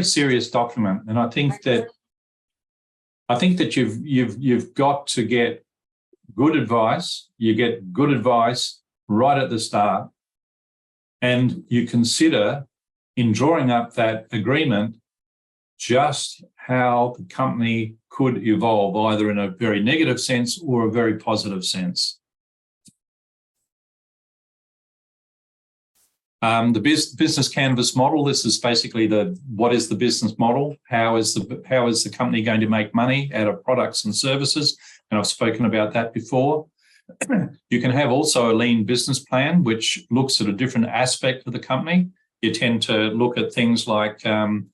serious document, and I think that you've got to get good advice. You get good advice right at the start, and you consider in drawing up that agreement just how the company could evolve, either in a very negative sense or a very positive sense. The business canvas model. This is basically what is the business model? How is the company going to make money out of products and services? And I've spoken about that before. You can have also a lean business plan, which looks at a different aspect of the company. You tend to look at things like the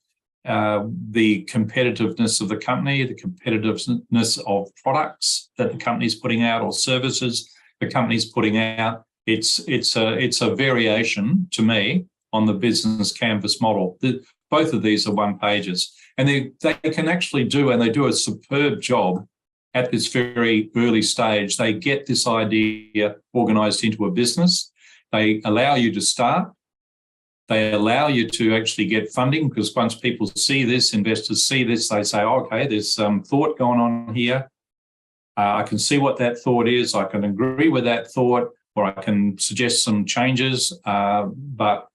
competitiveness of the company, the competitiveness of products that the company's putting out or services the company's putting out. It's a variation to me on the business canvas model. Both of these are one pages, and they can actually do, and they do a superb job at this very early stage. They get this idea organized into a business. They allow you to start. They allow you to actually get funding, because once people see this, investors see this, they say, oh, okay, there's some thought going on here. I can see what that thought is. I can agree with that thought, or I can suggest some changes, but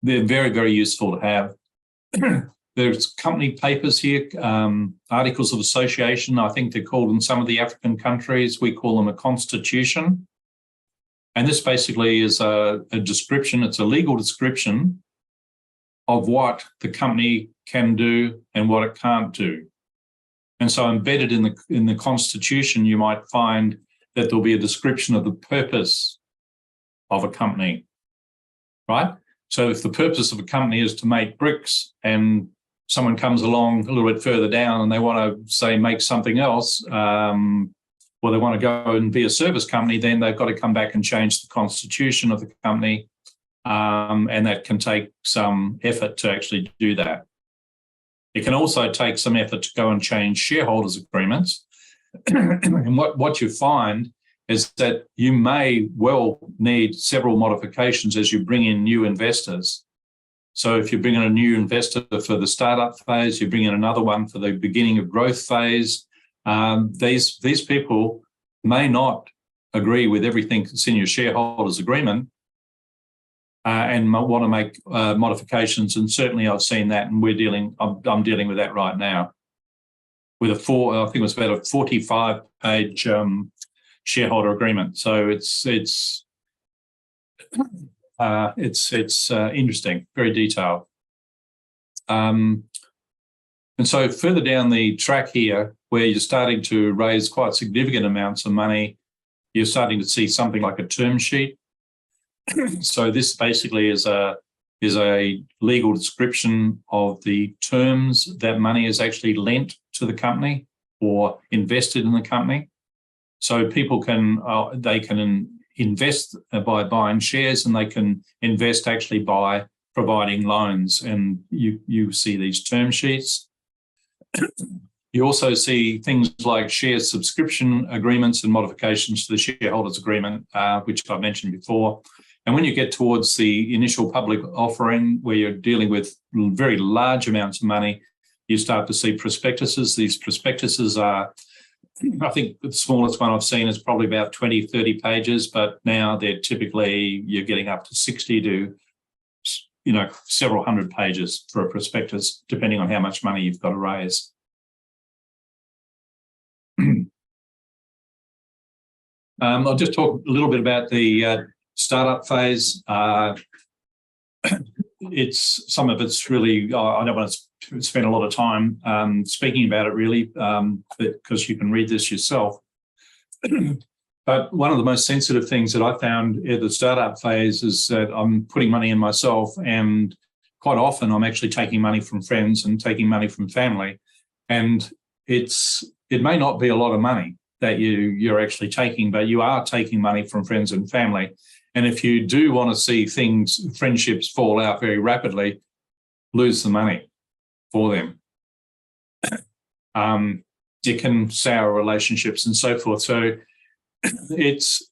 they're very, very useful to have. There's company papers here, articles of association. I think they're called in some of the African countries. We call them a constitution. And this basically is a description. It's a legal description of what the company can do and what it can't do. And so embedded in the constitution, you might find that there'll be a description of the purpose of a company, right? So if the purpose of a company is to make bricks, and someone comes along a little bit further down and they want to, say, make something else, or they want to go and be a service company, then they've got to come back and change the constitution of the company, and that can take some effort to actually do that. It can also take some effort to go and change shareholders' agreements. And what you find is that you may well need several modifications as you bring in new investors. So if you bring in a new investor for the startup phase, you bring in another one for the beginning of growth phase, these people may not agree with everything that's in your shareholders' agreement, and want to make modifications. And certainly I've seen that, and I'm dealing with that right now with I think it was about a 45-page shareholder agreement. So it's interesting, very detailed. And so further down the track here, where you're starting to raise quite significant amounts of money, you're starting to see something like a term sheet. So this basically is a legal description of the terms that money is actually lent to the company or invested in the company. So people can invest by buying shares, and they can invest actually by providing loans. And you see these term sheets. You also see things like share subscription agreements and modifications to the shareholders agreement, which I mentioned before. And when you get towards the initial public offering, where you're dealing with very large amounts of money, you start to see prospectuses. These prospectuses are, I think the smallest one I've seen is probably about 20, 30 pages, but now they're typically, you're getting up to 60 to, several hundred pages for a prospectus, depending on how much money you've got to raise. I'll just talk a little bit about the startup phase. Some of it's really, I don't want to spend a lot of time speaking about it really, because you can read this yourself. But one of the most sensitive things that I found at the startup phase is that I'm putting money in myself, and quite often I'm actually taking money from friends and taking money from family. And it may not be a lot of money that you're actually taking, but you are taking money from friends and family. And if you do want to see friendships fall out very rapidly, lose the money for them. It can sour relationships and so forth. So it's,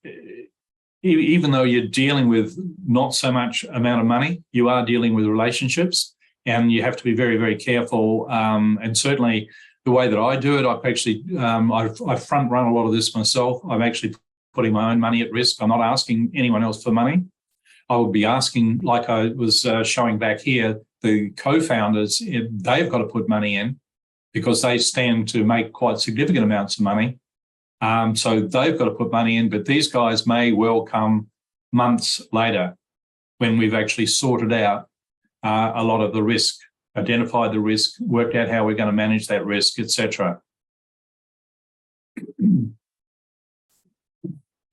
even though you're dealing with not so much amount of money, you are dealing with relationships. and you have to be very, very careful. And certainly the way that I do it, I've actually, I front run a lot of this myself. I'm actually putting my own money at risk. I'm not asking anyone else for money. I would be asking, like I was showing back here, the co-founders, they've got to put money in because they stand to make quite significant amounts of money. So they've got to put money in, but these guys may well come months later when we've actually sorted out a lot of the risk, identified the risk, worked out how we're going to manage that risk, etc.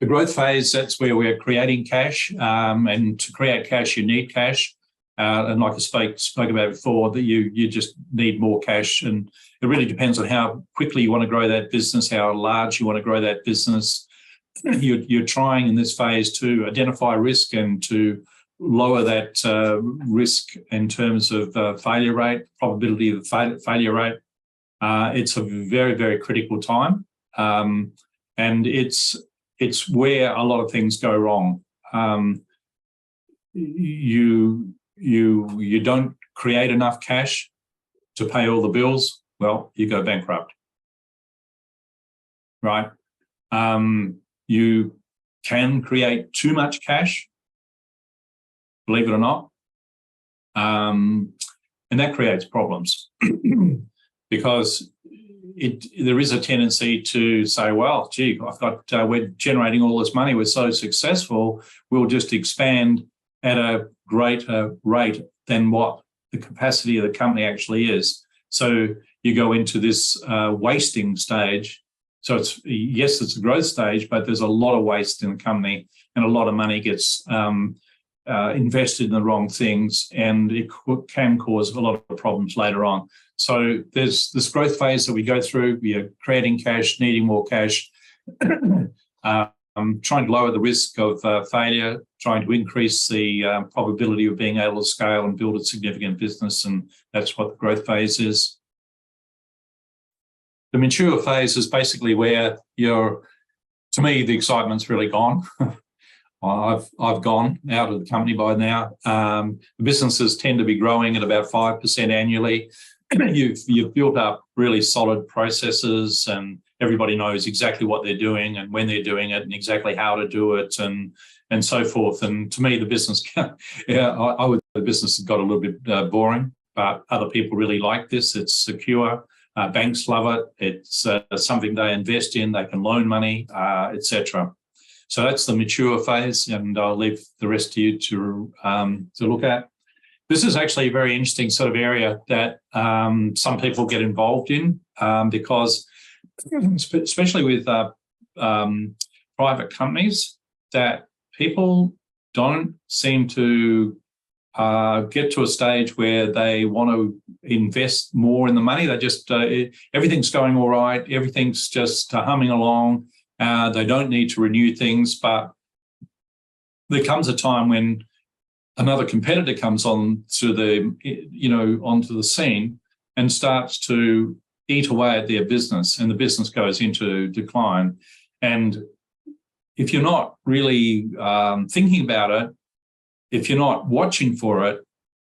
The growth phase, that's where we're creating cash, and to create cash, you need cash. And like I spoke about before, that you just need more cash, and it really depends on how quickly you want to grow that business, how large you want to grow that business. You're trying in this phase to identify risk and to lower that risk in terms of failure rate, probability of failure rate. It's a very, very critical time, and it's where a lot of things go wrong. You don't create enough cash to pay all the bills, well, you go bankrupt, right? You can create too much cash, believe it or not, and that creates problems because there is a tendency to say, well, gee, we're generating all this money, we're so successful, we'll just expand at a greater rate than what the capacity of the company actually is. So you go into this wasting stage. So it's a growth stage, but there's a lot of waste in the company and a lot of money gets invested in the wrong things, and it can cause a lot of problems later on. So there's this growth phase that we go through. We are creating cash, needing more cash, trying to lower the risk of failure, trying to increase the probability of being able to scale and build a significant business, and that's what the growth phase is. The mature phase is basically where to me, the excitement's really gone. I've gone out of the company by now. The businesses tend to be growing at about 5% annually. You've built up really solid processes, and everybody knows exactly what they're doing and when they're doing it and exactly how to do it and so forth. And to me, the business, the business has got a little bit boring, but other people really like this. It's secure. Banks love it. It's something they invest in. They can loan money, etc. So that's the mature phase, and I'll leave the rest to you to look at. This is actually a very interesting sort of area that some people get involved in because, especially with private companies, that people don't seem to get to a stage where they want to invest more in the money. They just, everything's going all right. Everything's just humming along. They don't need to renew things, but there comes a time when another competitor comes onto the scene and starts to eat away at their business, and the business goes into decline. And if you're not really thinking about it, if you're not watching for it,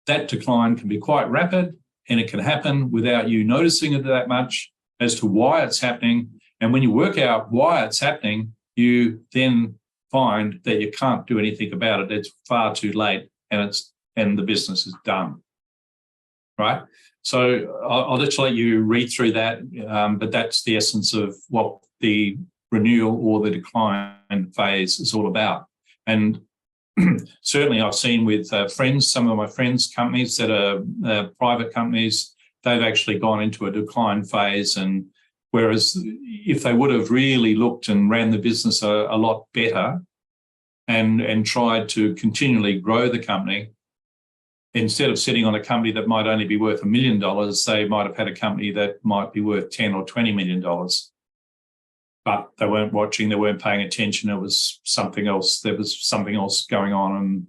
that decline can be quite rapid, and it can happen without you noticing it that much as to why it's happening. And when you work out why it's happening, you then find that you can't do anything about it. It's far too late, and the business is done, right? So I'll just let you read through that, but that's the essence of what the renewal or the decline phase is all about. And certainly I've seen with some of my friends' companies that are private companies, they've actually gone into a decline phase, and whereas if they would have really looked and ran the business a lot better and tried to continually grow the company, instead of sitting on a company that might only be worth $1 million, they might have had a company that might be worth $10 or $20 million. But they weren't watching, they weren't paying attention. It was something else. There was something else going on,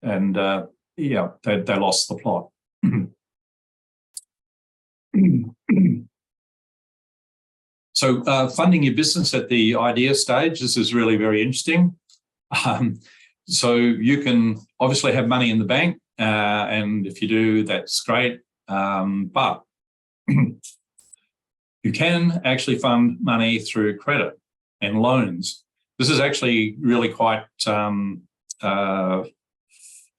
and they lost the plot. So funding your business at the idea stage, this is really very interesting. So you can obviously have money in the bank. and if you do, that's great. But you can actually fund money through credit and loans. This is actually really quite, the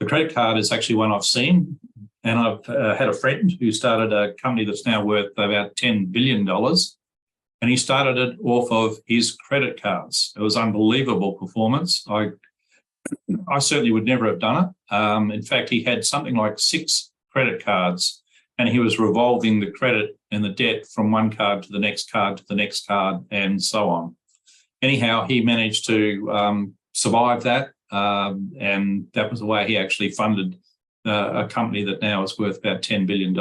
credit card is actually one I've seen, and I've had a friend who started a company that's now worth about $10 billion, and he started it off of his credit cards. It was unbelievable performance. I certainly would never have done it. In fact, he had something like 6 credit cards, and he was revolving the credit and the debt from one card to the next card to the next card, and so on. Anyhow, he managed to survive that, and that was the way he actually funded a company that now is worth about $10 billion.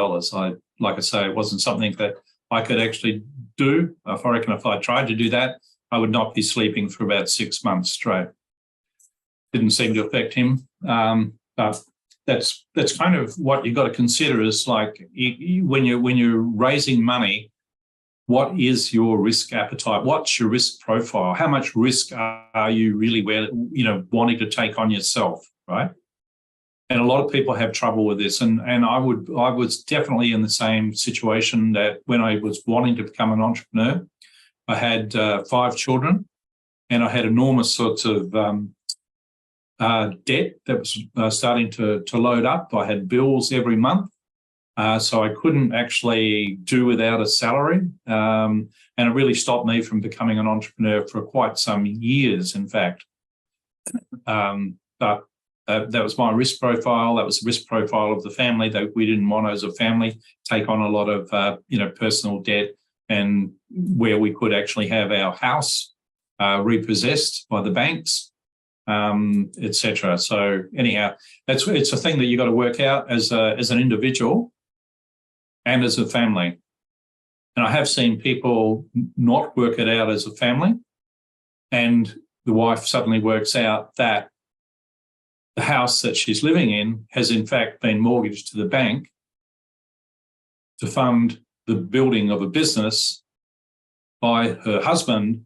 Like I say, it wasn't something that I could actually do. I reckon if I tried to do that, I would not be sleeping for about 6 months straight. Didn't seem to affect him. But that's kind of what you've got to consider is like when you're raising money, what is your risk appetite? What's your risk profile? How much risk are you really wanting to take on yourself, right? And a lot of people have trouble with this. And I was definitely in the same situation that when I was wanting to become an entrepreneur, I had 5 children, and I had enormous sorts of debt that was starting to load up. I had bills every month, so I couldn't actually do without a salary, and it really stopped me from becoming an entrepreneur for quite some years, in fact. But that was my risk profile. That was the risk profile of the family, that we didn't want as a family take on a lot of personal debt, and where we could actually have our house repossessed by the banks, etc. So anyhow, it's a thing that you got to work out as an individual and as a family. And I have seen people not work it out as a family, and the wife suddenly works out that the house that she's living in has in fact been mortgaged to the bank to fund the building of a business by her husband,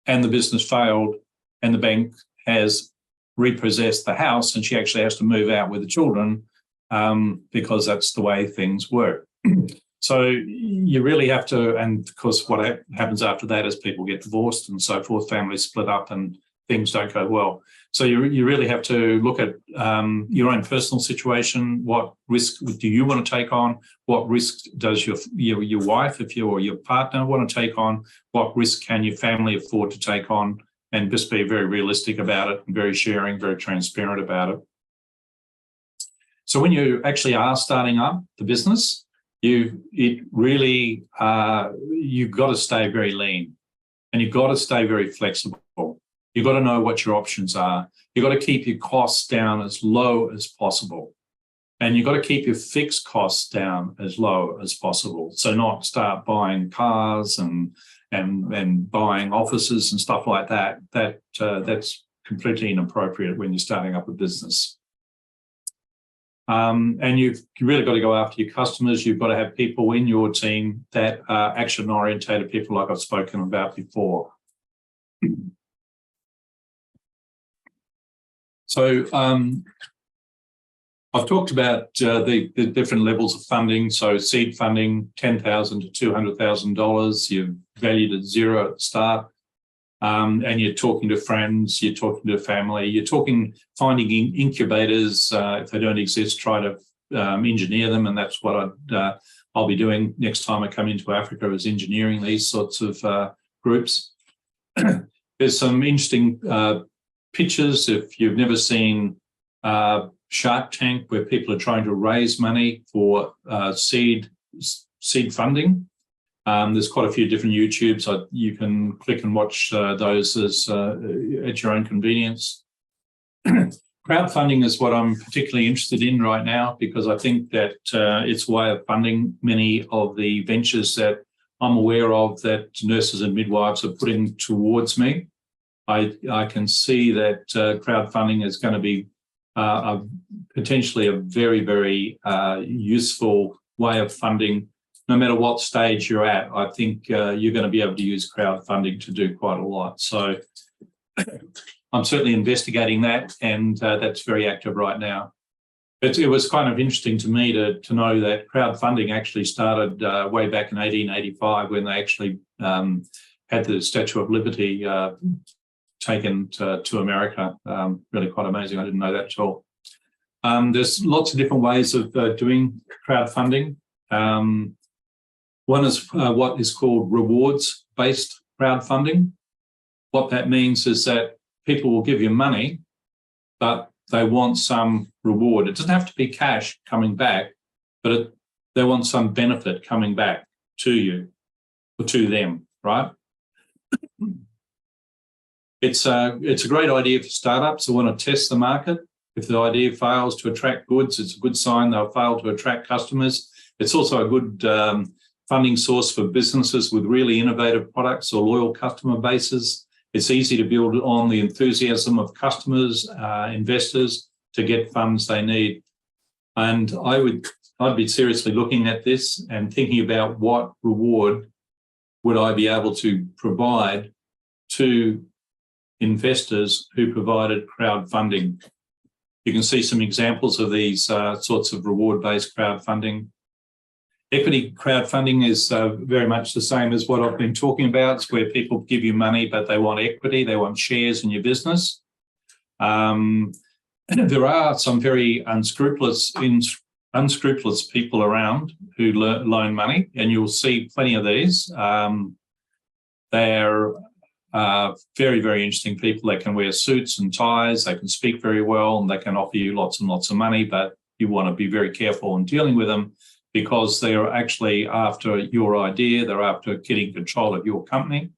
and the business failed, and the bank has repossessed the house, and she actually has to move out with the children because that's the way things work. So you really have to, and of course what happens after that is people get divorced and so forth, families split up and things don't go well. So you really have to look at your own personal situation. What risk do you want to take on? What risk does your wife, or your partner, want to take on? What risk can your family afford to take on? And just be very realistic about it, and very sharing, very transparent about it. So when you actually are starting up the business, you've got to stay very lean, and you've got to stay very flexible. You've got to know what your options are. You've got to keep your costs down as low as possible. And you've got to keep your fixed costs down as low as possible. So not start buying cars and buying offices and stuff like that. That's completely inappropriate when you're starting up a business. And you've really got to go after your customers. You've got to have people in your team that are action-orientated people, like I've spoken about before. So I've talked about the different levels of funding. So seed funding, $10,000 to $200,000. You're valued at zero at the start, and you're talking to friends, you're talking to family, you're finding incubators. If they don't exist, try to engineer them, and that's what I'll be doing next time I come into Africa, is engineering these sorts of groups. There's some interesting pictures. If you've never seen Shark Tank, where people are trying to raise money for seed funding, there's quite a few different YouTubes. You can click and watch those at your own convenience. Crowdfunding is what I'm particularly interested in right now, because I think that it's a way of funding many of the ventures that I'm aware of that nurses and midwives are putting towards me. I can see that crowdfunding is going to be potentially a very, very useful way of funding, no matter what stage you're at. I think you're going to be able to use crowdfunding to do quite a lot. So I'm certainly investigating that, and that's very active right now. It was kind of interesting to me to know that crowdfunding actually started way back in 1885 when they actually had the Statue of Liberty taken to America. Really quite amazing. I didn't know that at all. There's lots of different ways of doing crowdfunding. One is what is called rewards-based crowdfunding. What that means is that people will give you money, but they want some reward. It doesn't have to be cash coming back, but they want some benefit coming back to you or to them, right? It's a great idea for startups who want to test the market. If the idea fails to attract goods, it's a good sign they'll fail to attract customers. It's also a good funding source for businesses with really innovative products or loyal customer bases. It's easy to build on the enthusiasm of customers, investors to get funds they need. And I'd be seriously looking at this and thinking about what reward would I be able to provide to investors who provided crowdfunding. You can see some examples of these sorts of reward-based crowdfunding. Equity crowdfunding is very much the same as what I've been talking about. It's where people give you money, but they want equity, they want shares in your business. There are some very unscrupulous people around who loan money, and you'll see plenty of these. They're very, very interesting people. They can wear suits and ties, they can speak very well, and they can offer you lots and lots of money, but you want to be very careful in dealing with them because they are actually after your idea, they're after getting control of your company.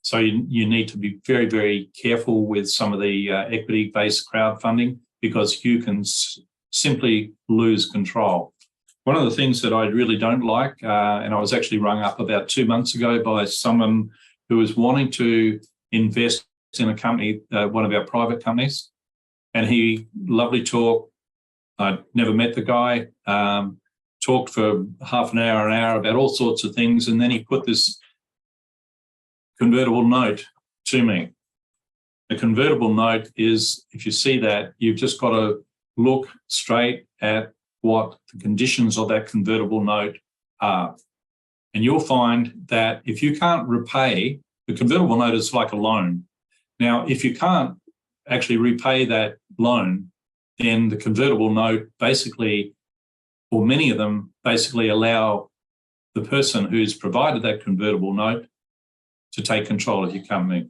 So you need to be very, very careful with some of the equity-based crowdfunding because you can simply lose control. One of the things that I really don't like, and I was actually rung up about 2 months ago by someone who was wanting to invest in a company, one of our private companies, and he, lovely talk, I'd never met the guy, talked for half an hour about all sorts of things, and then he put this convertible note to me. A convertible note is, if you see that, you've just got to look straight at what the conditions of that convertible note are. And you'll find that if you can't repay, the convertible note is like a loan. Now, if you can't actually repay that loan, then the convertible note basically, or many of them basically allow the person who's provided that convertible note to take control of your company.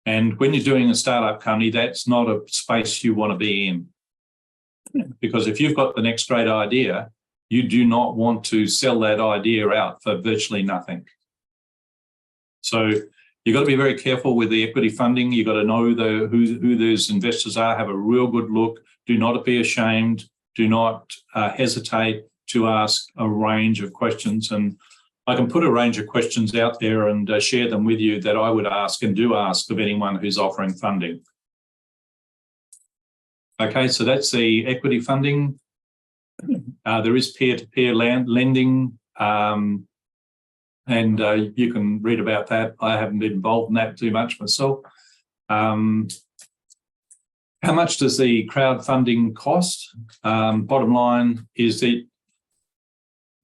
And when you're doing a startup company, that's not a space you want to be in. Because if you've got the next great idea, you do not want to sell that idea out for virtually nothing. So you've got to be very careful with the equity funding. You've got to know who those investors are, have a real good look. Do not be ashamed. Do not hesitate to ask a range of questions. And I can put a range of questions out there and share them with you that I would ask and do ask of anyone who's offering funding. Okay, so that's the equity funding. There is peer-to-peer lending, and you can read about that. I haven't been involved in that too much myself. How much does the crowdfunding cost? Bottom line is that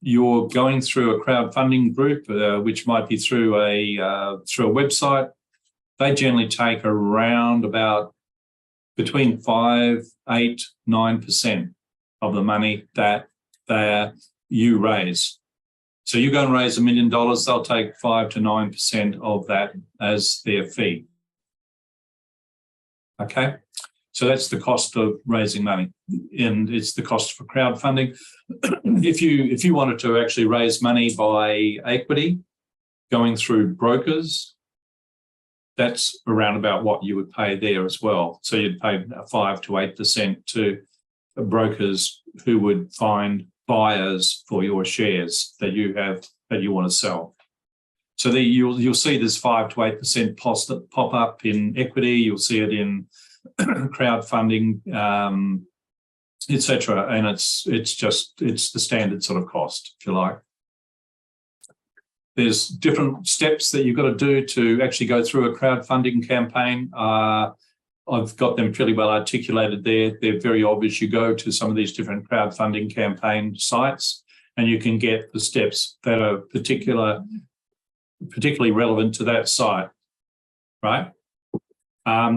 you're going through a crowdfunding group, which might be through a website. They generally take around about between 5, 8, 9% of the money that you raise. So you go and raise $1 million, they'll take 5 to 9% of that as their fee. Okay, so that's the cost of raising money, and it's the cost for crowdfunding. If you wanted to actually raise money by equity, going through brokers, that's around about what you would pay there as well. So you'd pay 5 to 8% to brokers who would find buyers for your shares that you have that you want to sell. So you'll see this 5 to 8% pop up in equity. You'll see it in crowdfunding, etc. And it's the standard sort of cost, if you like. There's different steps that you've got to do to actually go through a crowdfunding campaign. I've got them fairly well articulated there. They're very obvious. You go to some of these different crowdfunding campaign sites and you can get the steps that are particularly relevant to that site, right?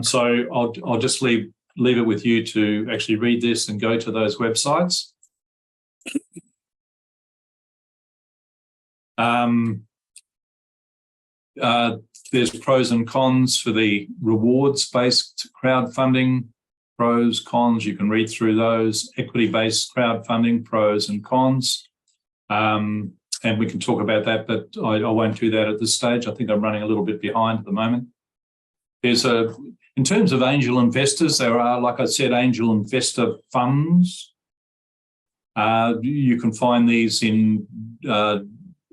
So I'll just leave it with you to actually read this and go to those websites. There's pros and cons for the rewards-based crowdfunding. Pros, cons, you can read through those. Equity-based crowdfunding, pros and cons. And we can talk about that, but I won't do that at this stage. I think I'm running a little bit behind at the moment. In terms of angel investors, there are, like I said, angel investor funds. You can find these in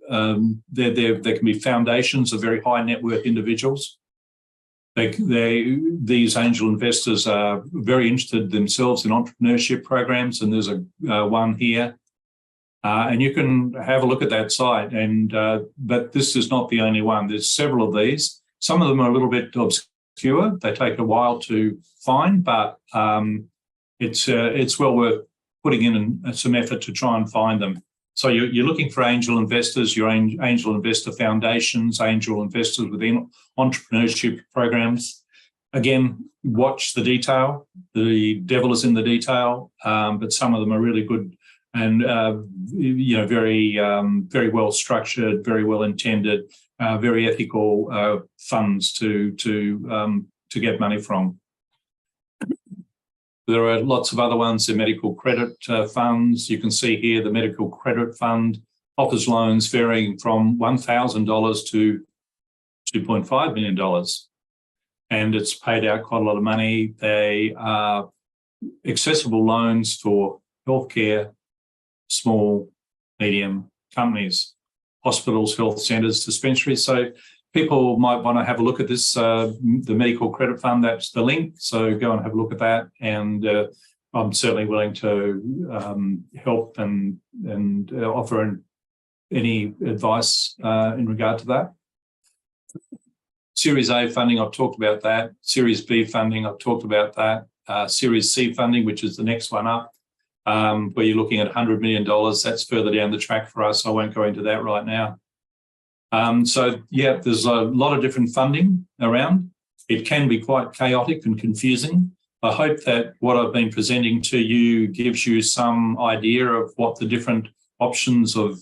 there can be foundations of very high net worth individuals. These angel investors are very interested themselves in entrepreneurship programs, and there's one here, and you can have a look at that site. But this is not the only one. There's several of these. Some of them are a little bit obscure. They take a while to find, but it's well worth putting in some effort to try and find them. So you're looking for angel investors, your angel investor foundations, angel investors within entrepreneurship programs. Again, watch the detail. The devil is in the detail, but some of them are really good and very well structured, very well intended, very ethical funds to get money from. There are lots of other ones, the medical credit funds. You can see here the medical credit fund offers loans varying from $1,000 to $2.5 million. And it's paid out quite a lot of money. They are accessible loans for healthcare, small, medium companies, hospitals, health centres, dispensaries. So people might want to have a look at this, the Medical Credit Fund. That's the link. So go and have a look at that. And I'm certainly willing to help and offer any advice in regard to that. Series A funding, I've talked about that. Series B funding, I've talked about that. Series C funding, which is the next one up, where you're looking at $100 million. That's further down the track for us. I won't go into that right now. So, yeah, there's a lot of different funding around. It can be quite chaotic and confusing. I hope that what I've been presenting to you gives you some idea of what the different options of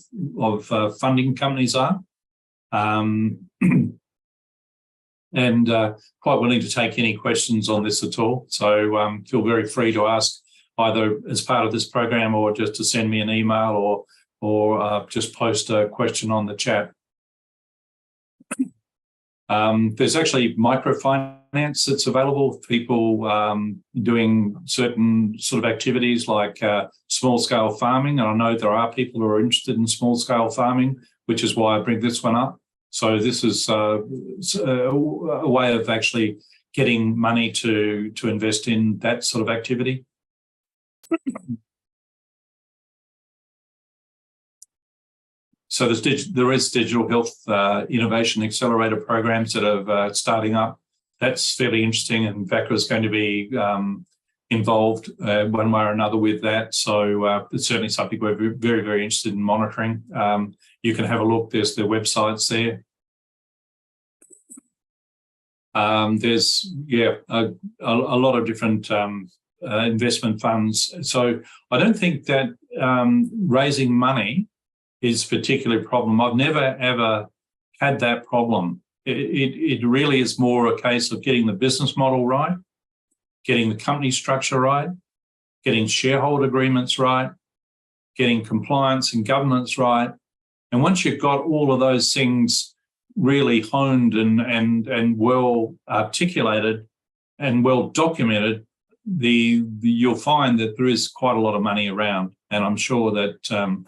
funding companies are. And quite willing to take any questions on this at all. So feel very free to ask either as part of this program or just to send me an email or just post a question on the chat. There's actually microfinance that's available for people doing certain sort of activities like small-scale farming. And I know there are people who are interested in small-scale farming, which is why I bring this one up. So this is a way of actually getting money to invest in that sort of activity. So there is digital health innovation accelerator programs that are starting up. That's fairly interesting, and VACRA is going to be involved one way or another with that. So it's certainly something we're very, very interested in monitoring. You can have a look. There's the websites there. There's a lot of different investment funds. So I don't think that raising money is a particular problem. I've never ever had that problem. It really is more a case of getting the business model right, getting the company structure right, getting shareholder agreements right, getting compliance and governance right. And once you've got all of those things really honed and well articulated and well documented, you'll find that there is quite a lot of money around. And I'm sure that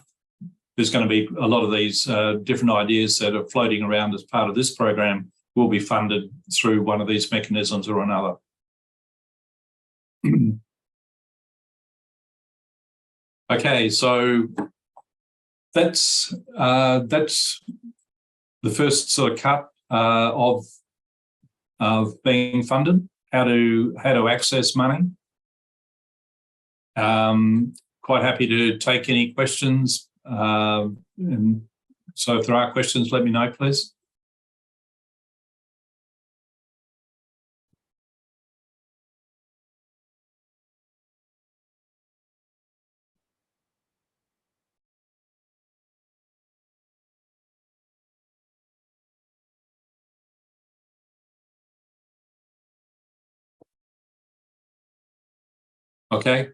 there's going to be a lot of these different ideas that are floating around as part of this program will be funded through one of these mechanisms or another. Okay, so that's the first sort of cut of being funded. how to access money. Quite happy to take any questions. And so if there are questions, let me know, please. Okay.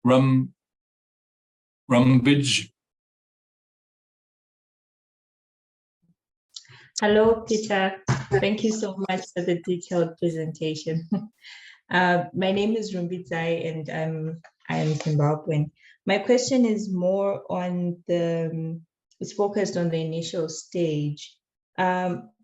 Rumbidge. Hello, Peter. Thank you so much for the detailed presentation. My name is Rumbidzai and I am Zimbabwean. My question is more on it's focused on the initial stage.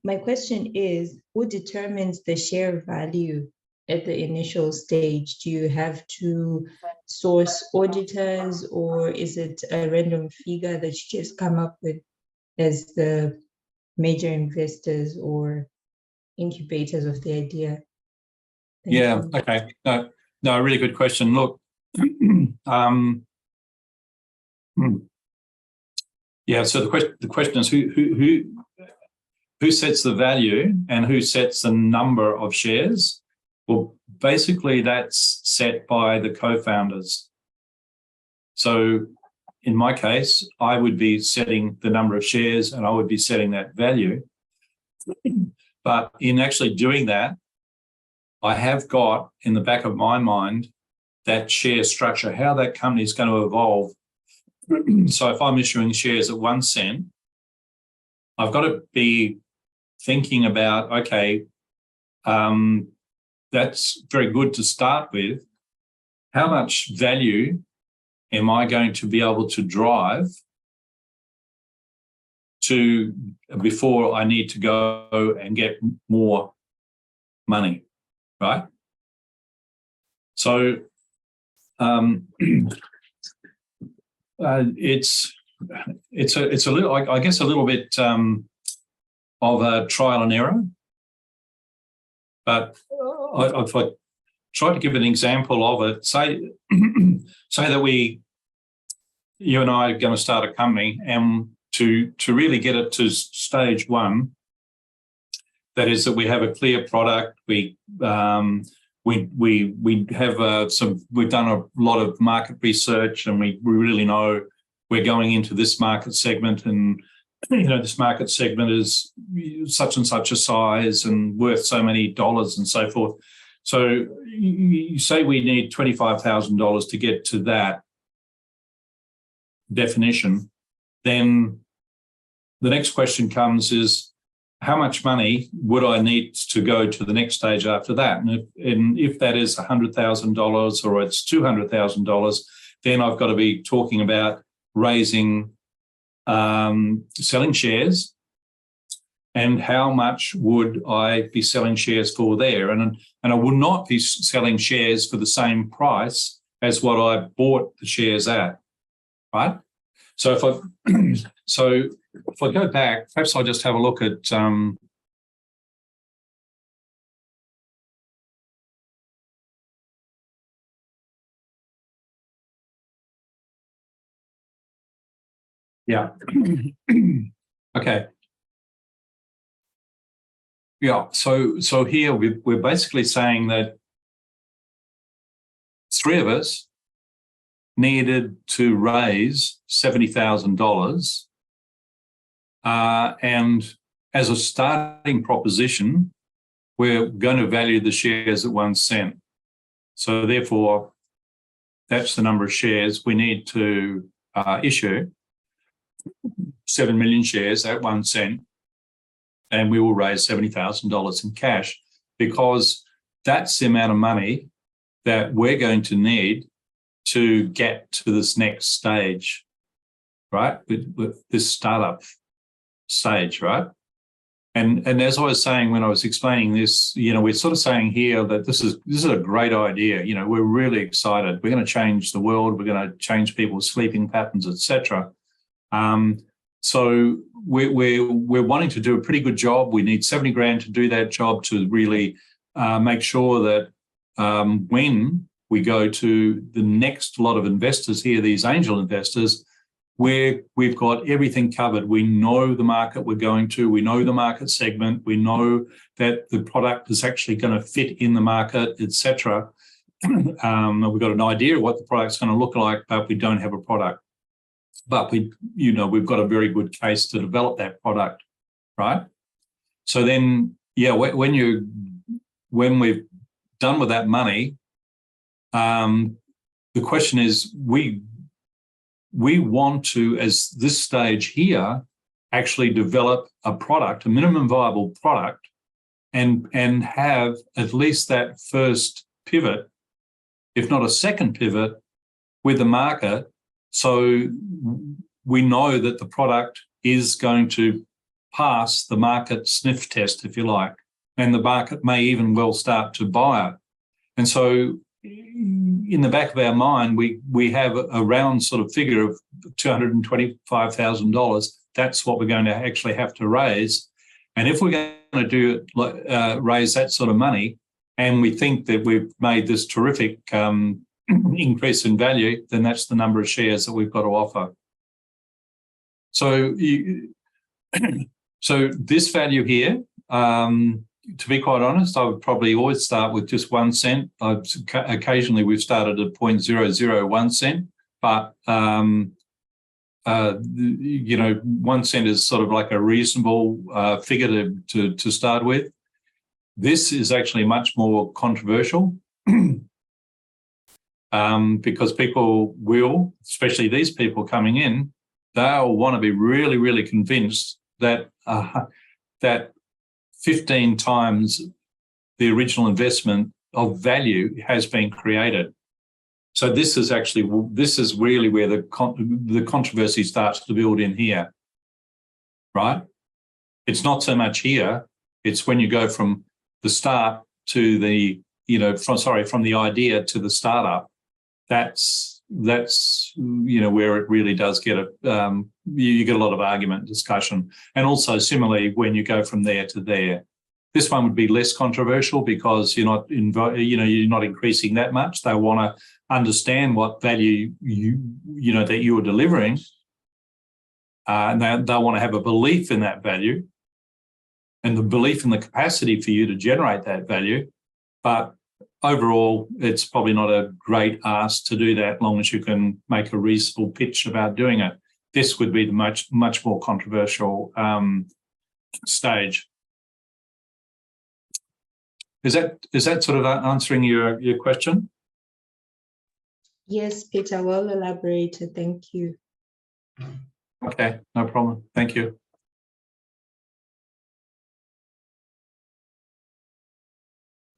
My question is, who determines the share value at the initial stage? Do you have to source auditors, or is it a random figure that you just come up with as the major investors or incubators of the idea? Thank you. Okay. No, really good question. Look, yeah. So the question is who sets the value and who sets the number of shares? Well, basically that's set by the co-founders. So in my case, I would be setting the number of shares and I would be setting that value. But in actually doing that, I have got in the back of my mind that share structure, how that company is going to evolve. So if I'm issuing shares at 1 cent, I've got to be thinking about, okay, that's very good to start with. How much value am I going to be able to drive to before I need to go and get more money, right? So it's a little, I guess, a little bit of a trial and error. But if I try to give an example of it, say that you and I are going to start a company, and to really get it to stage 1, that is that we have a clear product. We have we've done a lot of market research, and we really know we're going into this market segment, and this market segment is such and such a size and worth so many dollars and so forth. So you say we need $25,000 to get to that definition, then the next question comes is, how much money would I need to go to the next stage after that? And if that is $100,000 or it's $200,000, then I've got to be talking about raising, selling shares, and how much would I be selling shares for there? And I will not be selling shares for the same price as what I bought the shares at, right? So if I go back, perhaps I'll just have a look at yeah. Okay. Yeah. So here we're basically saying that 3 of us needed to raise $70,000, and as a starting proposition, we're going to value the shares at 1 cent. So therefore, that's the number of shares we need to issue. 7 million shares at 1 cent, and we will raise $70,000 in cash, because that's the amount of money that we're going to need to get to this next stage, right? With this startup stage, right? And as I was saying when I was explaining this, we're sort of saying here that this is a great idea. We're really excited. We're going to change the world. We're going to change people's sleeping patterns, etc. So we're wanting to do a pretty good job. We need 70 grand to do that job to really make sure that when we go to the next lot of investors here, these angel investors, we've got everything covered. We know the market we're going to. We know the market segment. We know that the product is actually going to fit in the market, etc. We've got an idea of what the product's going to look like, but we don't have a product. But we've got a very good case to develop that product, right? So then, yeah, when we've done with that money, the question is, we want to, as this stage here, actually develop a product, a minimum viable product, and have at least that first pivot, if not a second pivot, with the market, so we know that the product is going to pass the market sniff test, if you like, and the market may even well start to buy it. And so in the back of our mind, we have a round sort of figure of $225,000. That's what we're going to actually have to raise. And if we're going to raise that sort of money, and we think that we've made this terrific increase in value, then that's the number of shares that we've got to offer. So, so this value here, to be quite honest, I would probably always start with just 1 cent. Occasionally we've started at 0.001 cent, but 1 cent is sort of like a reasonable figure to start with. This is actually much more controversial because people will, especially these people coming in, they'll want to be really, really convinced that that 15 times the original investment of value has been created. So this is really where the controversy starts to build in here, right? It's not so much here. It's when you go from the start to the, from the idea to the startup. That's where it really does get you get a lot of argument, discussion, and also similarly when you go from there to there. This one would be less controversial because you're not increasing that much. They want to understand what value that you are delivering, and they want to have a belief in that value, and the belief in the capacity for you to generate that value. But overall, it's probably not a great ask to do that, as long as you can make a reasonable pitch about doing it. This would be the much more controversial stage. Is that sort of answering your question? Yes, Peter, well elaborated. Thank you. Okay, no problem. Thank you.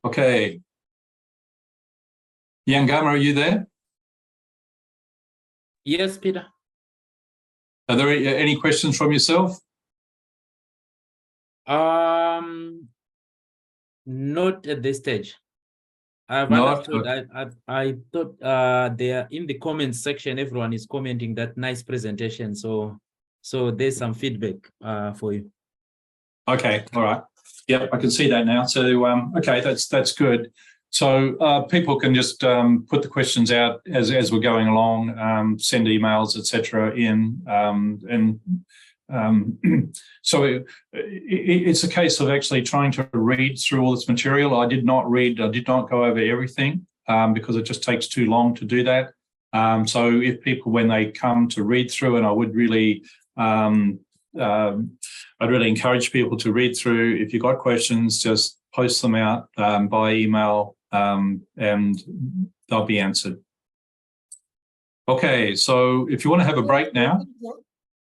Okay. Yangama, are you there? Yes, Peter. Are there any questions from yourself? Not at this stage. I've Not, understood. I thought there in the comments section, everyone is commenting that nice presentation. So there's some feedback for you. Okay, all right. Yep, I can see that now. So okay, that's good. So people can just put the questions out as we're going along, send emails, etc. in, so it's a case of actually trying to read through all this material. I did not go over everything because it just takes too long to do that. So if people, when they come to read through, and I would really, I'd really encourage people to read through. If you've got questions, just post them out by email, and they'll be answered. Okay, so if you want to have a break now.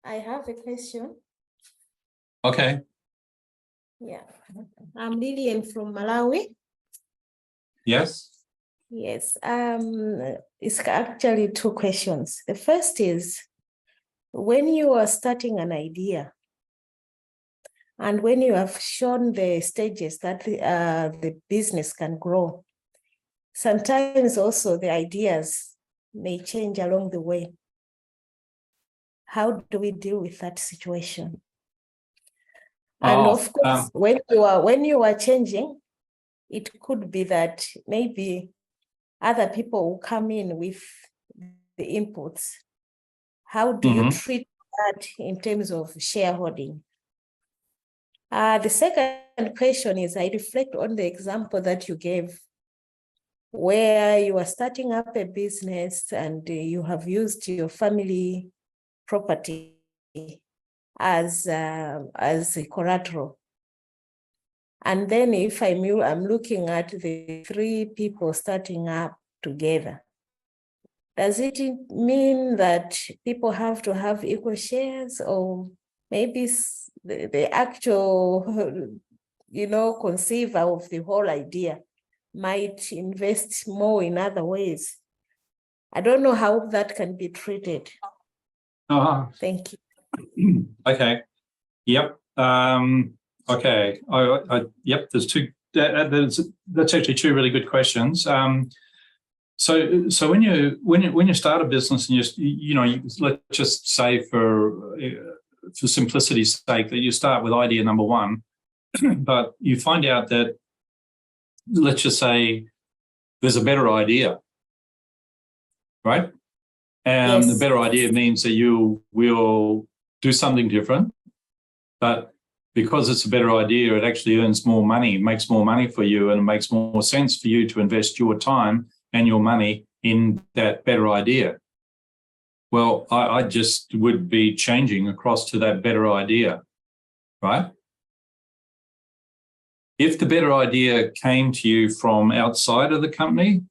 I have a question. Okay. Yeah, I'm Lillian from Malawi. Yes. Yes, it's actually two questions. The first is, when you are starting an idea, and when you have shown the stages that the business can grow, sometimes also the ideas may change along the way. how do we deal with that situation? And of course, when you are changing, it could be that maybe other people will come in with the inputs. How do you treat that in terms of shareholding? The second question is, I reflect on the example that you gave, where you are starting up a business and you have used your family property as a collateral. And then if I'm looking at the 3 people starting up together, does it mean that people have to have equal shares, or maybe the actual, conceiver of the whole idea might invest more in other ways? I don't know how that can be treated. Thank you. Okay. Yep. Okay. Yep. There's 2. That's actually 2 really good questions. So when you start a business and you let's just say for simplicity's sake that you start with idea number 1, but you find out that, let's just say, there's a better idea, right? And Yes. the better idea means that you will do something different, but because it's a better idea, it actually earns more money, makes more money for you, and it makes more sense for you to invest your time and your money in that better idea. Well, I just would be changing across to that better idea, right? If the better idea came to you from outside of the company,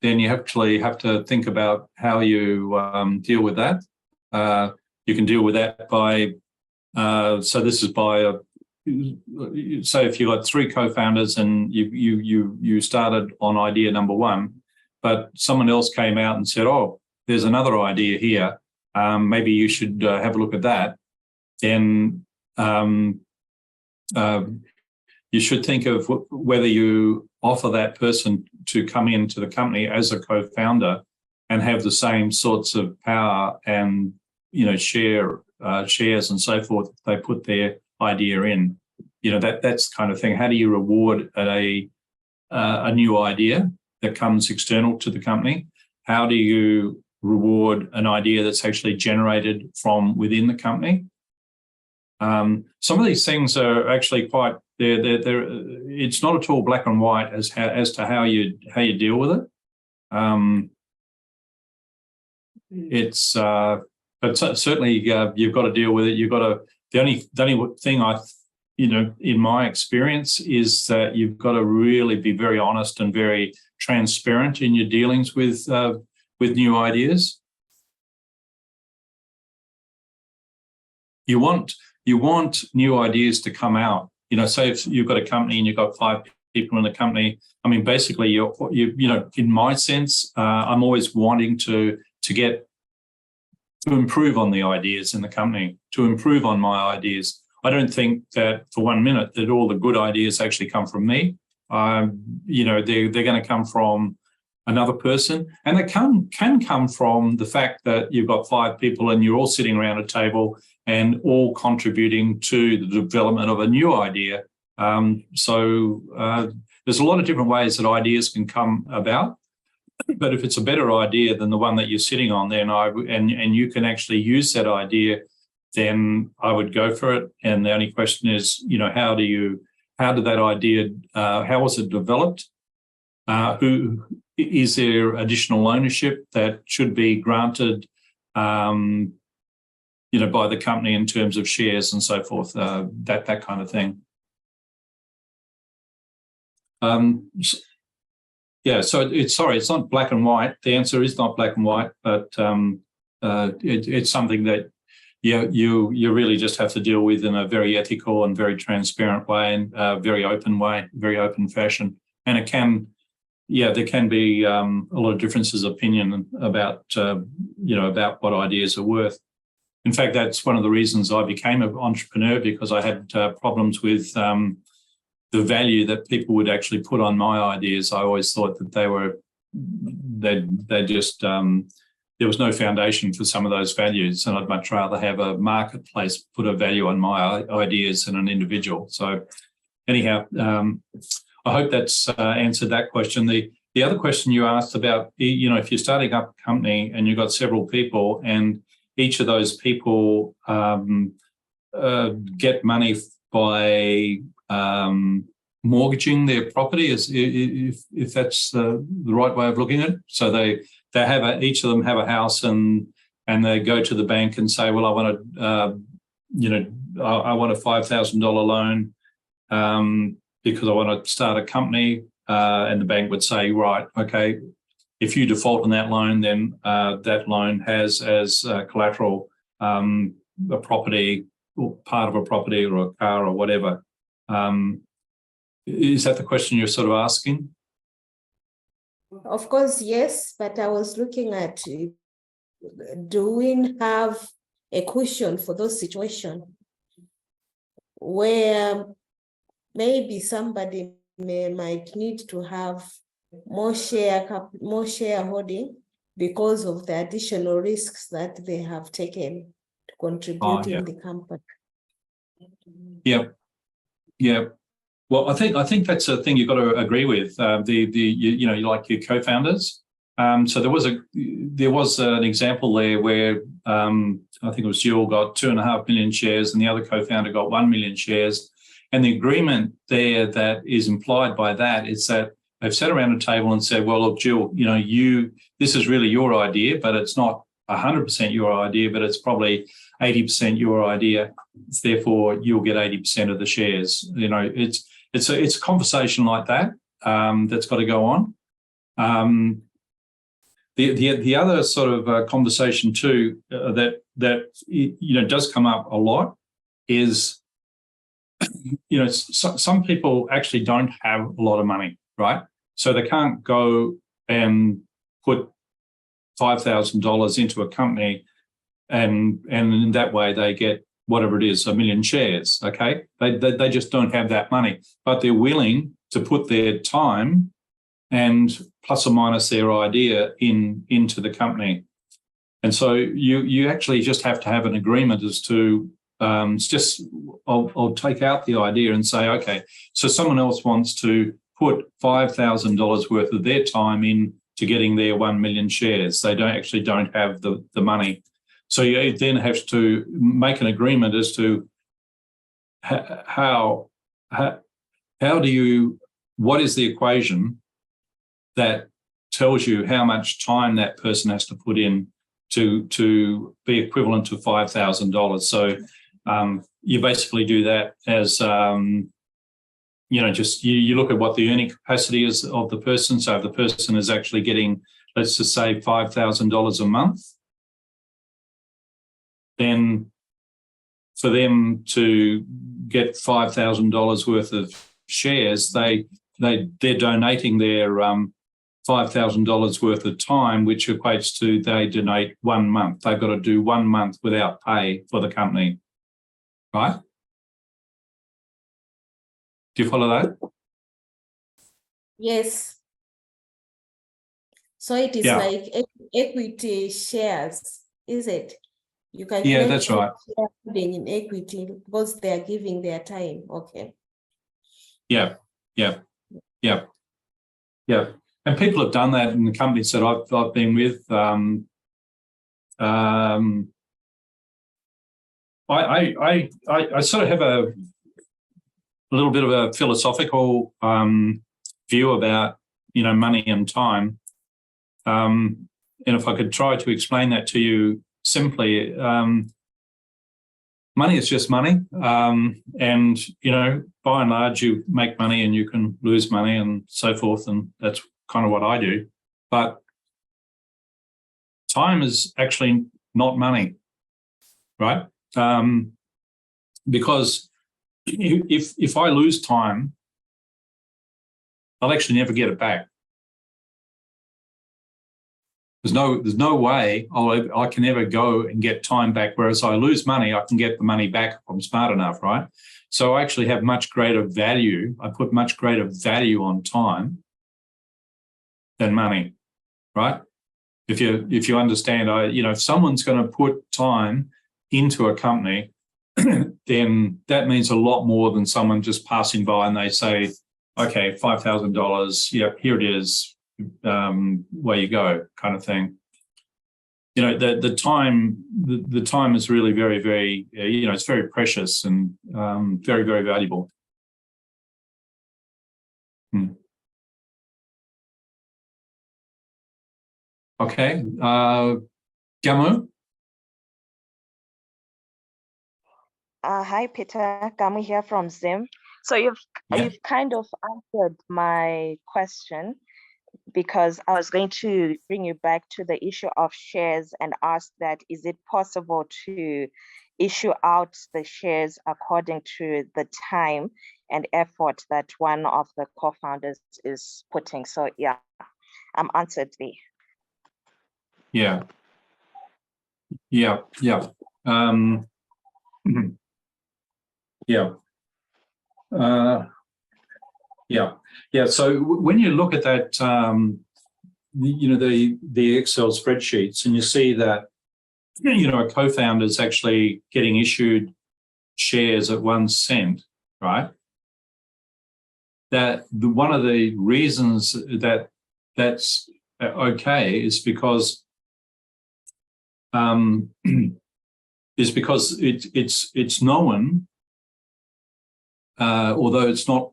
then you actually have to think about how you deal with that. You can deal with that by, so this is by, so if you got 3 co-founders and you started on idea number 1, but someone else came out and said, oh, there's another idea here, maybe you should have a look at that, then you should think of whether you offer that person to come into the company as a co-founder and have the same sorts of power and, shares and so forth if they put their idea in. That's the kind of thing. How do you reward a new idea that comes external to the company? How do you reward an idea that's actually generated from within the company? Some of these things are actually quite, it's not at all black and white as to how you deal with it. But certainly you've got to deal with it. You've got to, the only thing in my experience is that you've got to really be very honest and very transparent in your dealings with new ideas. You want new ideas to come out. Say if you've got a company and you've got 5 people in the company. I mean, basically, in my sense, I'm always wanting to improve on the ideas in the company, to improve on my ideas. I don't think that for 1 minute that all the good ideas actually come from me. They're going to come from another person, and they can come from the fact that you've got 5 people and you're all sitting around a table and all contributing to the development of a new idea. So there's a lot of different ways that ideas can come about. But if it's a better idea than the one that you're sitting on, then and you can actually use that idea, then I would go for it. And the only question is, how did that idea, how was it developed? Who is there additional ownership that should be granted, by the company in terms of shares and so forth, that kind of thing. So it's not black and white. The answer is not black and white, but it's something that you really just have to deal with in a very ethical and very transparent way and very open fashion. And it can, there can be a lot of differences of opinion about about what ideas are worth. In fact, that's one of the reasons I became an entrepreneur, because I had problems with the value that people would actually put on my ideas. I always thought that they just there was no foundation for some of those values, and I'd much rather have a marketplace put a value on my ideas than an individual. So anyhow, I hope that's answered that question. The other question you asked about, if you're starting up a company and you've got several people and each of those people get money by mortgaging their property, if that's the right way of looking at it. So they have each of them have a house and they go to the bank and say, well, I want a $5,000 loan because I want to start a company, and the bank would say, right, okay, if you default on that loan, then that loan has as collateral a property or part of a property or a car or whatever. Is that the question you're sort of asking? Of course, yes, but I was looking at, do we have a cushion for those situations where maybe somebody might need to have more shareholding because of the additional risks that they have taken to contribute in the company? Yeah. Well, I think that's a thing you've got to agree with. Like your co-founders. So there was an example there where I think it was Jill got 2.5 million shares and the other co-founder got 1 million shares. And the agreement there that is implied by that is that they've sat around a table and said, well, look, Jill, this is really your idea, but it's not 100% your idea, but it's probably 80% your idea. Therefore, you'll get 80% of the shares. It's a conversation like that that's got to go on. The other sort of conversation too that does come up a lot is, some people actually don't have a lot of money, right? So they can't go and put $5,000 into a company and in that way they get whatever it is, 1 million shares, okay? They just don't have that money, but they're willing to put their time and plus or minus their idea into the company. And so you actually just have to have an agreement as to, I'll take out the idea and say, okay, so someone else wants to put $5,000 worth of their time in to getting their 1 million shares. They don't have the money. So you then have to make an agreement as to what is the equation that tells you how much time that person has to put in to be equivalent to $5,000. So you basically do that as, you look at what the earning capacity is of the person. So if the person is actually getting, let's just say $5,000 a month, then for them to get $5,000 worth of shares, they're donating their $5,000 worth of time, which equates to they donate 1 month. They've got to do 1 month without pay for the company, right? Do you follow that? Yes. So it is like equity shares, is it? You can that's right. In equity because they are giving their time. Okay. Yeah. And people have done that in the companies that I've been with. I sort of have a little bit of a philosophical view about money and time. And if I could try to explain that to you simply, money is just money. And, by and large, you make money and you can lose money and so forth. And that's kind of what I do. But time is actually not money, right? Because if I lose time, I'll actually never get it back. There's no way I can ever go and get time back, whereas I lose money, I can get the money back if I'm smart enough, right? So I actually have much greater value. I put much greater value on time than money, right? If you understand, if someone's going to put time into a company, then that means a lot more than someone just passing by and they say, okay, $5,000, yeah, here it is, where you go, kind of thing. The time is really very, very, it's very precious and very, very valuable. Okay, Gamu? Hi, Peter. Gamu here from Zim. So you've kind of answered my question, because I was going to bring you back to the issue of shares and ask that, is it possible to issue out the shares according to the time and effort that one of the co-founders is putting? So yeah, I'm answered there. Yeah. Yeah. Yeah. Yeah. So when you look at that, the Excel spreadsheets, and you see that, a co-founder is actually getting issued shares at 1 cent, right? That one of the reasons that that's okay is because it's known, although it's not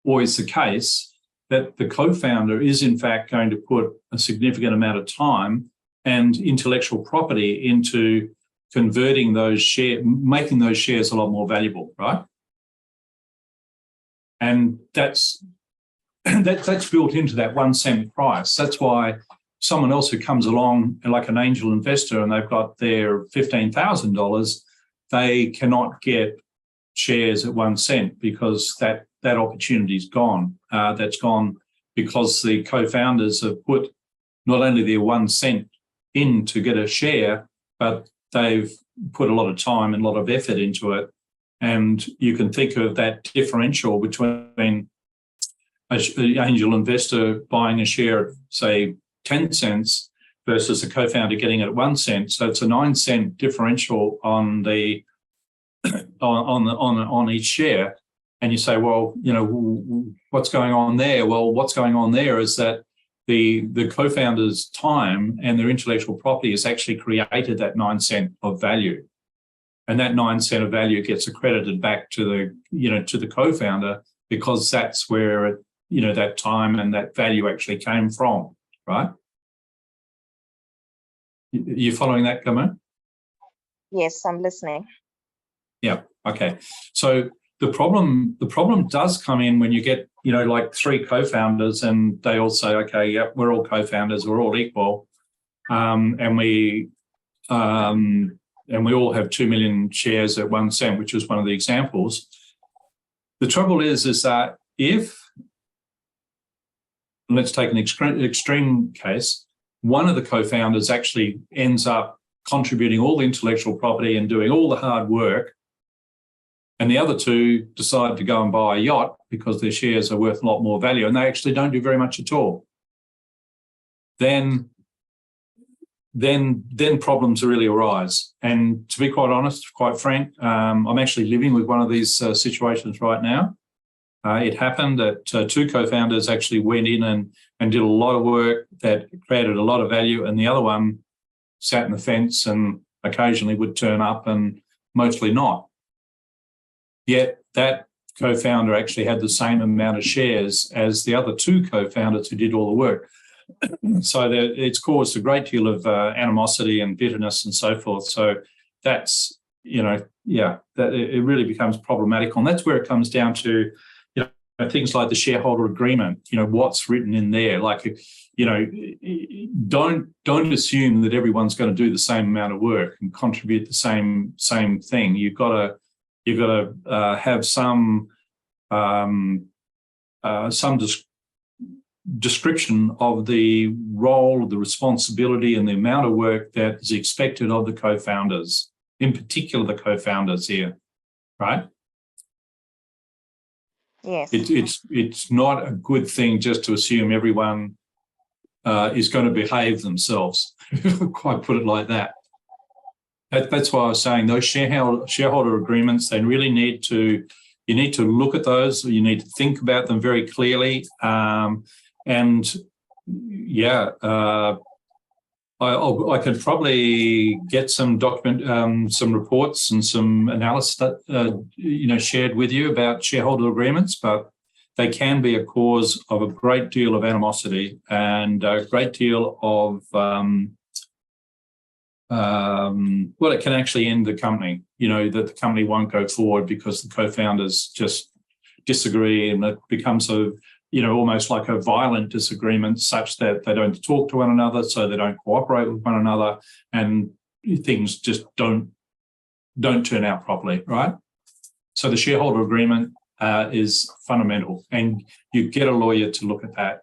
always the case, that the co-founder is in fact going to put a significant amount of time and intellectual property into converting those shares, making those shares a lot more valuable, right? And that's built into that 1 cent price. That's why someone else who comes along, like an angel investor, and they've got their $15,000, they cannot get shares at 1 cent because that opportunity's gone. That's gone because the co-founders have put not only their 1 cent in to get a share, but they've put a lot of time and a lot of effort into it. And you can think of that differential between an angel investor buying a share at, say, 10 cents versus a co-founder getting it at 1 cent. So it's a 9 cent differential on the on each share. And you say, well, what's going on there? Well, what's going on there is that the co-founder's time and their intellectual property has actually created that 9 cent of value. And that 9 cent of value gets accredited back to the co-founder, because that's where, that time and that value actually came from, right? You following that, Gamu? Yes, I'm listening. Yeah, okay. So the problem does come in when you get, like 3 co-founders and they all say, okay, yeah, we're all co-founders, we're all equal. And we all have 2 million shares at 1 cent, which is one of the examples. The trouble is that if, let's take an extreme case, one of the co-founders actually ends up contributing all the intellectual property and doing all the hard work, and the other 2 decide to go and buy a yacht because their shares are worth a lot more value, and they actually don't do very much at all, then problems really arise. And to be quite honest, quite frank, I'm actually living with one of these situations right now. It happened that 2 co-founders actually went in and did a lot of work that created a lot of value, and the other one sat in the fence and occasionally would turn up and mostly not. Yet that co-founder actually had the same amount of shares as the other 2 co-founders who did all the work. So it's caused a great deal of animosity and bitterness and so forth. So that's, that it really becomes problematic. And that's where it comes down to, things like the shareholder agreement, what's written in there. Like, don't assume that everyone's going to do the same amount of work and contribute the same thing. You've got to have some description of the role, the responsibility, and the amount of work that is expected of the co-founders, in particular the co-founders here, right? Yes. It's not a good thing just to assume everyone is going to behave themselves. Quite put it like that. That's why I was saying those shareholder agreements, they really need to, you need to look at those, you need to think about them very clearly. And yeah, I could probably get some some reports and some analysis that, shared with you about shareholder agreements, but they can be a cause of a great deal of animosity and a great deal of, well, it can actually end the company, that the company won't go forward because the co-founders just disagree, and it becomes almost like a violent disagreement such that they don't talk to one another, so they don't cooperate with one another, and things just don't turn out properly, right? So the shareholder agreement is fundamental, and you get a lawyer to look at that.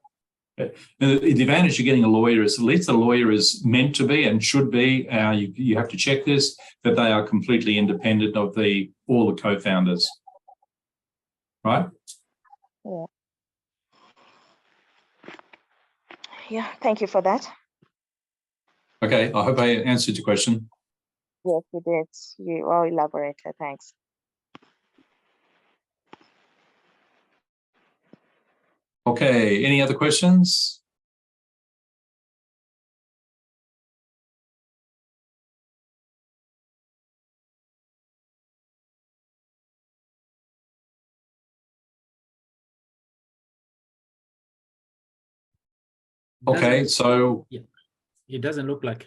And the advantage of getting a lawyer is at least the lawyer is meant to be and should be, you have to check this, that they are completely independent of all the co-founders, right? Yeah. Yeah, thank you for that. Okay, I hope I answered your question. Yes, you did. You well elaborated. Thanks. Okay, any other questions? Okay, so yeah, it doesn't look like.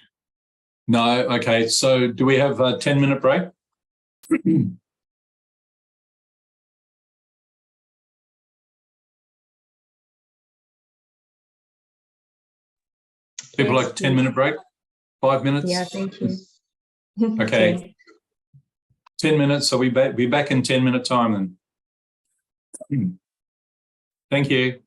no, okay, so do we have a 10-minute break? People Yes, like a 10-minute break? 5 minutes? Yeah, thank you. Okay. 10 minutes, so be back in 10-minute time then. Thank you.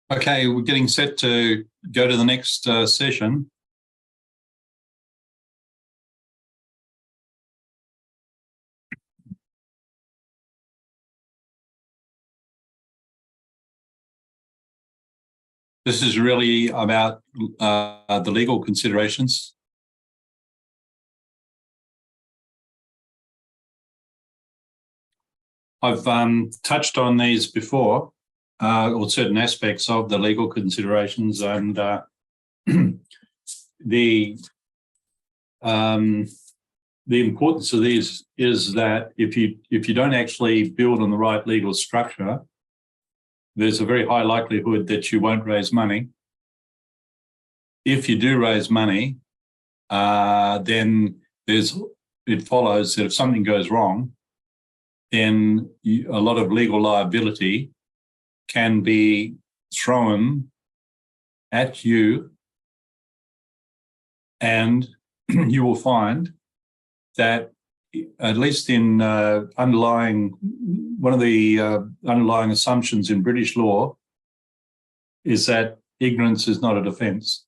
Okay, we're getting set to go to the next session. This is really about the legal considerations. I've touched on these before, or certain aspects of the legal considerations, and the importance of these is that if you don't actually build on the right legal structure, there's a very high likelihood that you won't raise money. If you do raise money, then it follows that if something goes wrong, then a lot of legal liability can be thrown at you, and you will find that, at least in one of the underlying assumptions in British law is that ignorance is not a defence.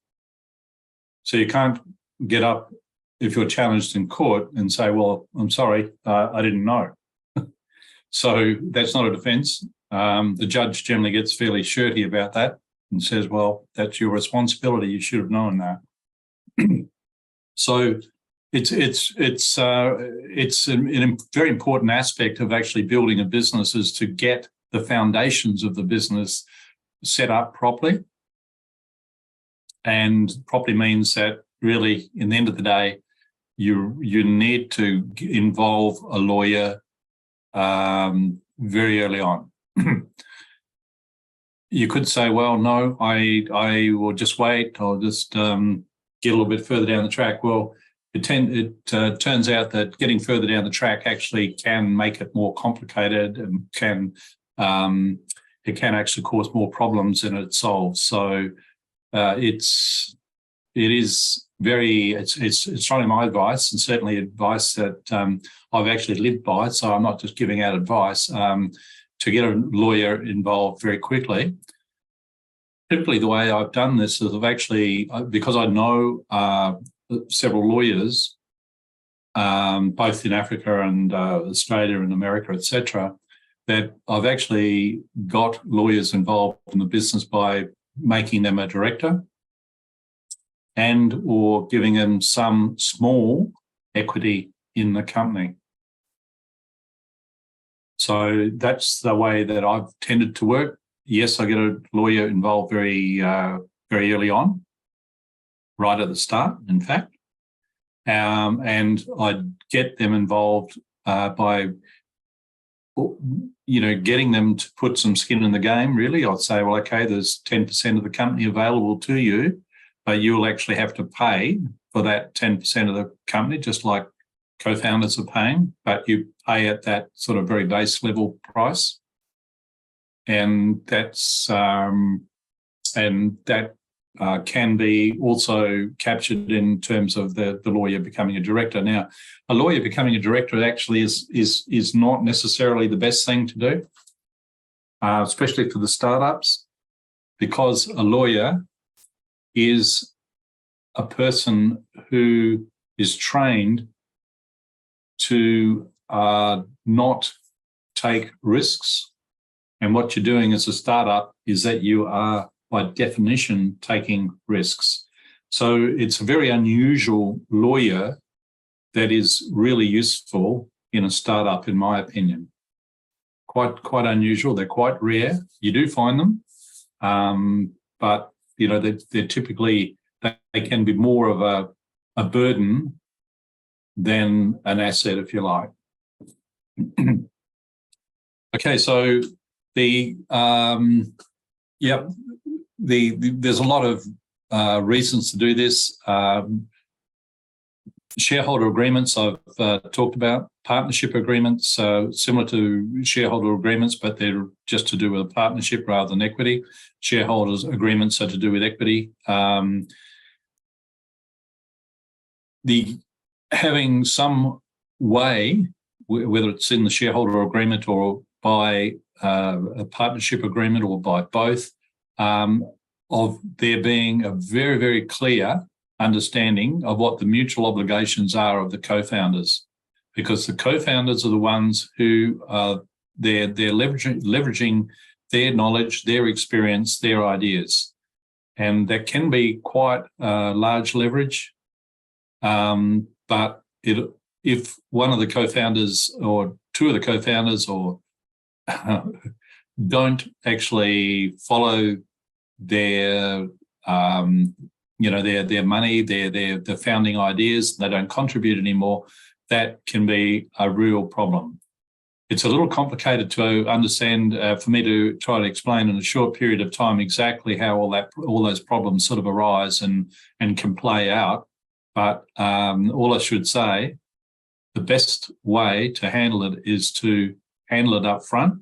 So you can't get up if you're challenged in court and say, well, I'm sorry, I didn't know. So that's not a defence. The judge generally gets fairly shirty about that and says, well, that's your responsibility. You should have known that. So it's a very important aspect of actually building a business is to get the foundations of the business set up properly. And properly means that really, in the end of the day, you need to involve a lawyer very early on. You could say, well, no, I will just wait. I'll just get a little bit further down the track. Well, it turns out that getting further down the track actually can make it more complicated and it can actually cause more problems than it solves. So it's strongly my advice, and certainly advice that I've actually lived by. So I'm not just giving out advice, to get a lawyer involved very quickly. Typically, the way I've done this is I've actually, because I know several lawyers, both in Africa and Australia and America, etc., that I've actually got lawyers involved in the business by making them a director and or giving them some small equity in the company. So that's the way that I've tended to work. Yes, I get a lawyer involved very early on, right at the start, in fact. And I'd get them involved by, getting them to put some skin in the game, really. I'd say, well, okay, there's 10% of the company available to you, but you'll actually have to pay for that 10% of the company, just like co-founders are paying, but you pay at that sort of very base level price. And that's can be also captured in terms of the lawyer becoming a director. Now, a lawyer becoming a director actually is not necessarily the best thing to do, especially for the startups, because a lawyer is a person who is trained to not take risks. And what you're doing as a startup is that you are, by definition, taking risks. So it's a very unusual lawyer that is really useful in a startup, in my opinion. Quite unusual. They're quite rare. You do find them, but they're typically, they can be more of a burden than an asset, if you like. Okay, so there's a lot of reasons to do this. Shareholder agreements I've talked about, partnership agreements, similar to shareholder agreements, but they're just to do with a partnership rather than equity. Shareholders agreements are to do with equity. Having some way, whether it's in the shareholder agreement or by a partnership agreement or by both, of there being a very, very clear understanding of what the mutual obligations are of the co-founders, because the co-founders are the ones who they're leveraging their knowledge, their experience, their ideas, and that can be quite large leverage. But if one of the co-founders or two of the co-founders or don't actually follow their their money, their founding ideas, they don't contribute anymore, that can be a real problem. It's a little complicated to understand for me to try to explain in a short period of time exactly how all those problems sort of arise and can play out. But all I should say, the best way to handle it is to handle it up front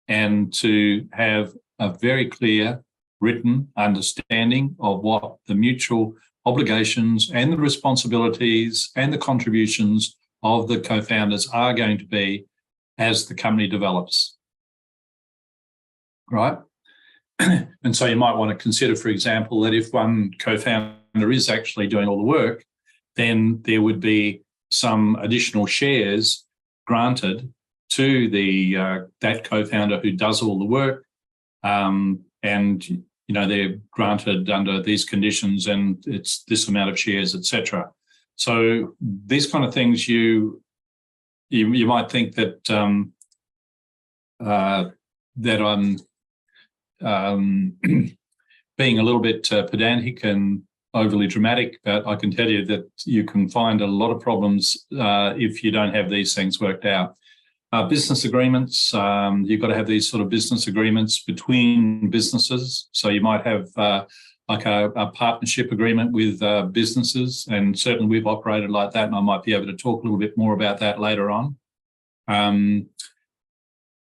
and to have a very clear written understanding of what the mutual obligations and the responsibilities and the contributions of the co-founders are going to be as the company develops, right? And so you might want to consider, for example, that if one co-founder is actually doing all the work, then there would be some additional shares granted to that co-founder who does all the work, and they're granted under these conditions, and it's this amount of shares, etc. So these kind of things, you might think that that I'm being a little bit pedantic and overly dramatic, but I can tell you that you can find a lot of problems if you don't have these things worked out. Business agreements, you've got to have these sort of business agreements between businesses. So you might have like a partnership agreement with businesses, and certainly we've operated like that, and I might be able to talk a little bit more about that later on.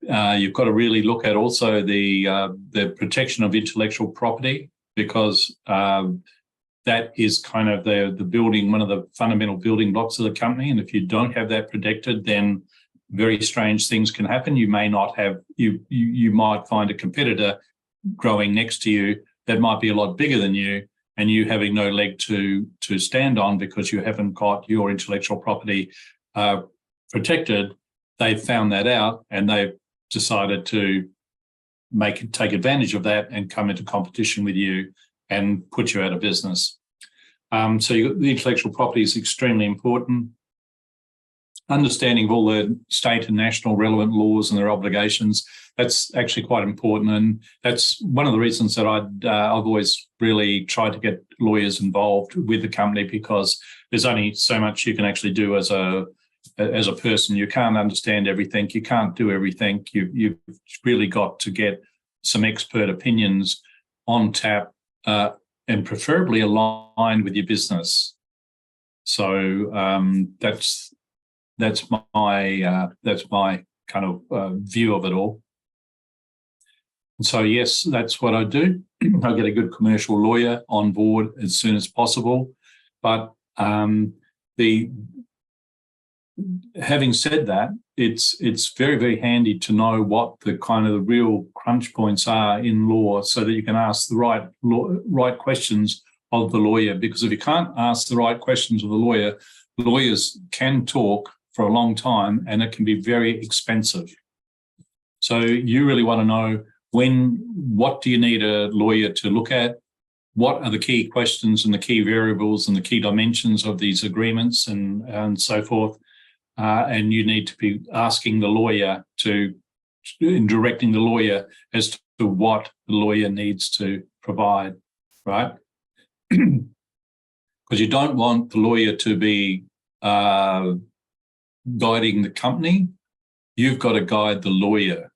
You've got to really look at also the protection of intellectual property, because that is kind of the building, one of the fundamental building blocks of the company. And if you don't have that protected, then very strange things can happen. You may not have, you might find a competitor growing next to you that might be a lot bigger than you, and you having no leg to stand on because you haven't got your intellectual property protected. They've found that out, and they've decided to take advantage of that and come into competition with you and put you out of business. So the intellectual property is extremely important. Understanding of all the state and national relevant laws and their obligations, that's actually quite important. And that's one of the reasons that I've always really tried to get lawyers involved with the company, because there's only so much you can actually do as a person. You can't understand everything. You can't do everything. You've really got to get some expert opinions on tap, and preferably aligned with your business. So that's my kind of view of it all. And so yes, that's what I do. I get a good commercial lawyer on board as soon as possible. But having said that, it's very, very handy to know what the kind of the real crunch points are in law, so that you can ask the right questions of the lawyer. Because if you can't ask the right questions of the lawyer, lawyers can talk for a long time, and it can be very expensive. So you really want to know what do you need a lawyer to look at? What are the key questions and the key variables and the key dimensions of these agreements and so forth? And you need to be asking the lawyer and directing the lawyer as to what the lawyer needs to provide, right? Because you don't want the lawyer to be guiding the company. You've got to guide the lawyer.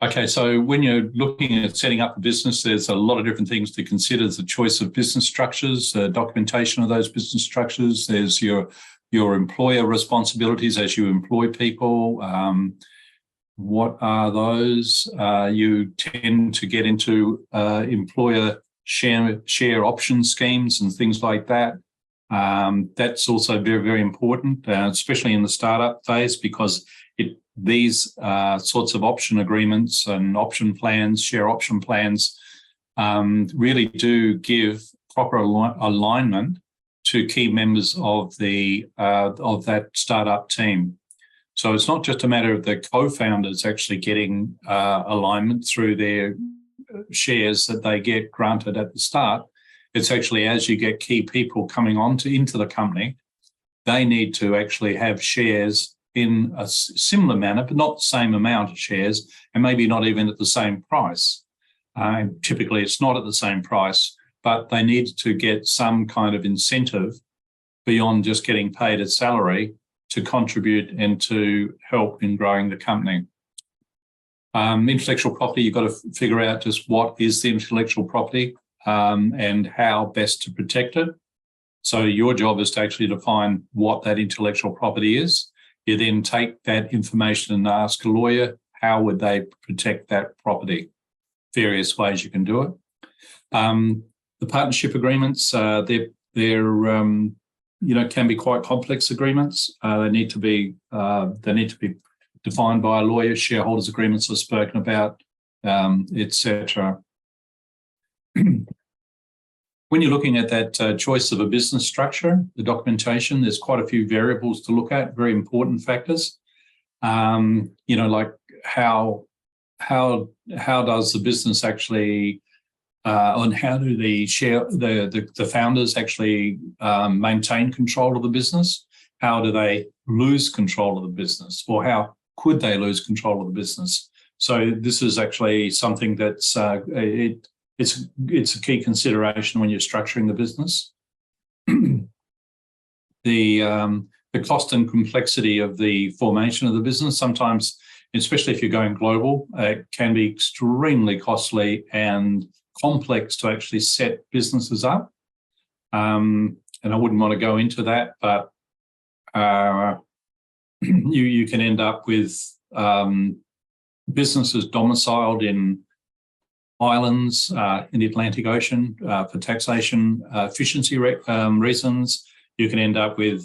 Okay, so when you're looking at setting up a business, there's a lot of different things to consider. There's the choice of business structures, the documentation of those business structures. There's your employer responsibilities as you employ people. What are those? You tend to get into employer share option schemes and things like that. That's also very, very important, especially in the startup phase, because these sorts of option agreements and option plans, share option plans, really do give proper alignment to key members of that startup team. So it's not just a matter of the co-founders actually getting alignment through their shares that they get granted at the start. It's actually as you get key people coming into the company, they need to actually have shares in a similar manner, but not the same amount of shares, and maybe not even at the same price. Typically, it's not at the same price, but they need to get some kind of incentive beyond just getting paid a salary to contribute and to help in growing the company. Intellectual property, you've got to figure out just what is the intellectual property and how best to protect it. So your job is to actually define what that intellectual property is. You then take that information and ask a lawyer, how would they protect that property? Various ways you can do it. The partnership agreements, they're can be quite complex agreements. They need to be defined by a lawyer. Shareholders agreements are spoken about, etc. When you're looking at that choice of a business structure, the documentation, there's quite a few variables to look at, very important factors. Like how does the business actually, and how do the founders actually maintain control of the business? How do they lose control of the business, or how could they lose control of the business? So this is actually something that's it's a key consideration when you're structuring the business. The cost and complexity of the formation of the business, sometimes, especially if you're going global, it can be extremely costly and complex to actually set businesses up. And I wouldn't want to go into that, but you can end up with businesses domiciled in islands in the Atlantic Ocean for taxation efficiency reasons. You can end up with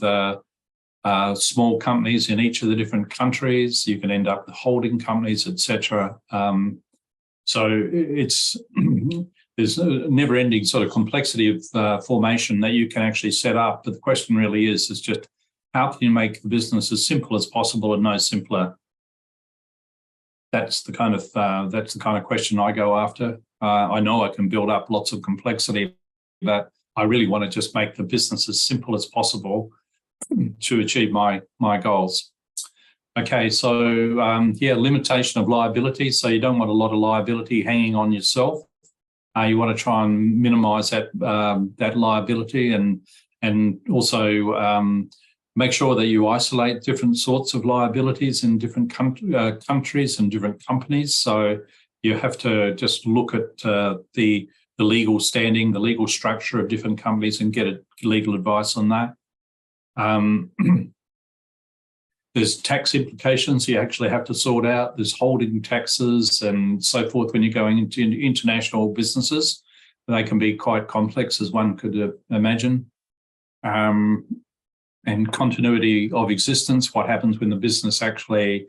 small companies in each of the different countries. You can end up with holding companies, etc. So there's a never-ending sort of complexity of formation that you can actually set up. But the question really is just how can you make the business as simple as possible and no simpler? That's the kind of question I go after. I know I can build up lots of complexity, but I really want to just make the business as simple as possible to achieve my goals. Okay, so limitation of liability. So you don't want a lot of liability hanging on yourself. You want to try and minimise that liability, and also make sure that you isolate different sorts of liabilities in different countries and different companies. So you have to just look at the legal standing, the legal structure of different companies and get legal advice on that. There's tax implications you actually have to sort out. There's holding taxes and so forth when you're going into international businesses. They can be quite complex, as one could imagine. And continuity of existence, what happens when the business actually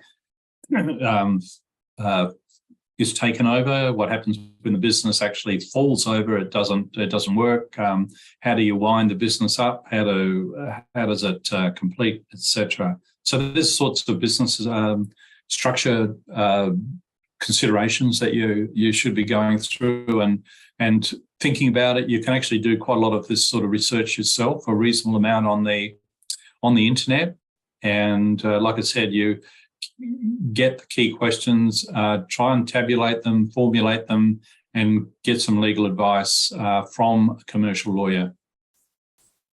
is taken over? What happens when the business actually falls over? It doesn't work. How do you wind the business up? How does it complete, etc. So there's sorts of business structure considerations that you should be going through and thinking about it. You can actually do quite a lot of this sort of research yourself, a reasonable amount on the internet. And like I said, you get the key questions, try and tabulate them, formulate them, and get some legal advice from a commercial lawyer.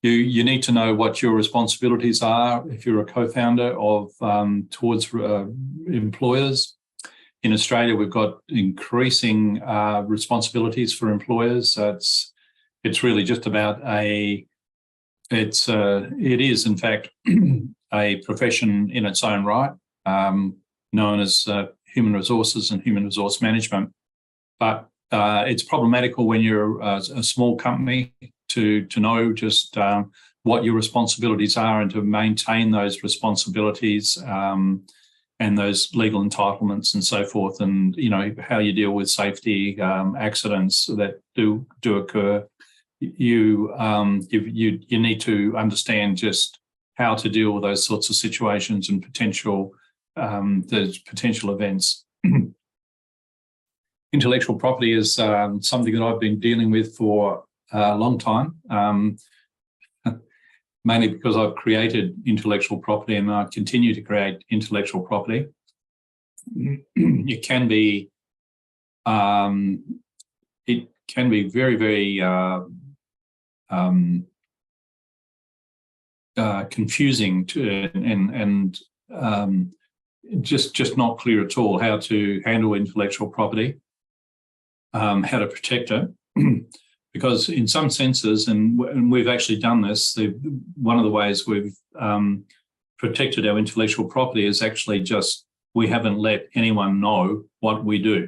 You need to know what your responsibilities are if you're a co-founder of towards employers. In Australia, we've got increasing responsibilities for employers. It's really just about it is in fact a profession in its own right, known as human resources and human resource management. But it's problematical when you're a small company to know just what your responsibilities are and to maintain those responsibilities and those legal entitlements and so forth, and how you deal with safety accidents that do occur. You need to understand just how to deal with those sorts of situations and potential events. Intellectual property is something that I've been dealing with for a long time, mainly because I've created intellectual property and I continue to create intellectual property. It can be very, very confusing and just not clear at all how to handle intellectual property, how to protect it. Because in some senses, and we've actually done this, one of the ways we've protected our intellectual property is actually just we haven't let anyone know what we do.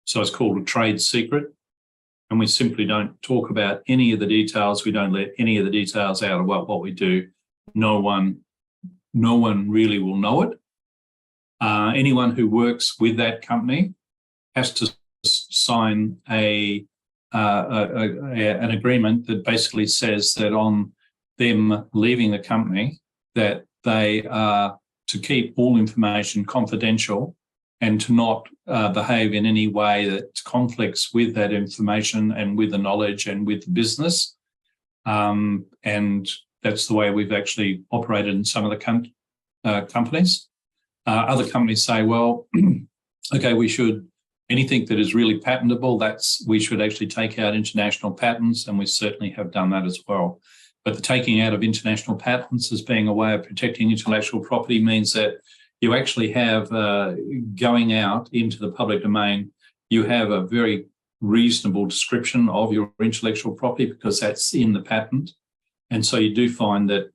So it's called a trade secret, and we simply don't talk about any of the details. We don't let any of the details out about what we do. No one really will know it. Anyone who works with that company has to sign an agreement that basically says that on them leaving the company that they are to keep all information confidential and to not behave in any way that conflicts with that information and with the knowledge and with the business. And that's the way we've actually operated in some of the companies. Other companies say, well, okay, anything that is really patentable, we should actually take out international patents, and we certainly have done that as well. But the taking out of international patents as being a way of protecting intellectual property means that you actually have, going out into the public domain, you have a very reasonable description of your intellectual property because that's in the patent. And so you do find that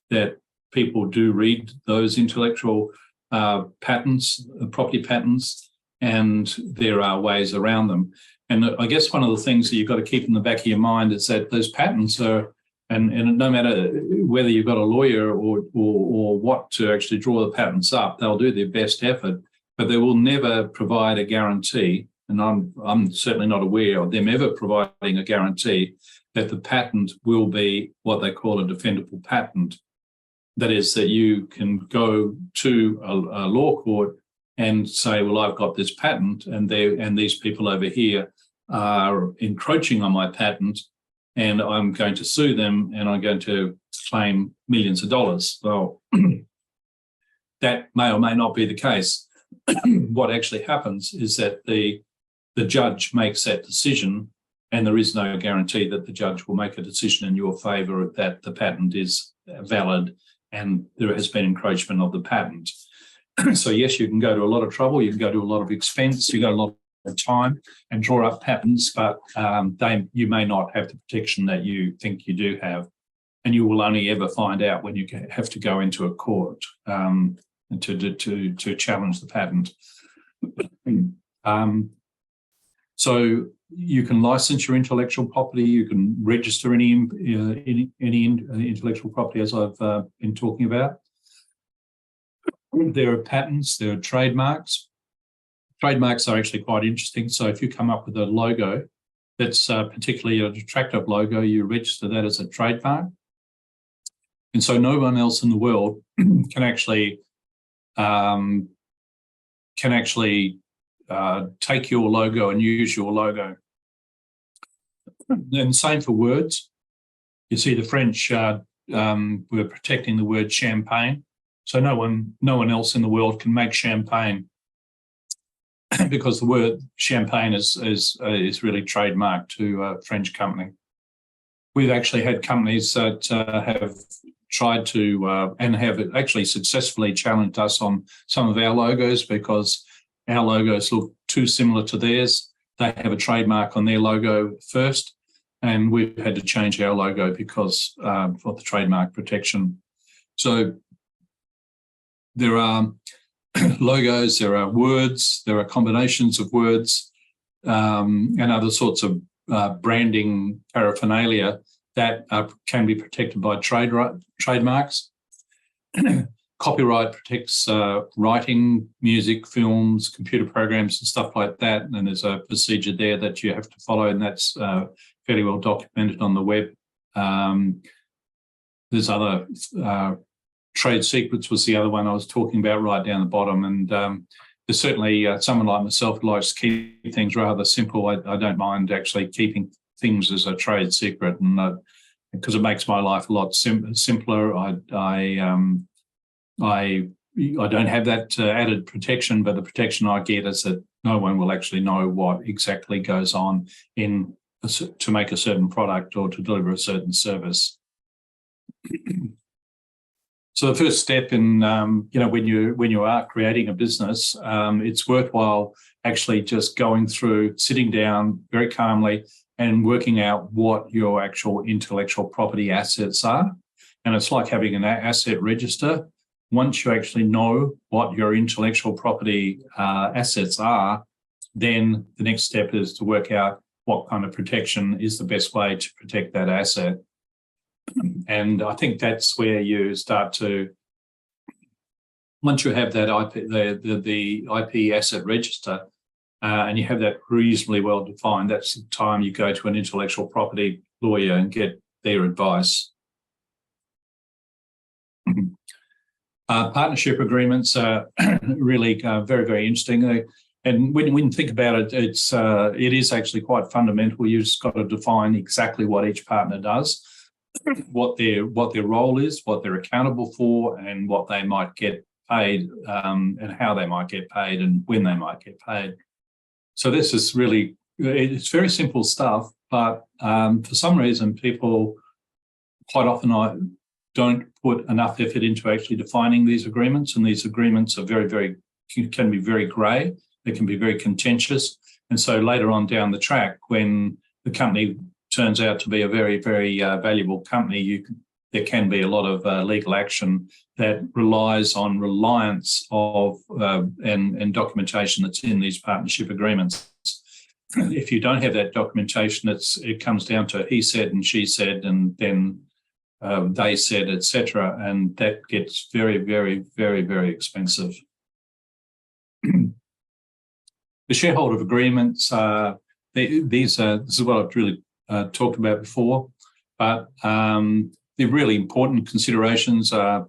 that people do read those intellectual patents, property patents, and there are ways around them. And I guess one of the things that you've got to keep in the back of your mind is that those patents are, and no matter whether you've got a lawyer or what to actually draw the patents up, they'll do their best effort, but they will never provide a guarantee. And I'm certainly not aware of them ever providing a guarantee that the patent will be what they call a defendable patent. That is, that you can go to a law court and say, well, I've got this patent and these people over here are encroaching on my patent and I'm going to sue them and I'm going to claim millions of dollars. Well, that may or may not be the case. What actually happens is that the judge makes that decision, and there is no guarantee that the judge will make a decision in your favour that the patent is valid and there has been encroachment of the patent. So yes, you can go to a lot of trouble, you can go to a lot of expense, you got a lot of time and draw up patents, but you may not have the protection that you think you do have, and you will only ever find out when you have to go into a court to challenge the patent. So you can license your intellectual property, you can register any intellectual property, as I've been talking about. There are patents, there are trademarks. Trademarks are actually quite interesting. So if you come up with a logo that's particularly an attractive logo, you register that as a trademark. And so no one else in the world can actually take your logo and use your logo. And same for words. You see the French were protecting the word champagne. So no one else in the world can make champagne because the word champagne is really trademarked to a French company. We've actually had companies that have tried to and have actually successfully challenged us on some of our logos because our logos look too similar to theirs. They have a trademark on their logo first, and we've had to change our logo because for the trademark protection. So there are logos, there are words, there are combinations of words and other sorts of branding paraphernalia that can be protected by trademarks. Copyright protects writing, music, films, computer programs and stuff like that. And there's a procedure there that you have to follow, and that's fairly well documented on the web. There's other trade secrets was the other one I was talking about right down the bottom. And there's certainly someone like myself who likes to keep things rather simple. I don't mind actually keeping things as a trade secret, and because it makes my life a lot simpler. I don't have that added protection, but the protection I get is that no one will actually know what exactly goes on to make a certain product or to deliver a certain service. So the first step in, when you are creating a business, it's worthwhile actually just going through, sitting down very calmly and working out what your actual intellectual property assets are. And it's like having an asset register. Once you actually know what your intellectual property assets are, then the next step is to work out what kind of protection is the best way to protect that asset. And I think that's where you start to, once you have that IP, the IP asset register, and you have that reasonably well defined, that's the time you go to an intellectual property lawyer and get their advice. Partnership agreements are really very, very interesting. And when you think about it, it is actually quite fundamental. You just got to define exactly what each partner does, what their role is, what they're accountable for, and what they might get paid, and how they might get paid, and when they might get paid. So this is really, it's very simple stuff, but for some reason, people quite often don't put enough effort into actually defining these agreements, and these agreements are can be very grey. They can be very contentious, and so later on down the track, when the company turns out to be a very, very valuable company, there can be a lot of legal action that relies on reliance of and documentation that's in these partnership agreements. If you don't have that documentation, it comes down to he said and she said, and then they said, etc., and that gets very, very, very, very expensive. The shareholder agreements, this is what I've really talked about before, but the really important considerations are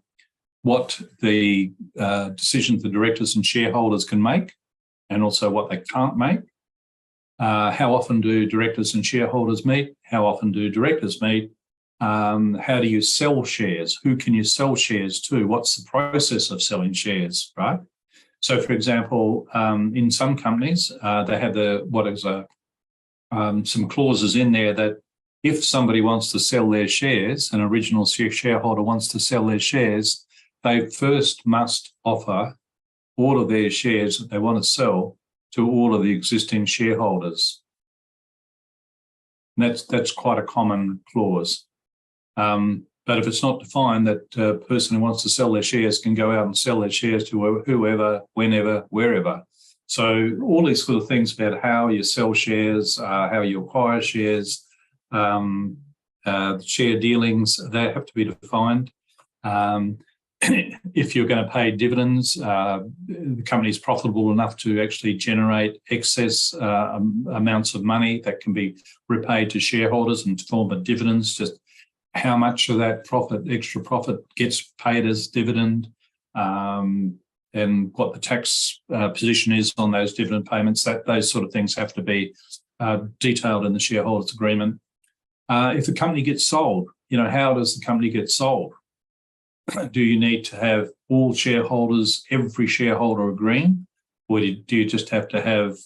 what the decisions the directors and shareholders can make, and also what they can't make. How often do directors and shareholders meet? How often do directors meet? How do you sell shares? Who can you sell shares to? What's the process of selling shares, right? So, for example, in some companies, they have some clauses in there that if somebody wants to sell their shares, an original shareholder wants to sell their shares, they first must offer all of their shares that they want to sell to all of the existing shareholders. And that's quite a common clause. But if it's not defined, that person who wants to sell their shares can go out and sell their shares to whoever, whenever, wherever. So all these sort of things about how you sell shares, how you acquire shares, share dealings, they have to be defined. If you're going to pay dividends, the company is profitable enough to actually generate excess amounts of money that can be repaid to shareholders in the form of dividends. Just how much of that extra profit gets paid as dividend, and what the tax position is on those dividend payments. Those sort of things have to be detailed in the shareholders' agreement. If the company gets sold, how does the company get sold? Do you need to have all shareholders, every shareholder agreeing? Or do you just have to have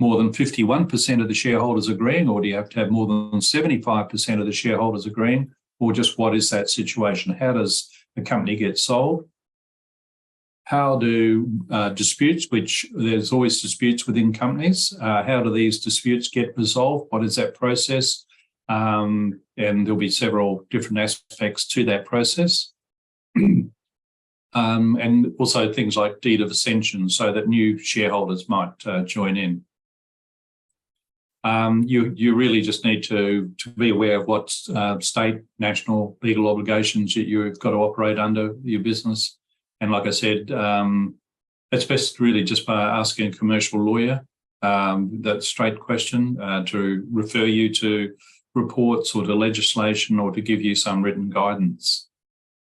more than 51% of the shareholders agreeing? Or do you have to have more than 75% of the shareholders agreeing? Or just what is that situation? How does the company get sold? How do disputes, which there's always disputes within companies, how do these disputes get resolved? What is that process? And there'll be several different aspects to that process. And also things like deed of ascension, so that new shareholders might join in. You really just need to be aware of what state, national legal obligations you've got to operate under your business. And like I said, it's best really just by asking a commercial lawyer that straight question to refer you to reports or to legislation or to give you some written guidance.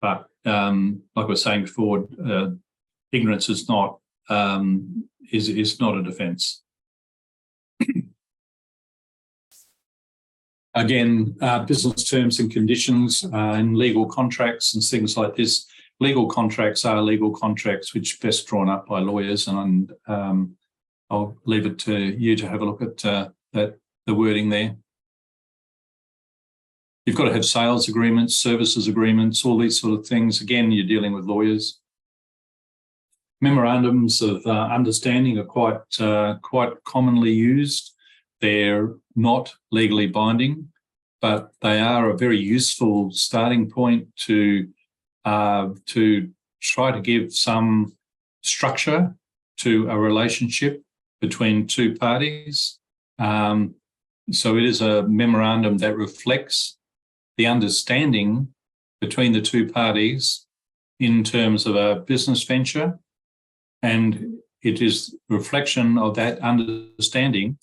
But like I was saying before, ignorance is not a defence. Again, business terms and conditions and legal contracts and things like this. Legal contracts are legal contracts which are best drawn up by lawyers, and I'll leave it to you to have a look at the wording there. You've got to have sales agreements, services agreements, all these sort of things. Again, you're dealing with lawyers. Memorandums of understanding are quite commonly used. They're not legally binding, but they are a very useful starting point to try to give some structure to a relationship between two parties. So it is a memorandum that reflects the understanding between the two parties in terms of a business venture, and it is reflection of that understanding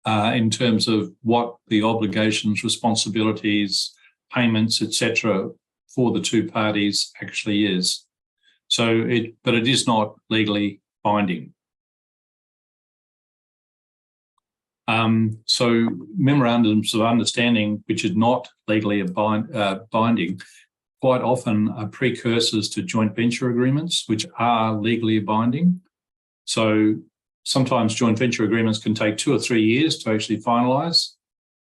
in terms of what the obligations, responsibilities, payments, etc., for the two parties actually is. But it is not legally binding. So memorandums of understanding, which is not legally binding, quite often are precursors to joint venture agreements, which are legally binding. So sometimes joint venture agreements can take 2 or 3 years to actually finalise.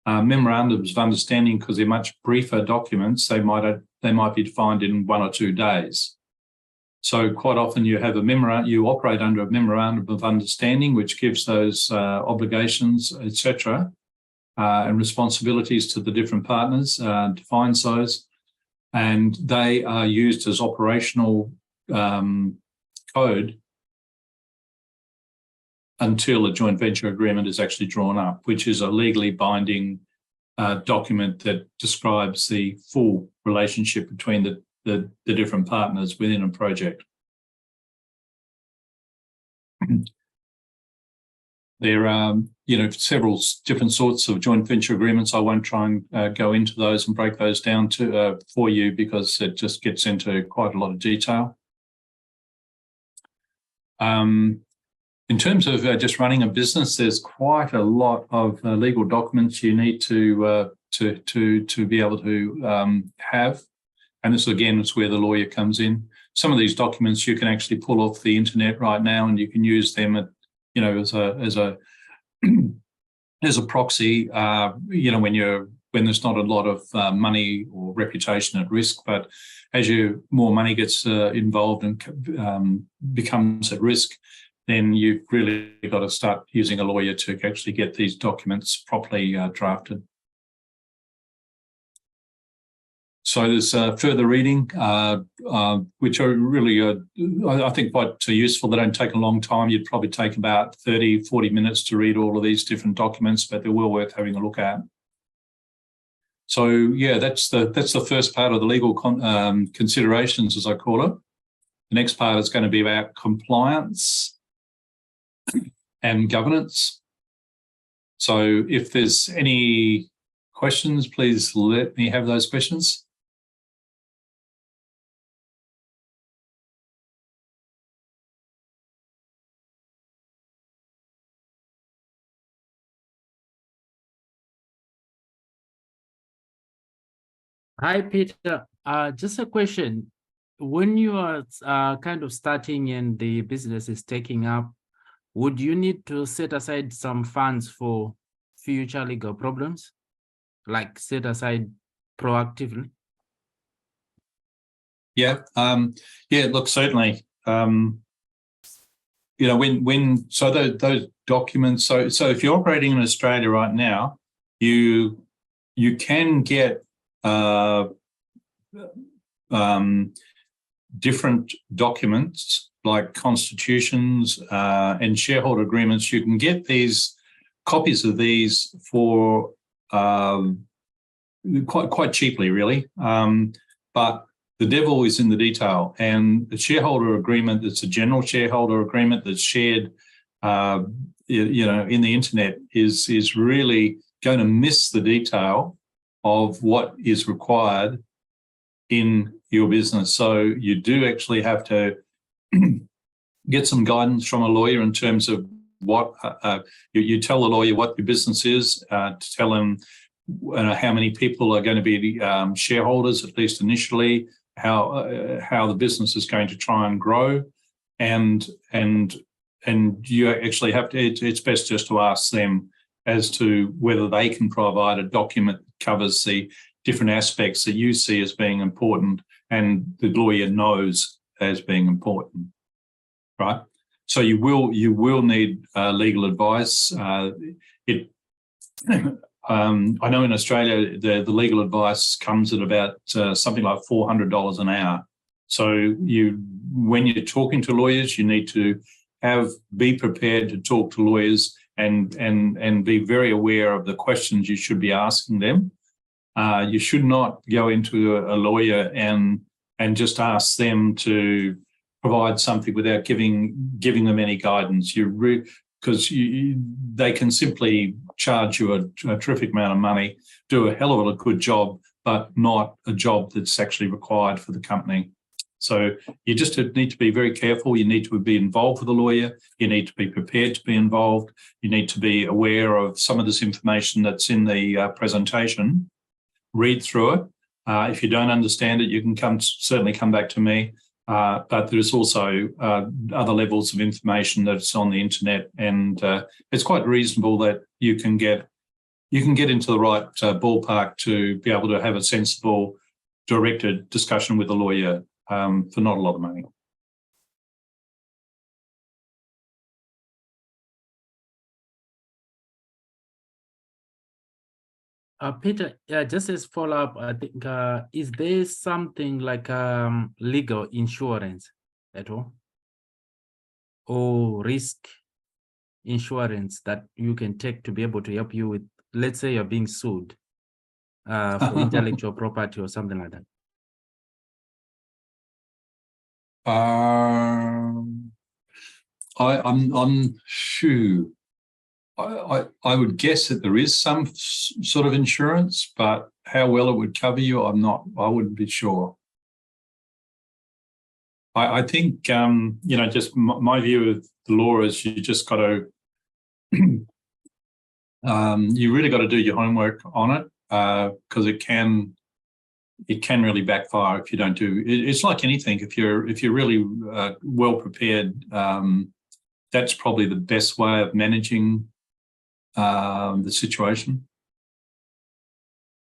Memorandums of understanding, because they're much briefer documents, they might be defined in 1 or 2 days. So quite often you have you operate under a memorandum of understanding, which gives those obligations, etc., and responsibilities to the different partners, defines those, and they are used as operational code until a joint venture agreement is actually drawn up, which is a legally binding document that describes the full relationship between the different partners within a project. There are, several different sorts of joint venture agreements. I won't try and go into those and break those down for you, because it just gets into quite a lot of detail. In terms of just running a business, there's quite a lot of legal documents you need to be able to have. And this, again, is where the lawyer comes in. Some of these documents you can actually pull off the internet right now, and you can use them at, as a proxy, when there's not a lot of money or reputation at risk. But as more money gets involved and becomes at risk, then you've really got to start using a lawyer to actually get these documents properly drafted. So there's further reading, which are really, I think, quite useful. They don't take a long time. You'd probably take about 30, 40 minutes to read all of these different documents, but they're well worth having a look at. So yeah, that's the first part of the legal considerations, as I call it. The next part is going to be about compliance and governance. So if there's any questions, please let me have those questions. Hi, Peter. Just a question. When you are kind of starting and the business is taking up, would you need to set aside some funds for future legal problems? Like set aside proactively? Yeah, look, certainly. Those documents. So if you're operating in Australia right now, you can get different documents like constitutions and shareholder agreements. You can get these copies of these for quite cheaply, really. But the devil is in the detail, and the shareholder agreement, it's a general shareholder agreement that's shared, in the internet, is really going to miss the detail of what is required in your business. So you do actually have to get some guidance from a lawyer in terms of what you tell the lawyer what your business is, to tell them how many people are going to be shareholders, at least initially, how the business is going to try and grow, and you actually have to. It's best just to ask them as to whether they can provide a document that covers the different aspects that you see as being important and the lawyer knows as being important, right? So you will need legal advice. I know in Australia the legal advice comes at about something like $400 an hour. So when you're talking to lawyers, you need to be prepared to talk to lawyers and be very aware of the questions you should be asking them. You should not go into a lawyer and just ask them to provide something without giving them any guidance. Because they can simply charge you a terrific amount of money, do a hell of a good job, but not a job that's actually required for the company. So you just need to be very careful. You need to be involved with a lawyer. You need to be prepared to be involved. You need to be aware of some of this information that's in the presentation. Read through it. If you don't understand it, you can certainly come back to me. But there's also other levels of information that's on the internet, and it's quite reasonable that you can get into the right ballpark to be able to have a sensible, directed discussion with a lawyer for not a lot of money. Peter, just as follow-up, I think, is there something like legal insurance at all? Or risk insurance that you can take to be able to help you with, let's say you're being sued for intellectual property or something like that? I'm sure. I would guess that there is some sort of insurance, but how well it would cover you, I wouldn't be sure. I think, just my view of the law is you just got to, you really got to do your homework on it, because it can really backfire if you don't do. It's like anything. If you're really well prepared, that's probably the best way of managing the situation.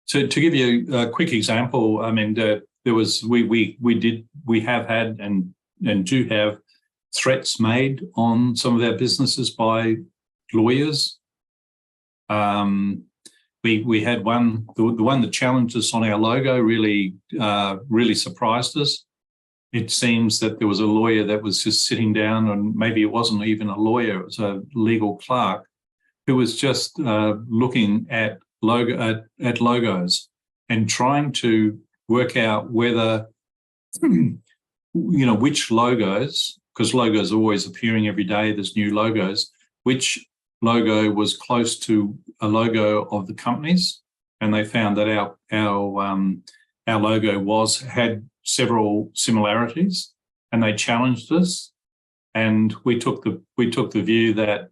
So to give you a quick example, I mean, we have had and do have threats made on some of our businesses by lawyers. We had one, the one that challenged us on our logo really surprised us. It seems that there was a lawyer that was just sitting down, and maybe it wasn't even a lawyer, it was a legal clerk, who was just looking at logos and trying to work out whether, which logos, because logos are always appearing every day, there's new logos, which logo was close to a logo of the company's, and they found that our logo had several similarities, and they challenged us, and we took the view that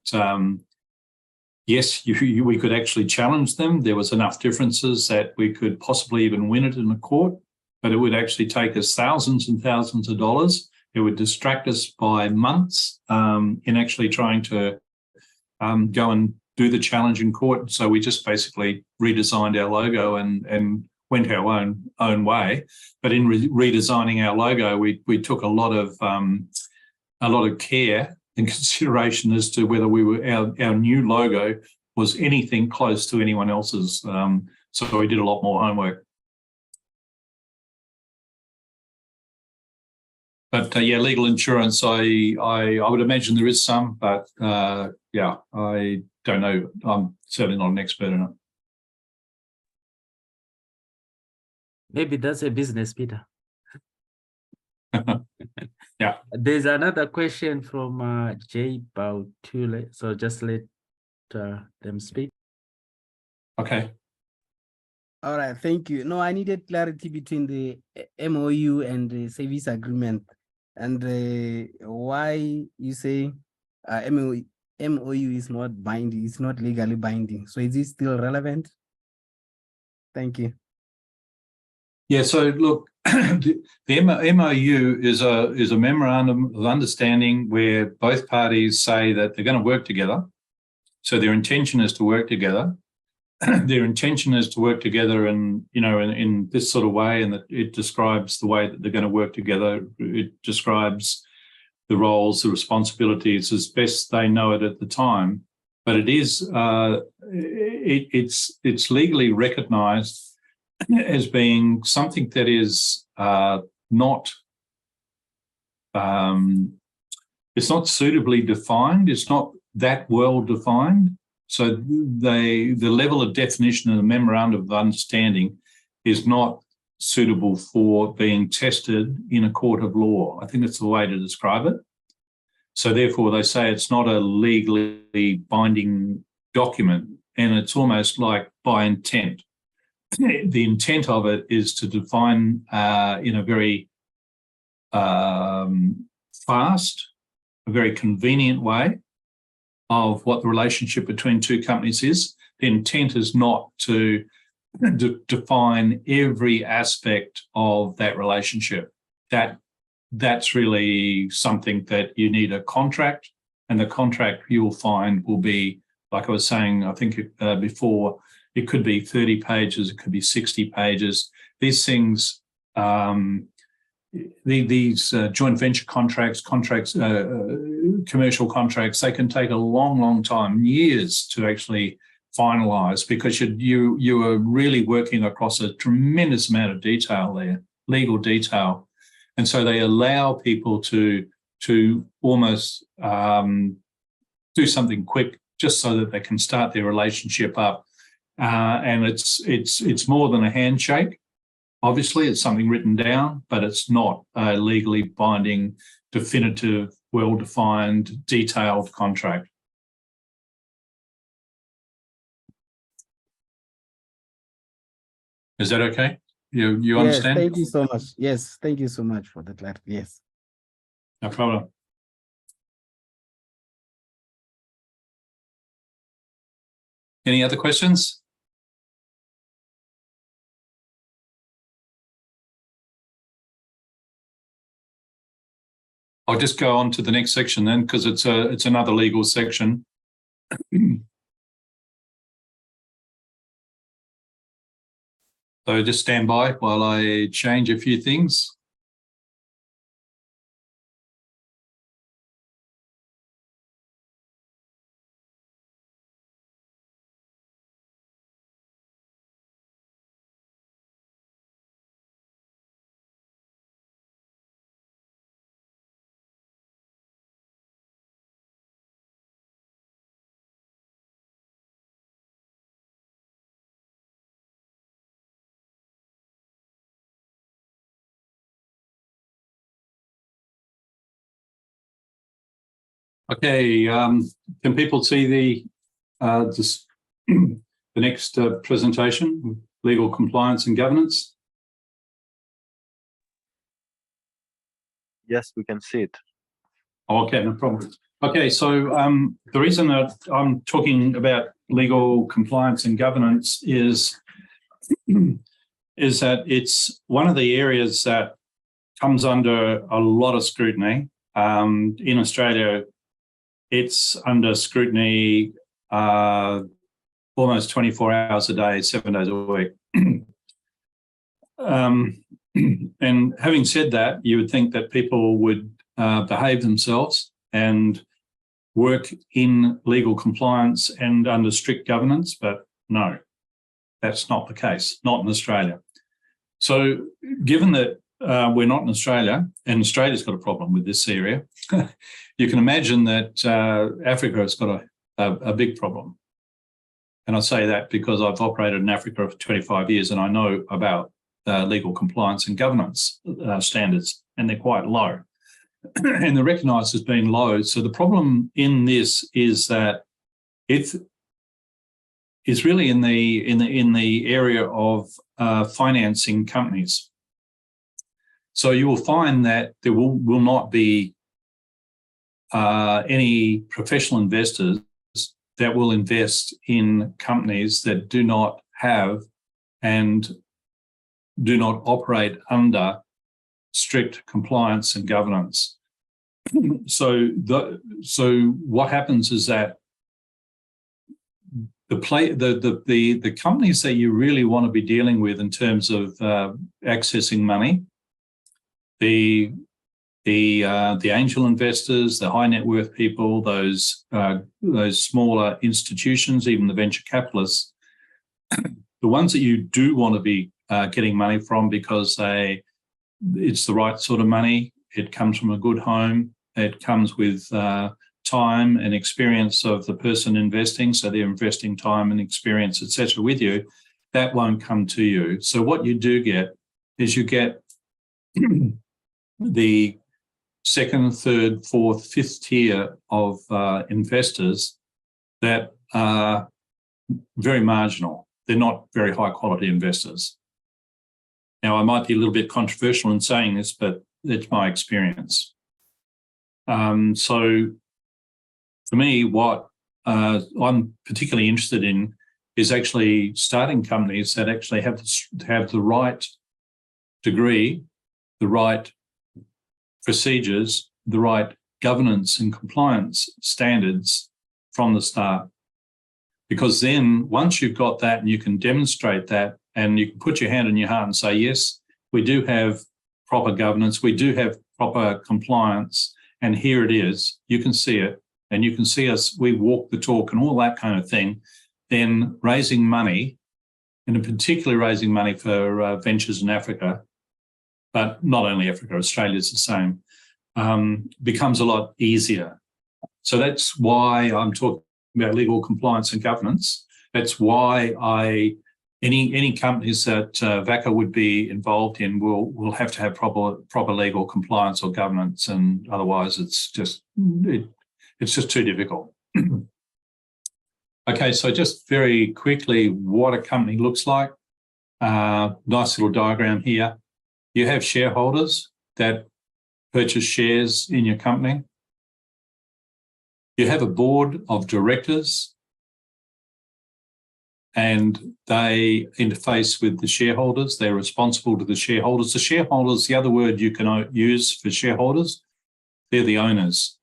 yes, we could actually challenge them. There was enough differences that we could possibly even win it in the court, but it would actually take us thousands and thousands of dollars. It would distract us by months in actually trying to go and do the challenge in court. So we just basically redesigned our logo and went our own way. But in redesigning our logo, we took a lot of care and consideration as to whether our new logo was anything close to anyone else's. So we did a lot more homework. But legal insurance, I would imagine there is some, but I don't know. I'm certainly not an expert in it. Maybe that's a business, Peter. Yeah. There's another question from Jay Bautule. So just let them speak. Okay. All right, thank you. No, I needed clarity between the MOU and the service agreement, and why you say MOU is not binding, it's not legally binding. So is it still relevant? Thank you. Yeah. So look, the MOU is a memorandum of understanding where both parties say that they're going to work together. So their intention is to work together. Their intention is to work together in this sort of way, and that it describes the way that they're going to work together. It describes the roles, the responsibilities as best they know it at the time. But it is it's legally recognised as being something that is not it's not suitably defined. It's not that well defined. So the level of definition of the memorandum of understanding is not suitable for being tested in a court of law. I think that's the way to describe it. So therefore, they say it's not a legally binding document, and it's almost like by intent. The intent of it is to define in a very fast, a very convenient way of what the relationship between two companies is. The intent is not to define every aspect of that relationship. That's really something that you need a contract, and the contract you'll find will be, like I was saying, I think before, it could be 30 pages, it could be 60 pages. These things, these joint venture contracts, commercial contracts, they can take a long, long time, years to actually finalise, because you are really working across a tremendous amount of detail there, legal detail. And so they allow people to almost do something quick just so that they can start their relationship up. And it's more than a handshake. Obviously, it's something written down, but it's not a legally binding, definitive, well-defined, detailed contract. Is that okay? You Yes, understand? thank you so much. Yes, thank you so much for the clarity. Yes. No problem. Any other questions? I'll just go on to the next section then, because it's another legal section. So just stand by while I change a few things. Okay, can people see the next presentation, legal compliance and governance? Yes, we can see it. Okay, no problem. Okay, so the reason that I'm talking about legal compliance and governance is that it's one of the areas that comes under a lot of scrutiny. In Australia, it's under scrutiny almost 24 hours a day, 7 days a week. And having said that, you would think that people would behave themselves and work in legal compliance and under strict governance, but no, that's not the case, not in Australia. So given that we're not in Australia, and Australia's got a problem with this area, you can imagine that Africa has got a a big problem. And I say that because I've operated in Africa for 25 years and I know about legal compliance and governance standards, and they're quite low. And they're recognised as being low. So the problem in this is that it's really in the area of financing companies. So you will find that there will not be any professional investors that will invest in companies that do not have and do not operate under strict compliance and governance. So what happens is that the companies that you really want to be dealing with in terms of accessing money, the angel investors, the high net worth people, those smaller institutions, even the venture capitalists, the ones that you do want to be getting money from because it's the right sort of money, it comes from a good home, it comes with time and experience of the person investing, so they're investing time and experience, etc., with you, that won't come to you. So what you do get is you get the second, third, fourth, fifth tier of investors that are very marginal. They're not very high quality investors. Now, I might be a little bit controversial in saying this, but it's my experience. So for me, what I'm particularly interested in is actually starting companies that actually have the right degree, the right procedures, the right governance and compliance standards from the start. Because then once you've got that and you can demonstrate that and you can put your hand on your heart and say, yes, we do have proper governance, we do have proper compliance, and here it is, you can see it, and you can see us, we walk the talk and all that kind of thing, then raising money, and in particular raising money for ventures in Africa, but not only Africa, Australia's the same, becomes a lot easier. So that's why I'm talking about legal compliance and governance. That's why any companies that VACA would be involved in will have to have proper legal compliance or governance, and otherwise it's just too difficult. Okay, so just very quickly, what a company looks like. Nice little diagram here. You have shareholders that purchase shares in your company. You have a board of directors, and they interface with the shareholders. They're responsible to the shareholders. The shareholders, the other word you can use for shareholders, they're the owners.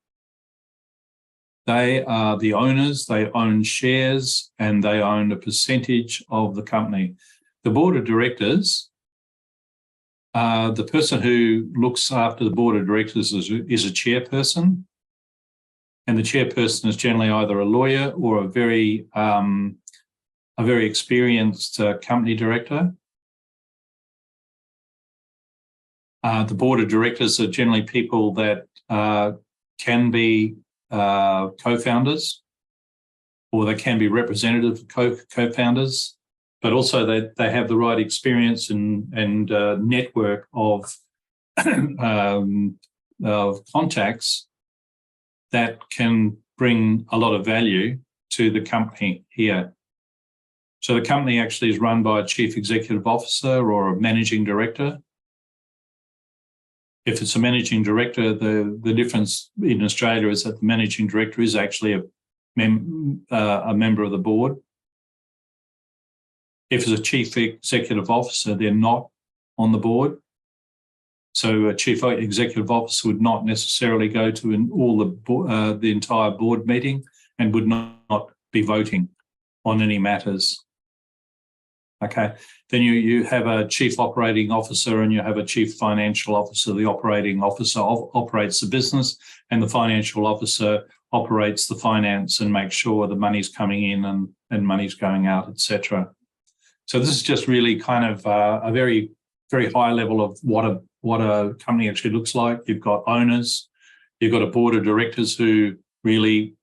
They are the owners, they own shares, and they own a percentage of the company. The board of directors, the person who looks after the board of directors is a chairperson, and the chairperson is generally either a lawyer or a very experienced company director. The board of directors are generally people that can be co-founders, or they can be representative co-founders, but also they have the right experience and network of contacts that can bring a lot of value to the company here. So the company actually is run by a chief executive officer or a managing director. If it's a managing director, the difference in Australia is that the managing director is actually a member of the board. If it's a chief executive officer, they're not on the board. So a chief executive officer would not necessarily go to the entire board meeting and would not be voting on any matters. Okay, then you have a chief operating officer and you have a chief financial officer. The operating officer operates the business, and the financial officer operates the finance and makes sure the money's coming in and money's going out, etc. So this is just really kind of a very, very high level of what a company actually looks like. You've got owners, you've got a board of directors who really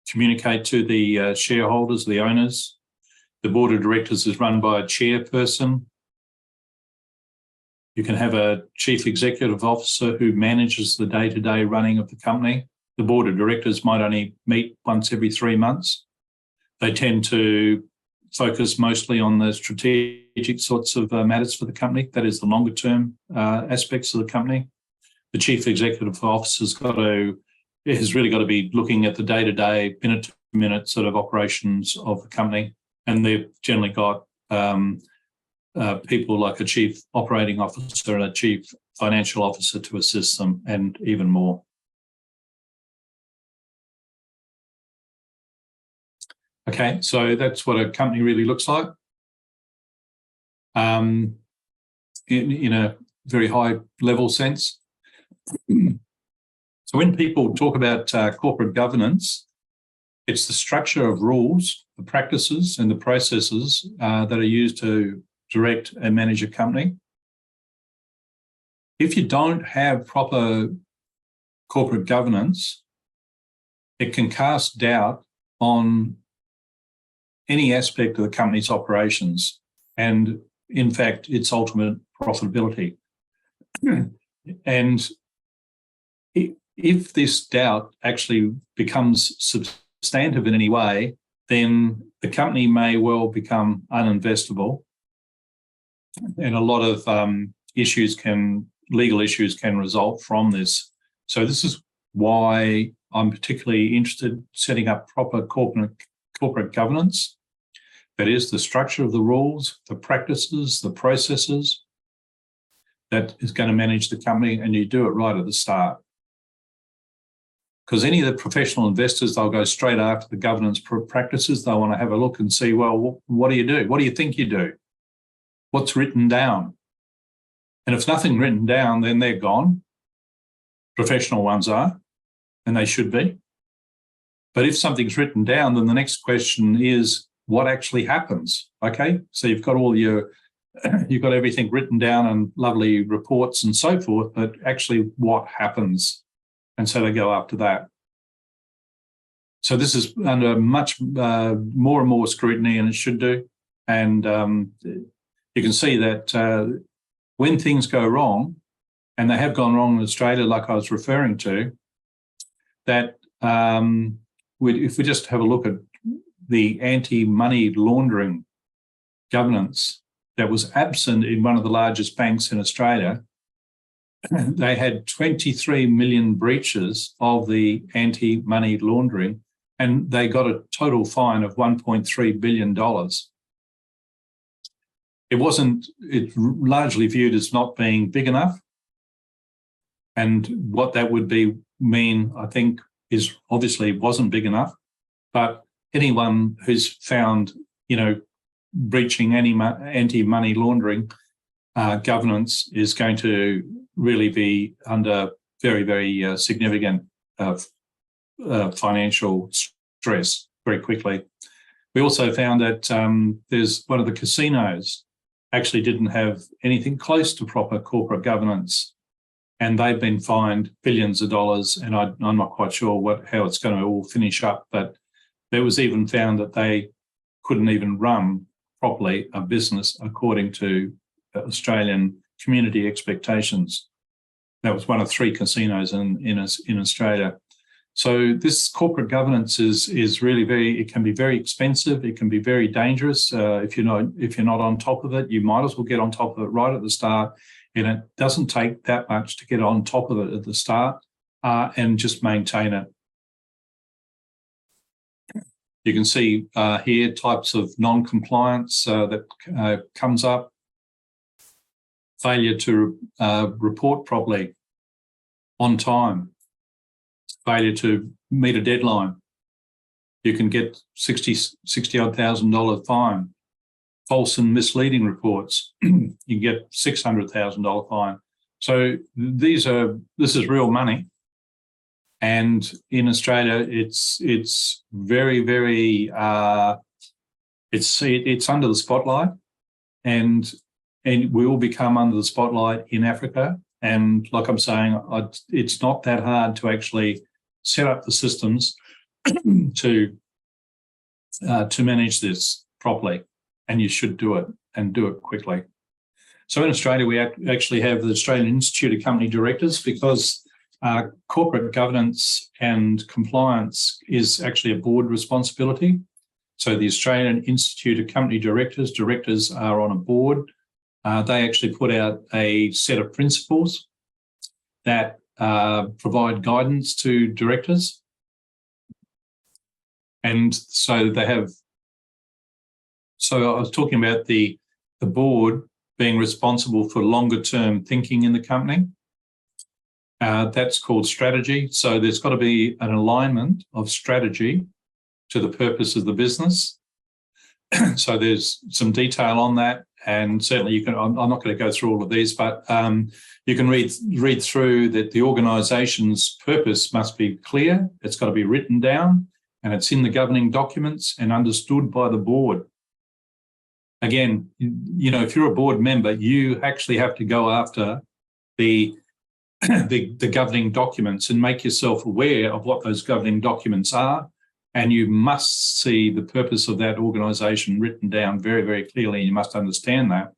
communicate to the shareholders, the owners. The board of directors is run by a chairperson. You can have a chief executive officer who manages the day-to-day running of the company. The board of directors might only meet once every 3 months. They tend to focus mostly on the strategic sorts of matters for the company. That is the longer term aspects of the company. The chief executive officer has really got to be looking at the day-to-day, minute-to-minute sort of operations of the company. And they've generally got people like a chief operating officer and a chief financial officer to assist them, and even more. Okay, so that's what a company really looks like in a very high level sense. So when people talk about corporate governance, it's the structure of rules, the practices and the processes that are used to direct and manage a company. If you don't have proper corporate governance, it can cast doubt on any aspect of the company's operations and, in fact, its ultimate profitability. And if this doubt actually becomes substantive in any way, then the company may well become uninvestable, and a lot of legal issues can result from this. So this is why I'm particularly interested in setting up proper corporate governance. That is the structure of the rules, the practices, the processes that is going to manage the company, and you do it right at the start. Because any of the professional investors, they'll go straight after the governance practices. They'll want to have a look and see, well, what do you do? What do you think you do? What's written down? And if nothing written down, then they're gone. Professional ones are, and they should be. But if something's written down, then the next question is, what actually happens? Okay, so you've got you've got everything written down and lovely reports and so forth, but actually what happens? And so they go after that. So this is under much more and more scrutiny, and it should do. And you can see that when things go wrong, and they have gone wrong in Australia, like I was referring to, that if we just have a look at the anti-money laundering governance that was absent in one of the largest banks in Australia, they had 23 million breaches of the anti-money laundering, and they got a total fine of $1.3 billion. It's largely viewed as not being big enough. And what that would mean, I think, is obviously wasn't big enough. But anyone who's found, breaching any anti-money laundering governance is going to really be under very, very significant financial stress very quickly. We also found that there's one of the casinos actually didn't have anything close to proper corporate governance, and they've been fined billions of dollars, and I'm not quite sure how it's going to all finish up, but there was even found that they couldn't even run properly a business according to Australian community expectations. That was one of 3 casinos in Australia. So this corporate governance is really it can be very expensive. It can be very dangerous. If you're not on top of it, you might as well get on top of it right at the start. And it doesn't take that much to get on top of it at the start and just maintain it. You can see here types of non-compliance that comes up. Failure to report properly on time. Failure to meet a deadline. You can get $60,000 fine. False and misleading reports. You can get $600,000 fine. So this is real money. And in Australia, it's very, very it's under the spotlight, and we will become under the spotlight in Africa. And like I'm saying, it's not that hard to actually set up the systems to manage this properly, and you should do it and do it quickly. So in Australia, we actually have the Australian Institute of Company Directors, because corporate governance and compliance is actually a board responsibility. So the Australian Institute of Company directors are on a board. They actually put out a set of principles that provide guidance to directors. And so they have, so I was talking about the board being responsible for longer term thinking in the company. That's called strategy. So there's got to be an alignment of strategy to the purpose of the business. So there's some detail on that, and certainly you can, I'm not going to go through all of these, but you can read through that the organisation's purpose must be clear, it's got to be written down, and it's in the governing documents and understood by the board. Again, you know, if you're a board member, you actually have to go after the governing documents and make yourself aware of what those governing documents are. And you must see the purpose of that organisation written down very, very clearly, and you must understand that.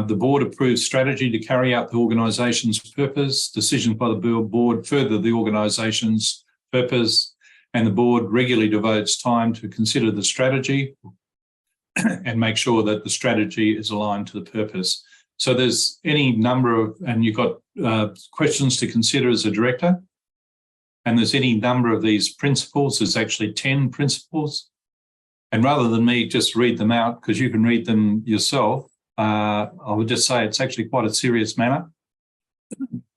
The board approves strategy to carry out the organisation's purpose. Decisions by the board further the organisation's purpose, and the board regularly devotes time to consider the strategy and make sure that the strategy is aligned to the purpose. So there's any number of, and you've got questions to consider as a director. And there's any number of these principles. There's actually 10 principles. And rather than me just read them out, because you can read them yourself, I would just say it's actually quite a serious matter.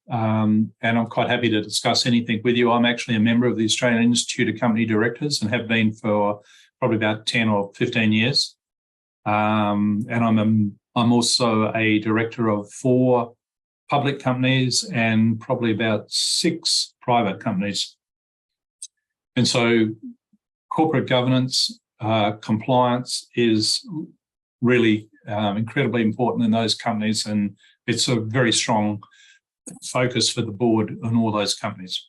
And I'm quite happy to discuss anything with you. I'm actually a member of the Australian Institute of Company Directors and have been for probably about 10 or 15 years. And I'm also a director of 4 public companies and probably about 6 private companies. And so corporate governance, compliance is really incredibly important in those companies, and it's a very strong focus for the board on all those companies.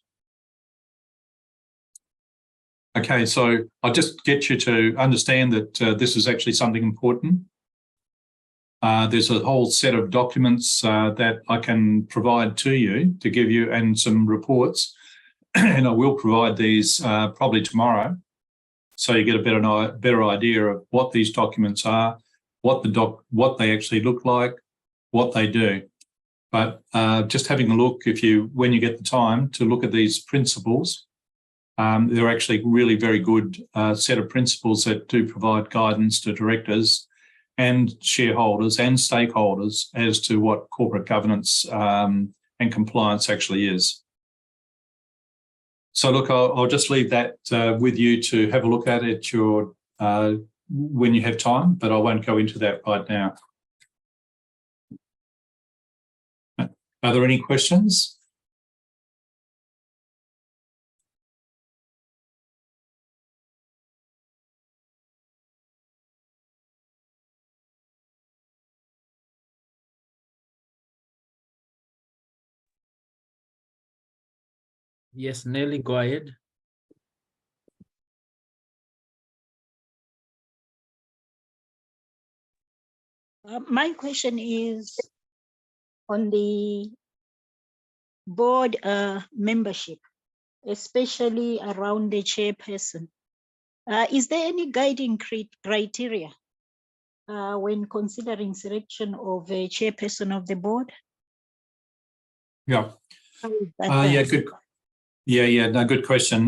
Okay, so I'll just get you to understand that this is actually something important. There's a whole set of documents that I can provide to you to give you, and some reports, and I will provide these probably tomorrow, so you get a better idea of what these documents are, what they actually look like, what they do. But just having a look, when you get the time to look at these principles, they're actually really very good set of principles that do provide guidance to directors and shareholders and stakeholders as to what corporate governance and compliance actually is. So look, I'll just leave that with you to have a look at it when you have time, but I won't go into that right now. Are there any questions? Yes, Nelly, go ahead. My question is on the board membership, especially around the chairperson. Is there any guiding criteria when considering selection of a chairperson of the board? Yeah. Yeah, good. Yeah, no, good question.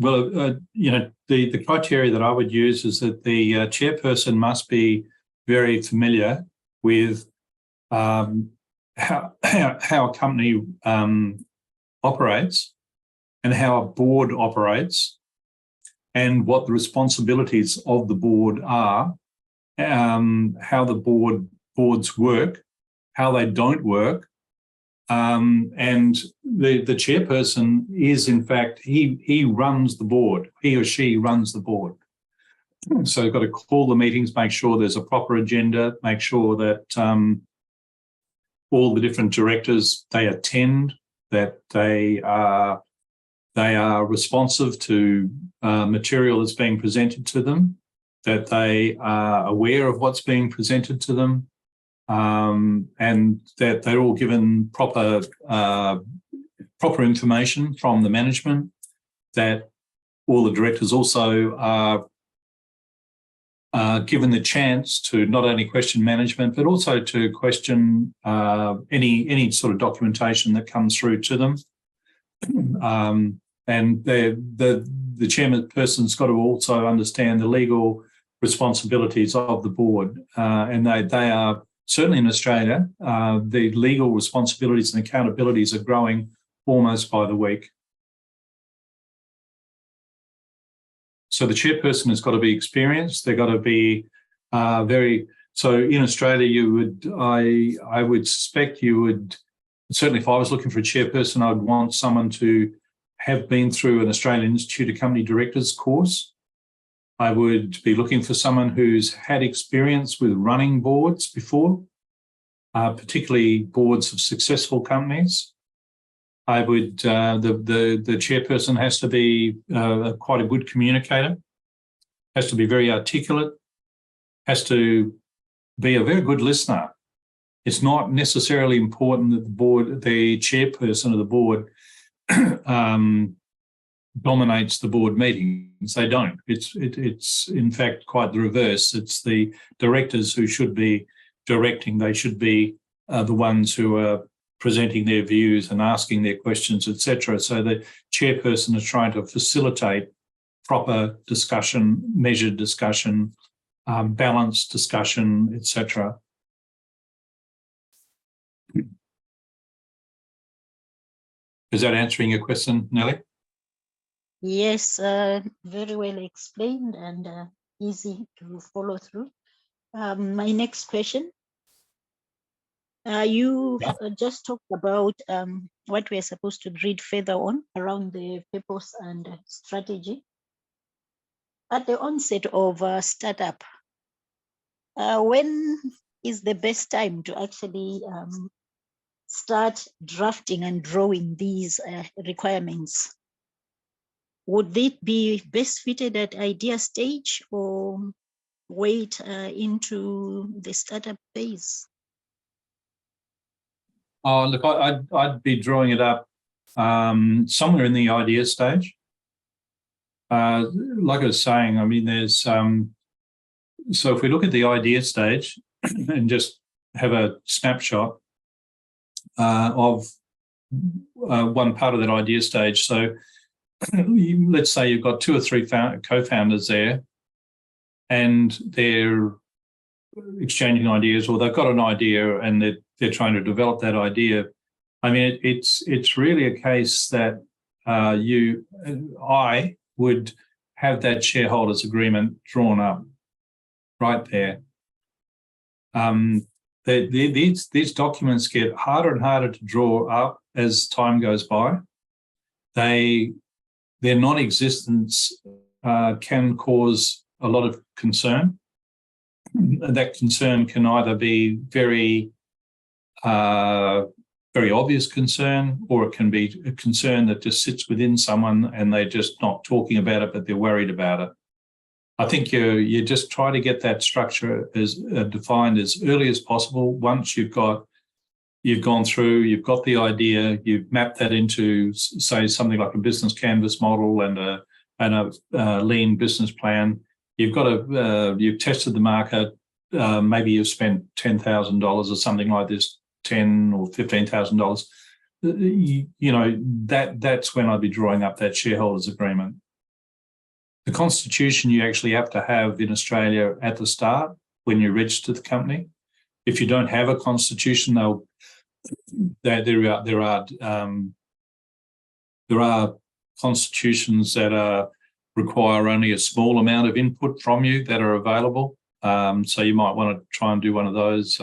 Well, you know, the criteria that I would use is that the chairperson must be very familiar with how a company operates and how a board operates, and what the responsibilities of the board are, how the boards work, how they don't work. And the chairperson is, in fact, he runs the board, he or she runs the board. So you've got to call the meetings, make sure there's a proper agenda, make sure that all the different directors, they attend, that they are they are responsive to material that's being presented to them, that they are aware of what's being presented to them, and that they're all given proper information from the management, that all the directors also are given the chance to not only question management, but also to question any sort of documentation that comes through to them. And the chairperson's got to also understand the legal responsibilities of the board, and they are certainly in Australia. The legal responsibilities and accountabilities are growing almost by the week. So the chairperson has got to be experienced. They've got to be so in Australia, I would suspect you would, certainly if I was looking for a chairperson, I'd want someone to have been through an Australian Institute of Company Directors course. I would be looking for someone who's had experience with running boards before, particularly boards of successful companies. I would, the chairperson has to be quite a good communicator, has to be very articulate, has to be a very good listener. It's not necessarily important that the chairperson of the board dominates the board meetings. They don't. It's in fact quite the reverse. It's the directors who should be directing. They should be the ones who are presenting their views and asking their questions, etc. So the chairperson is trying to facilitate proper discussion, measured discussion, balanced discussion, etc. Is that answering your question, Nelly? Yes, very well explained and easy to follow through. My next question. You just talked about what we're supposed to read further on around the purpose and strategy. At the onset of a startup, when is the best time to actually start drafting and drawing these requirements? Would it be best fitted at idea stage or wait into the startup phase? Oh, look, I'd be drawing it up somewhere in the idea stage. Like I was saying, I mean, there's so if we look at the idea stage and just have a snapshot of one part of that idea stage. So let's say you've got 2 or 3 co-founders there, and they're exchanging ideas, or they've got an idea and they're trying to develop that idea. I mean, it's really a case that I would have that shareholders agreement drawn up right there. These documents get harder and harder to draw up as time goes by. Their non-existence can cause a lot of concern. That concern can either be very obvious concern, or it can be a concern that just sits within someone and they're just not talking about it, but they're worried about it. I think you just try to get that structure as defined as early as possible. Once you've gone through, you've got the idea, you've mapped that into, say, something like a business canvas model and a lean business plan. You've tested the market. Maybe you've spent $10,000 or something like this, $10,000 or $15,000. That's when I'd be drawing up that shareholders agreement. The constitution you actually have to have in Australia at the start when you register the company. If you don't have a constitution, there are constitutions that require only a small amount of input from you that are available. So you might want to try and do one of those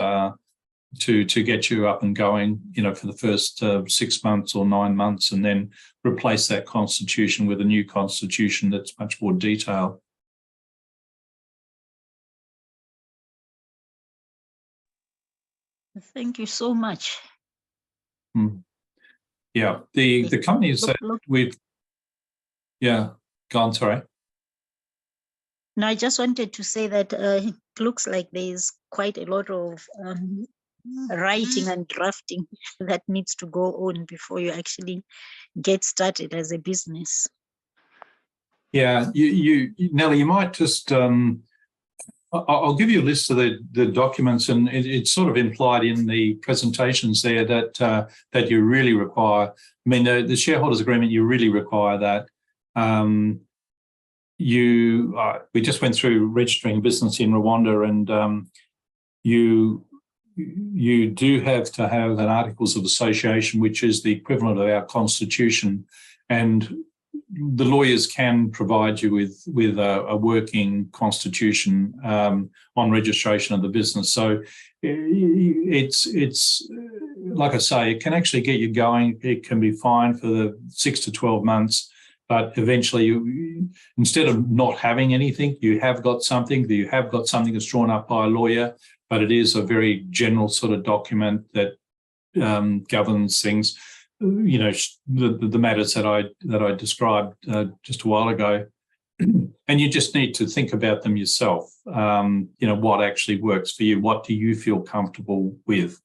to get you up and going, for the first 6 months or 9 months, and then replace that constitution with a new constitution that's much more detailed. Thank you so much. Yeah, the companies that we've Yeah, go on, sorry. No, I just wanted to say that it looks like there's quite a lot of writing and drafting that needs to go on before you actually get started as a business. Yeah, Nellie, you might just, I'll give you a list of the documents, and it's sort of implied in the presentations there that that you really require. I mean, the shareholders agreement, you really require that. We just went through registering a business in Rwanda, and you do have to have an Articles of Association, which is the equivalent of our constitution, and the lawyers can provide you with a working constitution on registration of the business. So it's like I say, it can actually get you going. It can be fine for the 6 to 12 months, but eventually, instead of not having anything, you have got something. You have got something that's drawn up by a lawyer, but it is a very general sort of document that governs things. You know, the matters that I described just a while ago, and you just need to think about them yourself. You know, what actually works for you? What do you feel comfortable with?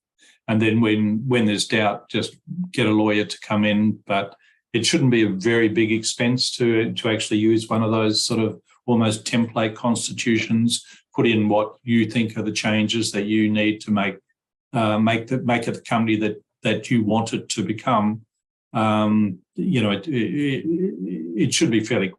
And then when there's doubt, just get a lawyer to come in. But it shouldn't be a very big expense to actually use one of those sort of almost template constitutions. Put in what you think are the changes that you need to make it the company that you want it to become. You know, it should be fairly.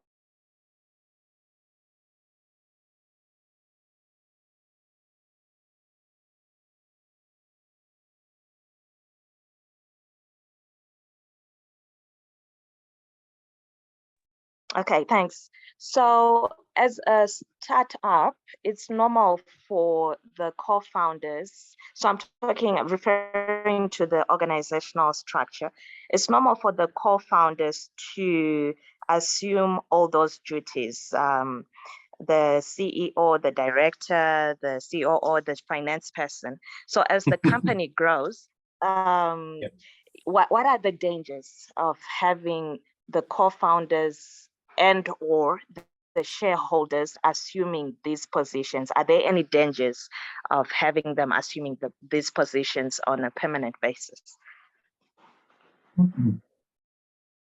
Okay, thanks. So as a startup, it's normal for the co-founders. So I'm referring to the organizational structure. It's normal for the co-founders to assume all those duties. The CEO, the director, the COO, the finance person. So as the company grows, what are the dangers of having the co-founders and or the shareholders assuming these positions? Are there any dangers of having them assuming these positions on a permanent basis?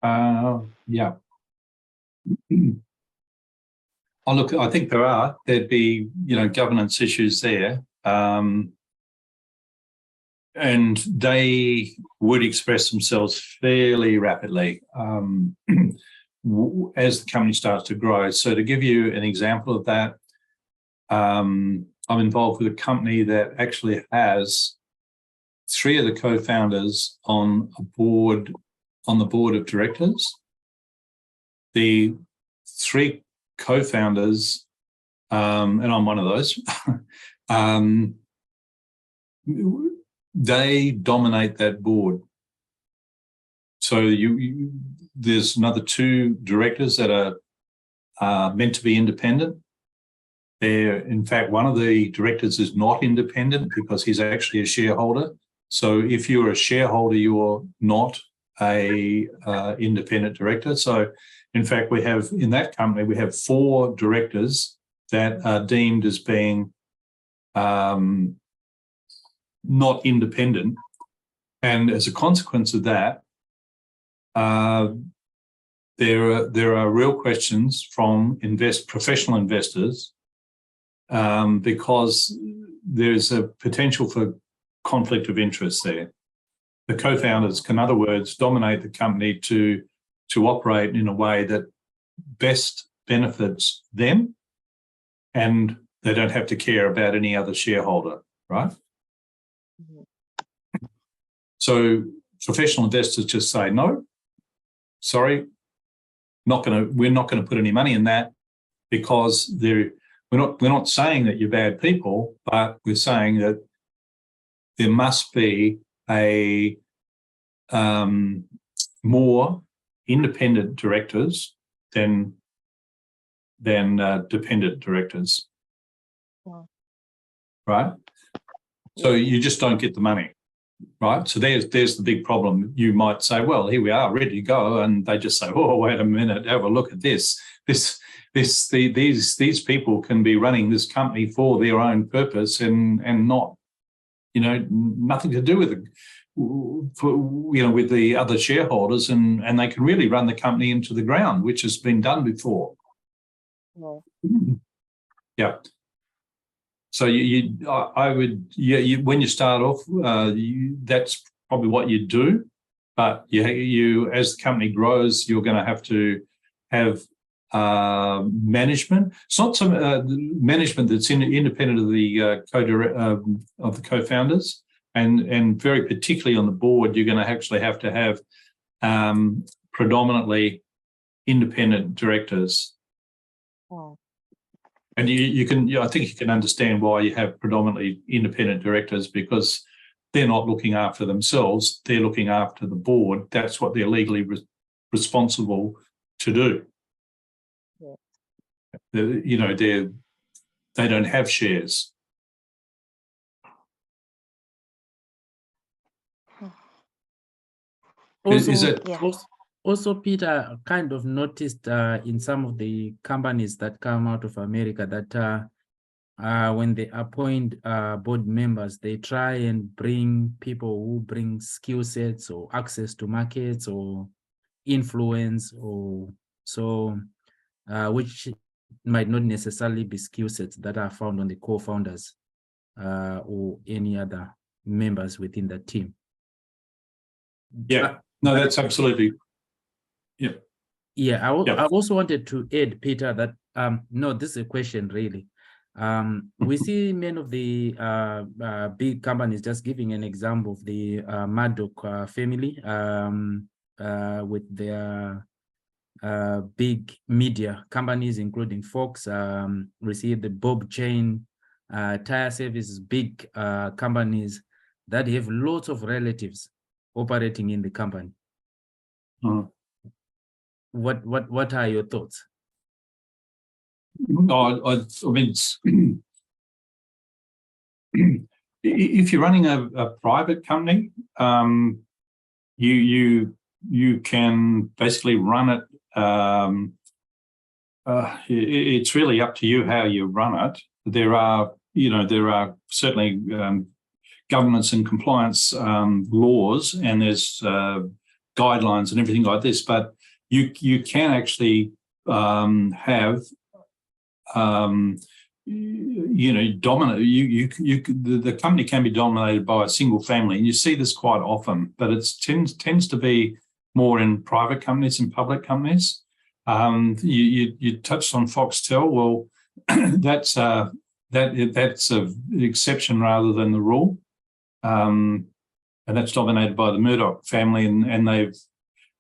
Yeah. Oh, look, I think there'd be, you know, governance issues there. And they would express themselves fairly rapidly as the company starts to grow. So to give you an example of that, I'm involved with a company that actually has 3 of the co-founders on the board of directors. The 3 co-founders, and I'm one of those, they dominate that board. So there's another 2 directors that are meant to be independent. In fact, one of the directors is not independent because he's actually a shareholder. So if you're a shareholder, you're not a independent director. So in fact, in that company, we have 4 directors that are deemed as being not independent. And as a consequence of that, there are real questions from professional investors because there's a potential for conflict of interest there. The co-founders can, in other words, dominate the company to operate in a way that best benefits them, and they don't have to care about any other shareholder, right? So professional investors just say, no, sorry, we're not going to put any money in that because we're not saying that you're bad people, but we're saying that there must be a more independent directors than dependent directors. Wow. Right? So you just don't get the money. right? So there's the big problem. You might say, well, here we are, ready to go, and they just say, oh, wait a minute, have a look at this. These people can be running this company for their own purpose and not, nothing to do with it, with the other shareholders, and they can really run the company into the ground, which has been done before. Yeah. So when you start off, that's probably what you do. But you as the company grows, you're going to have management. It's not some management that's independent of the co-founders, and very particularly on the board, you're going to actually have to have predominantly independent directors. Oh. And I think you can understand why you have predominantly independent directors, because they're not looking after themselves, they're looking after the board. That's what they're legally responsible to do. Yeah. They don't have shares. Also, Peter, kind of noticed in some of the companies that come out of America that when they appoint board members, they try and bring people who bring skill sets or access to markets or influence, or so, which might not necessarily be skill sets that are found on the co-founders or any other members within the team. Yeah, no, that's absolutely. Yeah. Yeah, I also wanted to add, Peter, that no, this is a question really. We see many of the big companies, just giving an example of the Murdoch family with their big media companies, including Fox. We see the Bob Chain, tire services, big companies that have lots of relatives operating in the company. What are your thoughts? I mean, if you're running a private company, you can basically run it. It's really up to you how you run it. There are certainly governance and compliance laws, and there's guidelines and everything like this, but you can actually have dominant. The company can be dominated by a single family, and you see this quite often. But it tends to be more in private companies and public companies. You touched on Foxtel. Well, that's an exception rather than the rule, and that's dominated by the Murdoch family, and they've.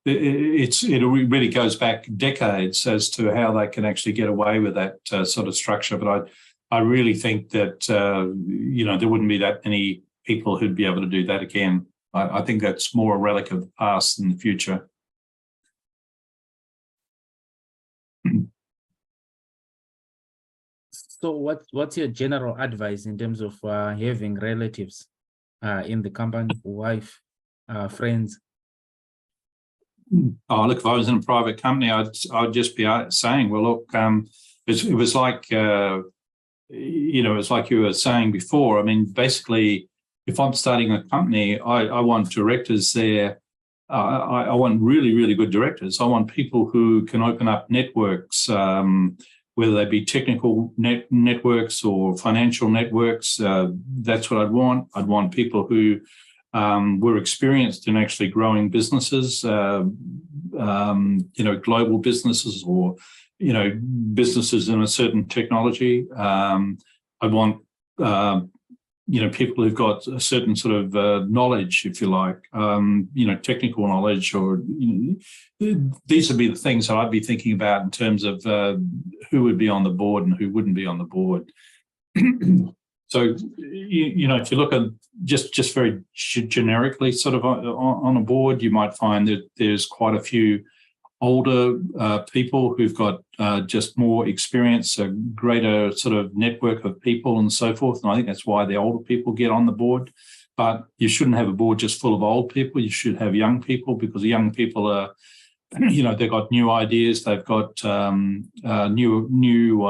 It really goes back decades as to how they can actually get away with that sort of structure. But I really think that there wouldn't be that many people who'd be able to do that again. I think that's more a relic of the past than the future. So what's your general advice in terms of having relatives in the company, wife, friends? Oh, look, if I was in a private company, I'd just be saying, well, look, it was like, it's like you were saying before. I mean, basically, if I'm starting a company, I want directors there. I want really, really good directors. I want people who can open up networks, whether they be technical networks or financial networks. That's what I'd want. I'd want people who were experienced in actually growing businesses, global businesses, or businesses in a certain technology. I want people who've got a certain sort of knowledge, if you like, technical knowledge, or these would be the things that I'd be thinking about in terms of who would be on the board and who wouldn't be on the board. So, if you look at just very generically sort of on a board, you might find that there's quite a few older people who've got just more experience, a greater sort of network of people and so forth. And I think that's why the older people get on the board. but you shouldn't have a board just full of old people. You should have young people, because young people are, they've got new ideas, they've got new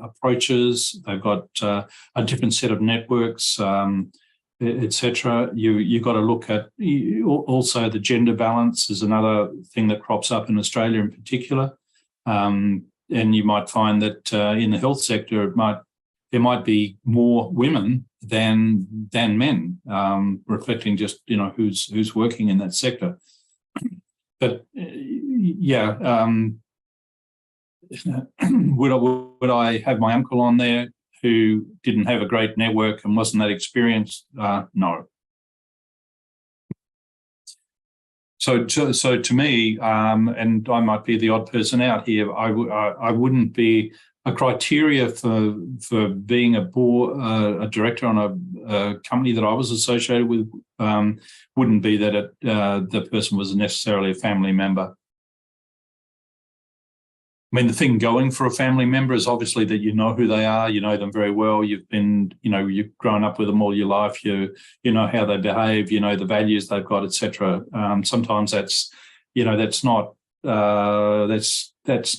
approaches, they've got a different set of networks, etc. You've got to look at also the gender balance is another thing that crops up in Australia in particular. And you might find that in the health sector, there might be more women than men, reflecting just who's working in that sector. But would I have my uncle on there who didn't have a great network and wasn't that experienced? No. So to me, and I might be the odd person out here, I wouldn't be a criteria for being a director on a company that I was associated with. Wouldn't be that the person was necessarily a family member. I mean, the thing going for a family member is obviously that you know who they are, you know them very well. You've grown up with them all your life. You know how they behave, you know the values they've got, etc. Sometimes that's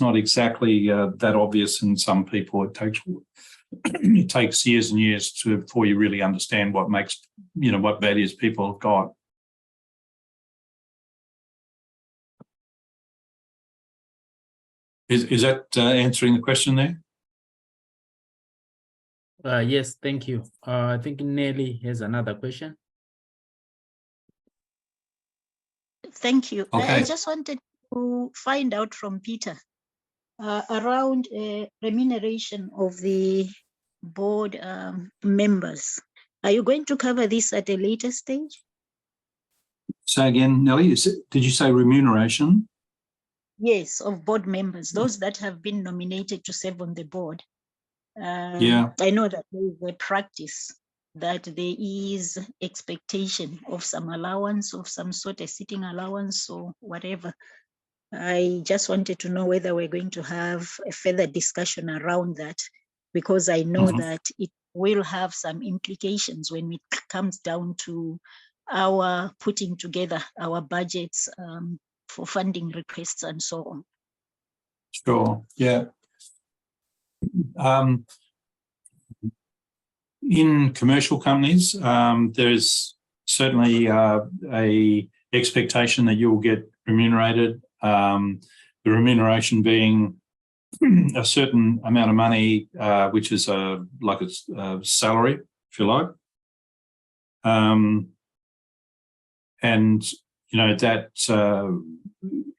not exactly that obvious in some people. It takes years and years before you really understand what makes what values people have got. Is that answering the question there? Yes, thank you. I think Nelly has another question. Thank you. Okay. I just wanted to find out from Peter around remuneration of the board members. Are you going to cover this at a later stage? Say again, Nelly, did you say remuneration? Yes, of board members, those that have been nominated to serve on the board. Yeah. I know that there is a practice that there is expectation of some allowance of some sort, a sitting allowance or whatever. I just wanted to know whether we're going to have a further discussion around that, because I know that it will have some implications when it comes down to our putting together our budgets for funding requests and so on. Sure, yeah. In commercial companies, there's certainly a expectation that you'll get remunerated. The remuneration being a certain amount of money, which is like a salary, if you like. And that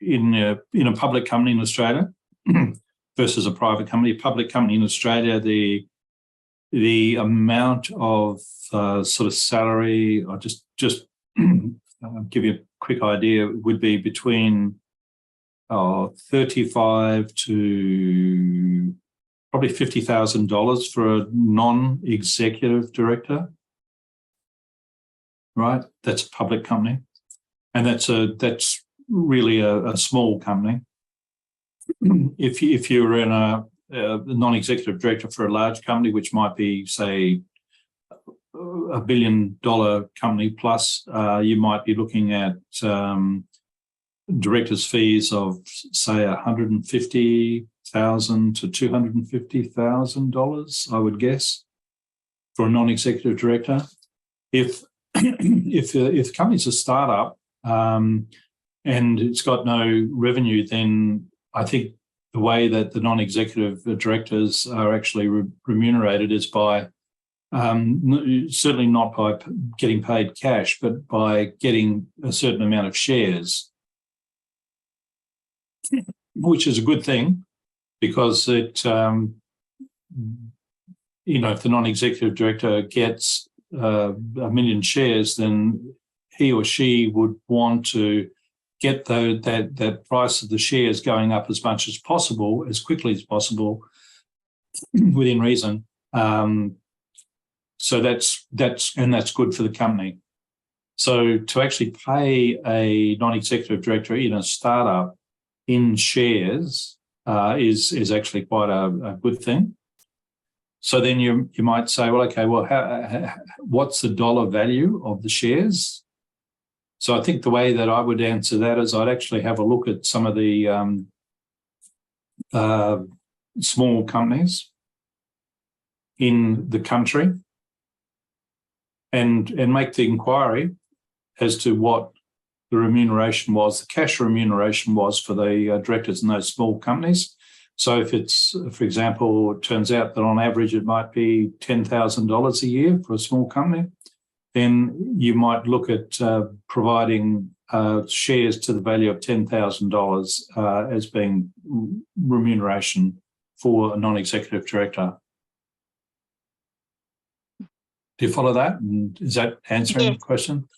in a public company in Australia versus a private company. Public company in Australia, the amount of sort of salary, I'll just give you a quick idea, would be between 35 to probably $50,000 for a non-executive director. Right, that's a public company, and that's really a small company. If you're in a non-executive director for a large company, which might be, say, $1 billion company plus, you might be looking at directors' fees of, say, $150,000 to $250,000, I would guess, for a non-executive director. If the company's a startup and it's got no revenue, then I think the way that the non-executive directors are actually remunerated is by certainly not by getting paid cash, but by getting a certain amount of shares, which is a good thing, because it, if the non-executive director gets 1 million shares, then he or she would want to get that price of the shares going up as much as possible, as quickly as possible, within reason. So that's good for the company. So to actually pay a non-executive director in a startup in shares is actually quite a good thing. So then you might say, well, okay, well, what's the dollar value of the shares? So I think the way that I would answer that is I'd actually have a look at some of the small companies in the country and make the inquiry as to what the remuneration was, the cash remuneration was for the directors in those small companies. So if it's, for example, it turns out that on average it might be $10,000 a year for a small company, then you might look at providing shares to the value of $10,000 as being remuneration for a non-executive director. Do you follow that? And is that answering the question?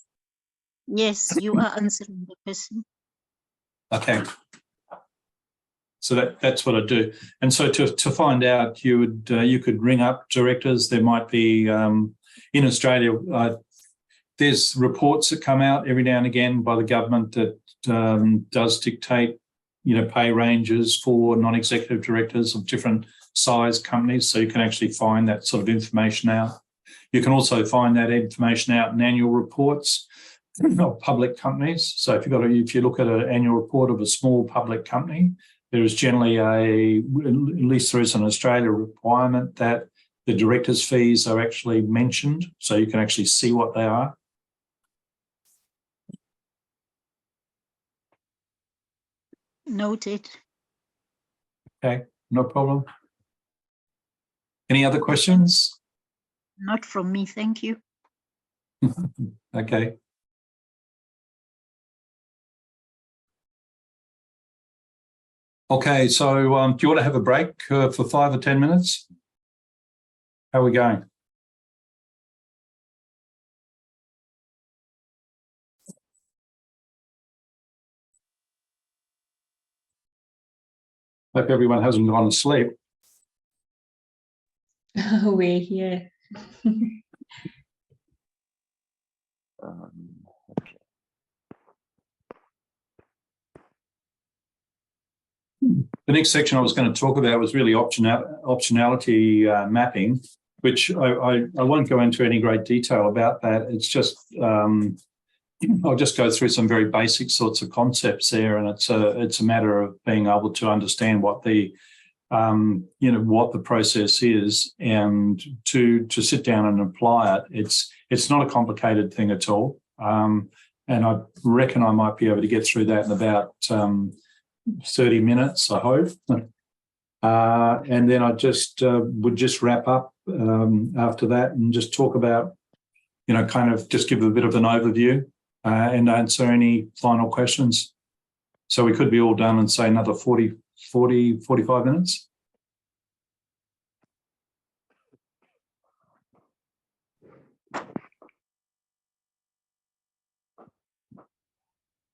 Yes, you are answering the question. Okay. So that's what I do. And so to find out, you could ring up directors. There might be in Australia, there's reports that come out every now and again by the government that does dictate, pay ranges for non-executive directors of different size companies. So you can actually find that sort of information out. You can also find that information out in annual reports of public companies. So if you look at an annual report of a small public company, there is generally at least there is an Australia requirement that the directors' fees are actually mentioned, so you can actually see what they are. Noted. Okay, no problem. Any other questions? Not from me, thank you. Okay. Okay, so do you want to have a break for 5 or 10 minutes? How are we going? Hope everyone hasn't gone to sleep. We're here. Okay. The next section I was going to talk about was really optionality mapping, which I won't go into any great detail about that. It's just I'll just go through some very basic sorts of concepts there, and it's a matter of being able to understand what the what the process is, and to sit down and apply it. It's not a complicated thing at all, and I reckon I might be able to get through that in about 30 minutes, I hope. And then I would just wrap up after that and just talk about, kind of just give a bit of an overview and answer any final questions. So we could be all done in, say, another 45 minutes.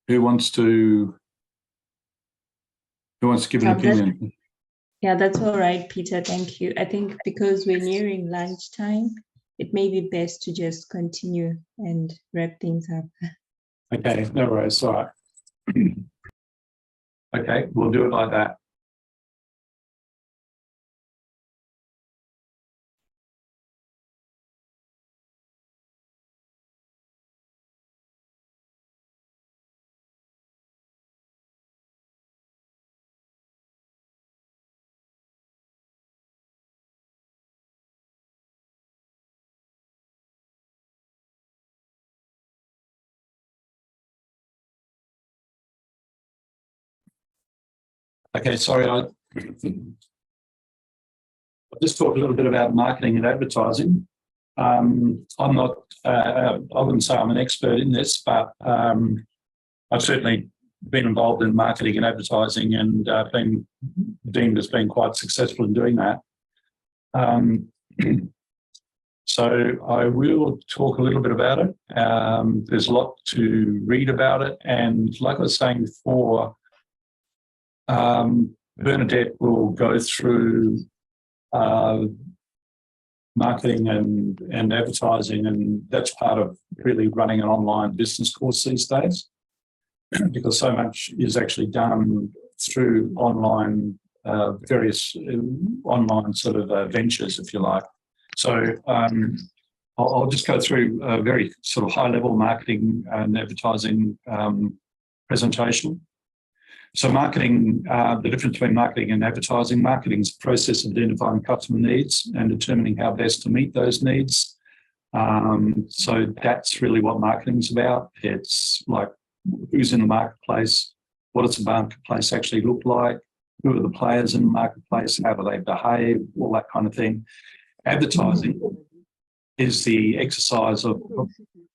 Who wants to give an opinion? Yeah, that's all right, Peter. Thank you. I think because we're nearing lunchtime, it may be best to just continue and wrap things up. Okay, no worries. All right. Okay, we'll do it like that. Okay, sorry, I'll just talk a little bit about marketing and advertising. I'm not, I wouldn't say I'm an expert in this, but I've certainly been involved in marketing and advertising and been deemed as being quite successful in doing that. So I will talk a little bit about it. There's a lot to read about it. And like I was saying before, Bernadette will go through marketing and advertising, and that's part of really running an online business course these days, because so much is actually done through online various online sort of ventures, if you like. So I'll just go through a very sort of high-level marketing and advertising presentation. So marketing, the difference between marketing and advertising. Marketing is the process of identifying customer needs and determining how best to meet those needs. So that's really what marketing is about. It's like who's in the marketplace, what does the marketplace actually look like, who are the players in the marketplace, how do they behave, all that kind of thing. Advertising is the exercise of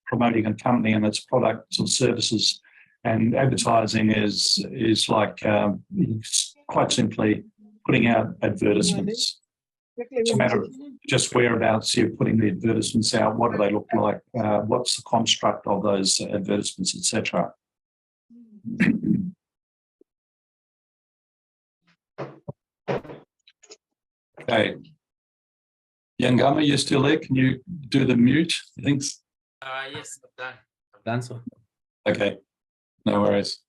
promoting a company and its products or services. And advertising is like quite simply putting out advertisements. It's a matter of just whereabouts you're putting the advertisements out, what do they look like, what's the construct of those advertisements, etc. Okay. Yangama, you still there? Can you do the mute? Thanks. Yes, I've done so. Okay, no worries.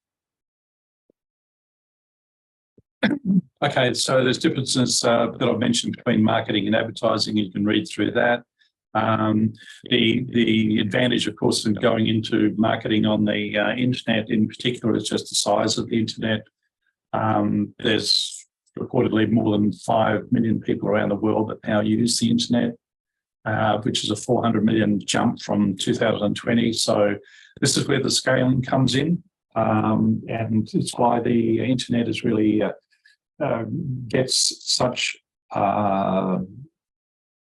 Okay, so there's differences that I've mentioned between marketing and advertising. You can read through that. The advantage, of course, in going into marketing on the internet in particular is just the size of the internet. There's reportedly more than 5 million people around the world that now use the internet, which is a 400 million jump from 2020. So this is where the scaling comes in, and it's why the internet is really gets such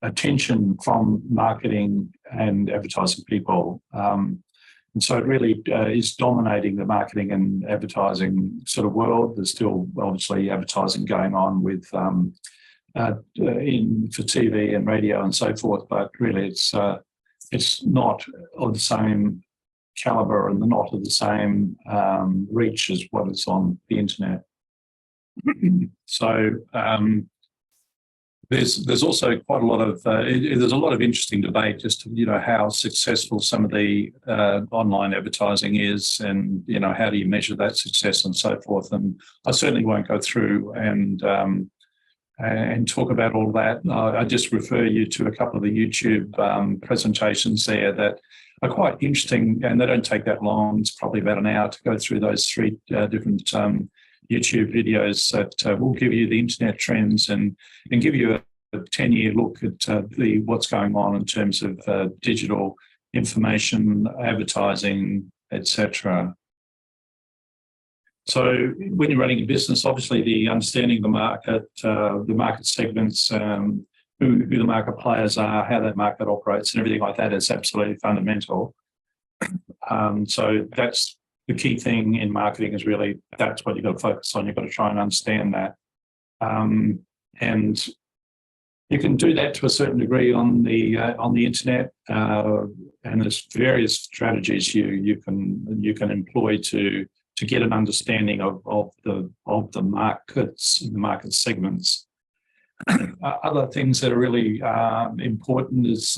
attention from marketing and advertising people. And so it really is dominating the marketing and advertising sort of world. There's still obviously advertising going on with for TV and radio and so forth, but really it's not of the same caliber and not of the same reach as what is on the internet. So there's also quite a lot of there's a lot of interesting debate just to, how successful some of the online advertising is, and how do you measure that success and so forth. And I certainly won't go through and talk about all that. I just refer you to a couple of the YouTube presentations there that are quite interesting, and they don't take that long. It's probably about an hour to go through those 3 different YouTube videos that will give you the internet trends and give you a 10-year look at what's going on in terms of digital information, advertising, etc. So when you're running a business, obviously the understanding of the market segments, who the market players are, how that market operates, and everything like that is absolutely fundamental. So that's the key thing in marketing, is really that's what you've got to focus on. You've got to try and understand that. And you can do that to a certain degree on the internet, and there's various strategies you can employ to get an understanding of the markets, the market segments. Other things that are really important is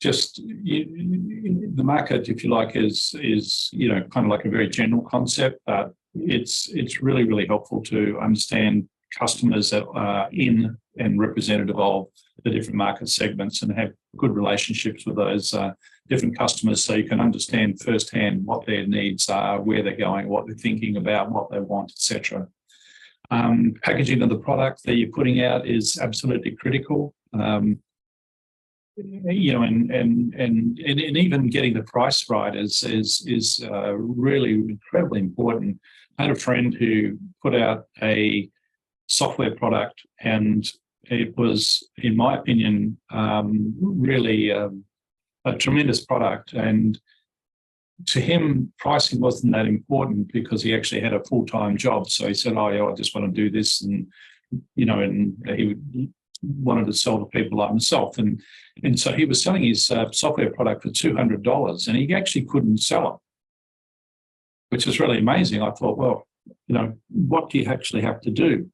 just the market, if you like, is kind of like a very general concept, but it's really, really helpful to understand customers that are in and representative of the different market segments and have good relationships with those different customers, so you can understand firsthand what their needs are, where they're going, what they're thinking about, what they want, etc. Packaging of the product that you're putting out is absolutely critical. And even getting the price right is really incredibly important. I had a friend who put out a software product, and it was, in my opinion, really a tremendous product. And to him, pricing wasn't that important because he actually had a full-time job. So he said, "Oh yeah, I just want to do this," and and he wanted to sell to people like myself, and so he was selling his software product for $200, and he actually couldn't sell it, which is really amazing. I thought, well, what do you actually have to do?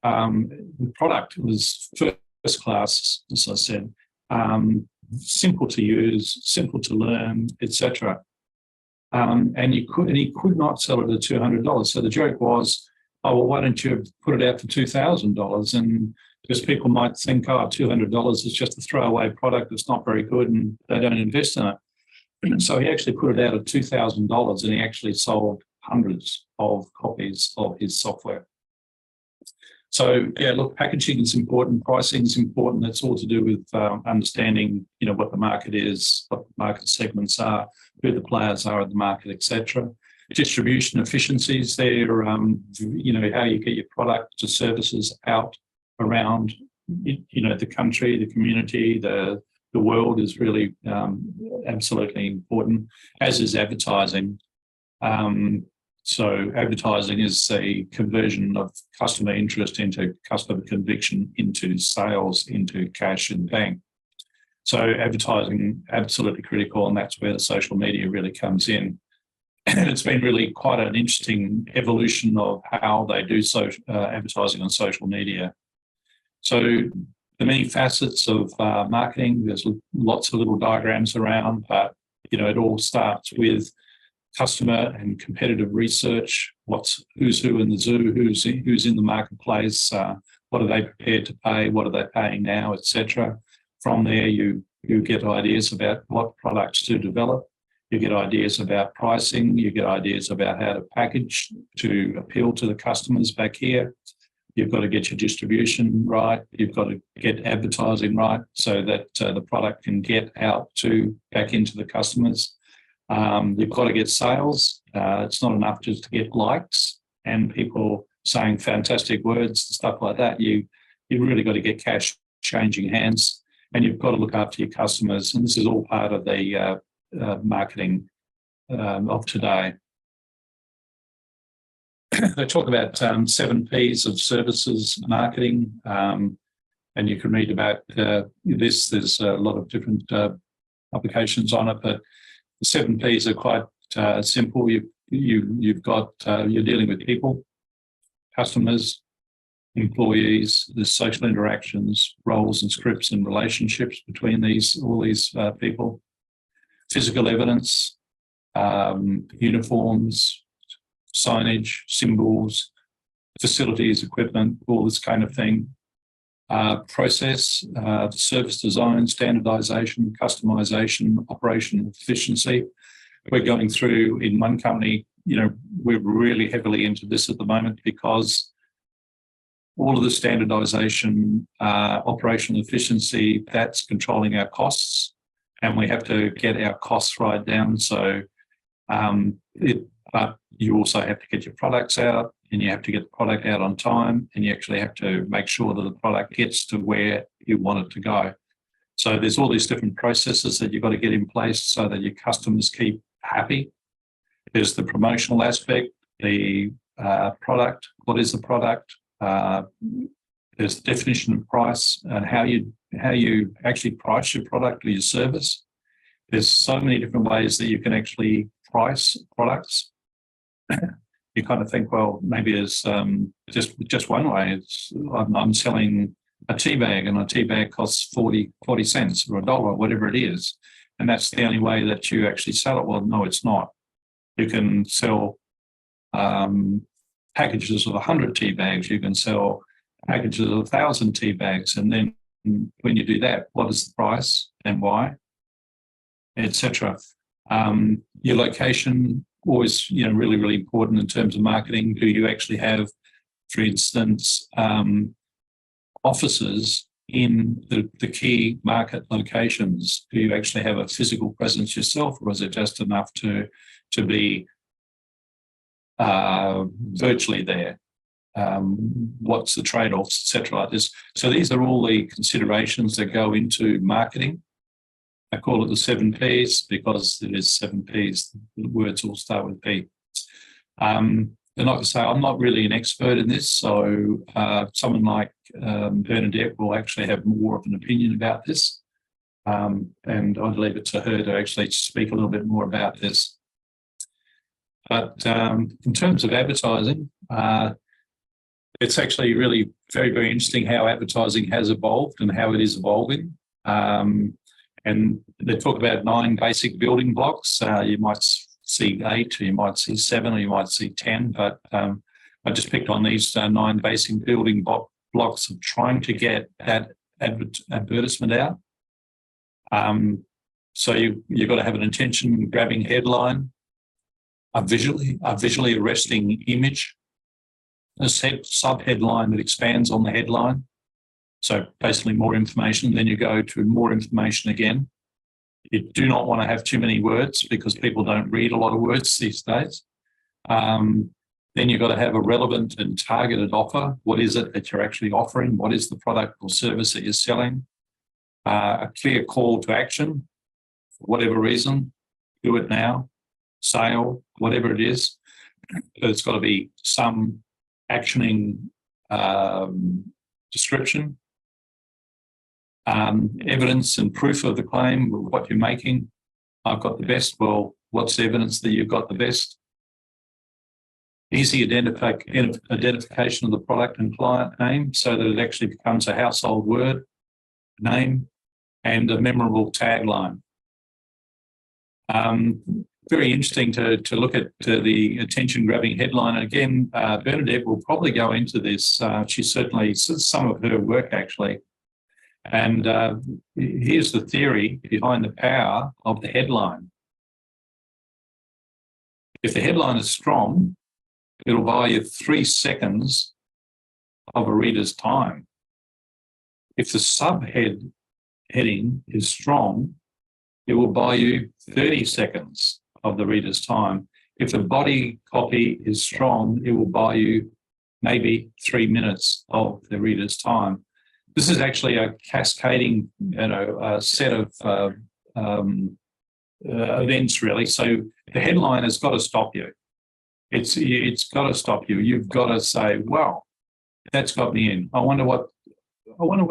The product was first class, as I said, simple to use, simple to learn, etc. And he could not sell it at $200. So the joke was, oh, well, why don't you put it out for $2,000? And because people might think, oh, $200 is just a throwaway product that's not very good and they don't invest in it. And so he actually put it out at $2,000 and he actually sold hundreds of copies of his software. So, yeah, look, packaging is important, pricing is important. It's all to do with understanding, what the market is, what the market segments are, who the players are in the market, etc. Distribution efficiencies there, how you get your products or services out around, the country, the community, the world is really absolutely important, as is advertising. So advertising is a conversion of customer interest into customer conviction, into sales, into cash in the bank. So advertising, absolutely critical, and that's where the social media really comes in. And it's been really quite an interesting evolution of how they do advertising on social media. So the many facets of marketing, there's lots of little diagrams around, but, it all starts with customer and competitive research. Who's who in the zoo, who's in the marketplace, what are they prepared to pay, what are they paying now, etc. From there, you get ideas about what products to develop. You get ideas about pricing. You get ideas about how to package to appeal to the customers back here. You've got to get your distribution right. You've got to get advertising right so that the product can get out back into the customers. You've got to get sales. It's not enough just to get likes and people saying fantastic words and stuff like that. You really got to get cash changing hands, and you've got to look after your customers. And this is all part of the marketing of today. They talk about 7 Ps of services marketing, and you can read about this. There's a lot of different publications on it, but the 7 Ps are quite simple. You've got you're dealing with people, customers, employees. There's social interactions, roles and scripts and relationships between all these people. Physical evidence, uniforms, signage, symbols, facilities, equipment, all this kind of thing. Process, service design, standardization, customization, operational efficiency. We're going through in one company, we're really heavily into this at the moment because all of the standardization, operational efficiency, that's controlling our costs, and we have to get our costs right down. So, but you also have to get your products out, and you have to get the product out on time, and you actually have to make sure that the product gets to where you want it to go. So there's all these different processes that you've got to get in place so that your customers keep happy. There's the promotional aspect, the product. What is the product? There's the definition of price and how you actually price your product or your service. There's so many different ways that you can actually price products. You kind of think, well, maybe there's just one way. I'm selling a tea bag, and a tea bag costs 40 cents or $1, whatever it is, and that's the only way that you actually sell it. Well, no, it's not. You can sell packages of 100 tea bags. You can sell packages of 1,000 tea bags, and then when you do that, what is the price and why, etc. Your location, always, really, really important in terms of marketing. Do you actually have, for instance, offices in the key market locations? Do you actually have a physical presence yourself, or is it just enough to be virtually there? What's the trade-offs, etc. like this? So these are all the considerations that go into marketing. I call it the 7 Ps because it is 7 Ps. The words all start with P. And like I say, I'm not really an expert in this, so someone like Bernadette will actually have more of an opinion about this. And I'd leave it to her to actually speak a little bit more about this. But in terms of advertising, it's actually really very, very interesting how advertising has evolved and how it is evolving. And they talk about 9 basic building blocks. You might see 8, or you might see 7, or you might see 10, but I just picked on these 9 basic building blocks of trying to get that advertisement out. So you've got to have an attention-grabbing headline, a visually arresting image, a sub-headline that expands on the headline. So basically more information, then you go to more information again. You do not want to have too many words because people don't read a lot of words these days. Then you've got to have a relevant and targeted offer. What is it that you're actually offering? What is the product or service that you're selling? A clear call to action, for whatever reason, do it now, sale, whatever it is. There's got to be some actioning description, evidence and proof of the claim of what you're making. I've got the best. Well, what's the evidence that you've got the best? Easy identification of the product and client name so that it actually becomes a household word, name, and a memorable tagline. Very interesting to look at the attention-grabbing headline. Again, Bernadette will probably go into this. She's certainly some of her work, actually. And here's the theory behind the power of the headline. If the headline is strong, it'll buy you 3 seconds of a reader's time. If the subheading is strong, it will buy you 30 seconds of the reader's time. If the body copy is strong, it will buy you maybe 3 minutes of the reader's time. This is actually a cascading, set of events, really. So the headline has got to stop you. It's got to stop you. You've got to say, "Well, that's got me in. I wonder what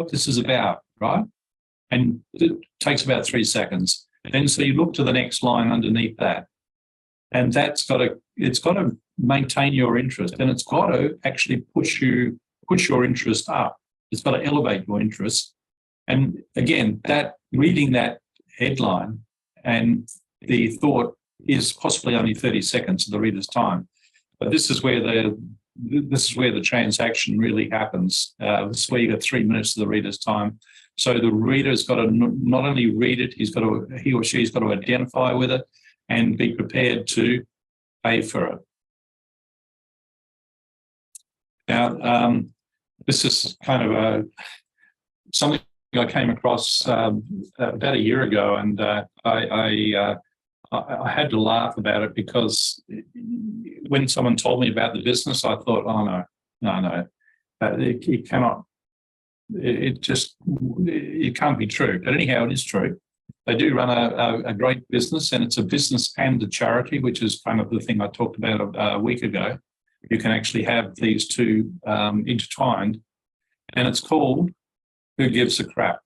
this is about," right? And it takes about 3 seconds. Then so you look to the next line underneath that, and it's got to maintain your interest, and it's got to actually push your interest up. It's got to elevate your interest. And again, that reading that headline and the thought is possibly only 30 seconds of the reader's time. But this is where the transaction really happens. This is where you got 3 minutes of the reader's time. So the reader's got to not only read it, he or she's got to identify with it and be prepared to pay for it. Now, this is kind of something I came across about a year ago, and I had to laugh about it because when someone told me about the business, I thought, oh no, it cannot. It can't be true. But anyhow, it is true. They do run a great business, and it's a business and a charity, which is kind of the thing I talked about a week ago. You can actually have these two intertwined, and it's called "Who Gives a Crap?"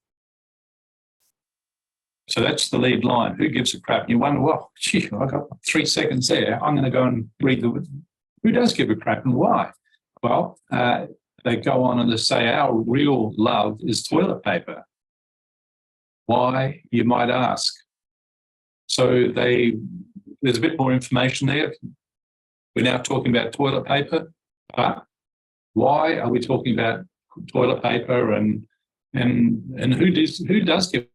So that's the lead line. Who gives a crap? And you wonder, well, gee, I got 3 seconds there. I'm going to go and read who does give a crap and why? Well, they go on and they say our real love is toilet paper. Why, you might ask? So there's a bit more information there. We're now talking about toilet paper, but why are we talking about toilet paper and who does give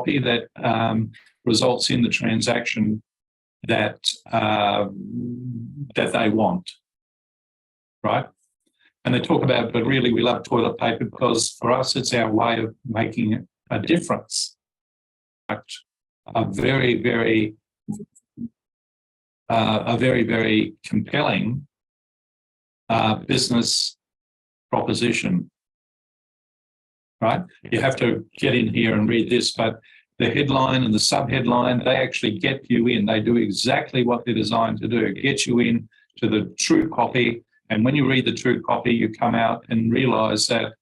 that results in the transaction that they want, right? And they talk about, but really we love toilet paper because for us it's our way of making a difference. A very, very compelling business proposition. Right? You have to get in here and read this, but the headline and the subheadline, they actually get you in. They do exactly what they're designed to do, get you in to the true copy. And when you read the true copy, you come out and realize that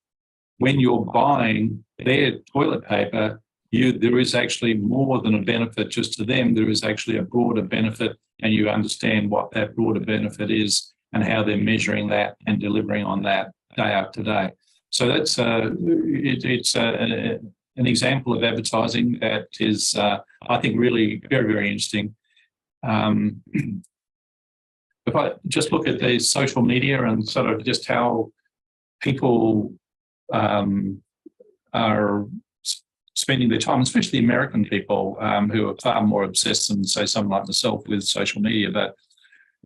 when you're buying their toilet paper, there is actually more than a benefit just to them. There is actually a broader benefit, and you understand what that broader benefit is and how they're measuring that and delivering on that day after day. So that's it's an example of advertising that is, I think, really very, very interesting. If I just look at the social media and sort of just how people are spending their time, especially American people who are far more obsessed than, say, someone like myself with social media. But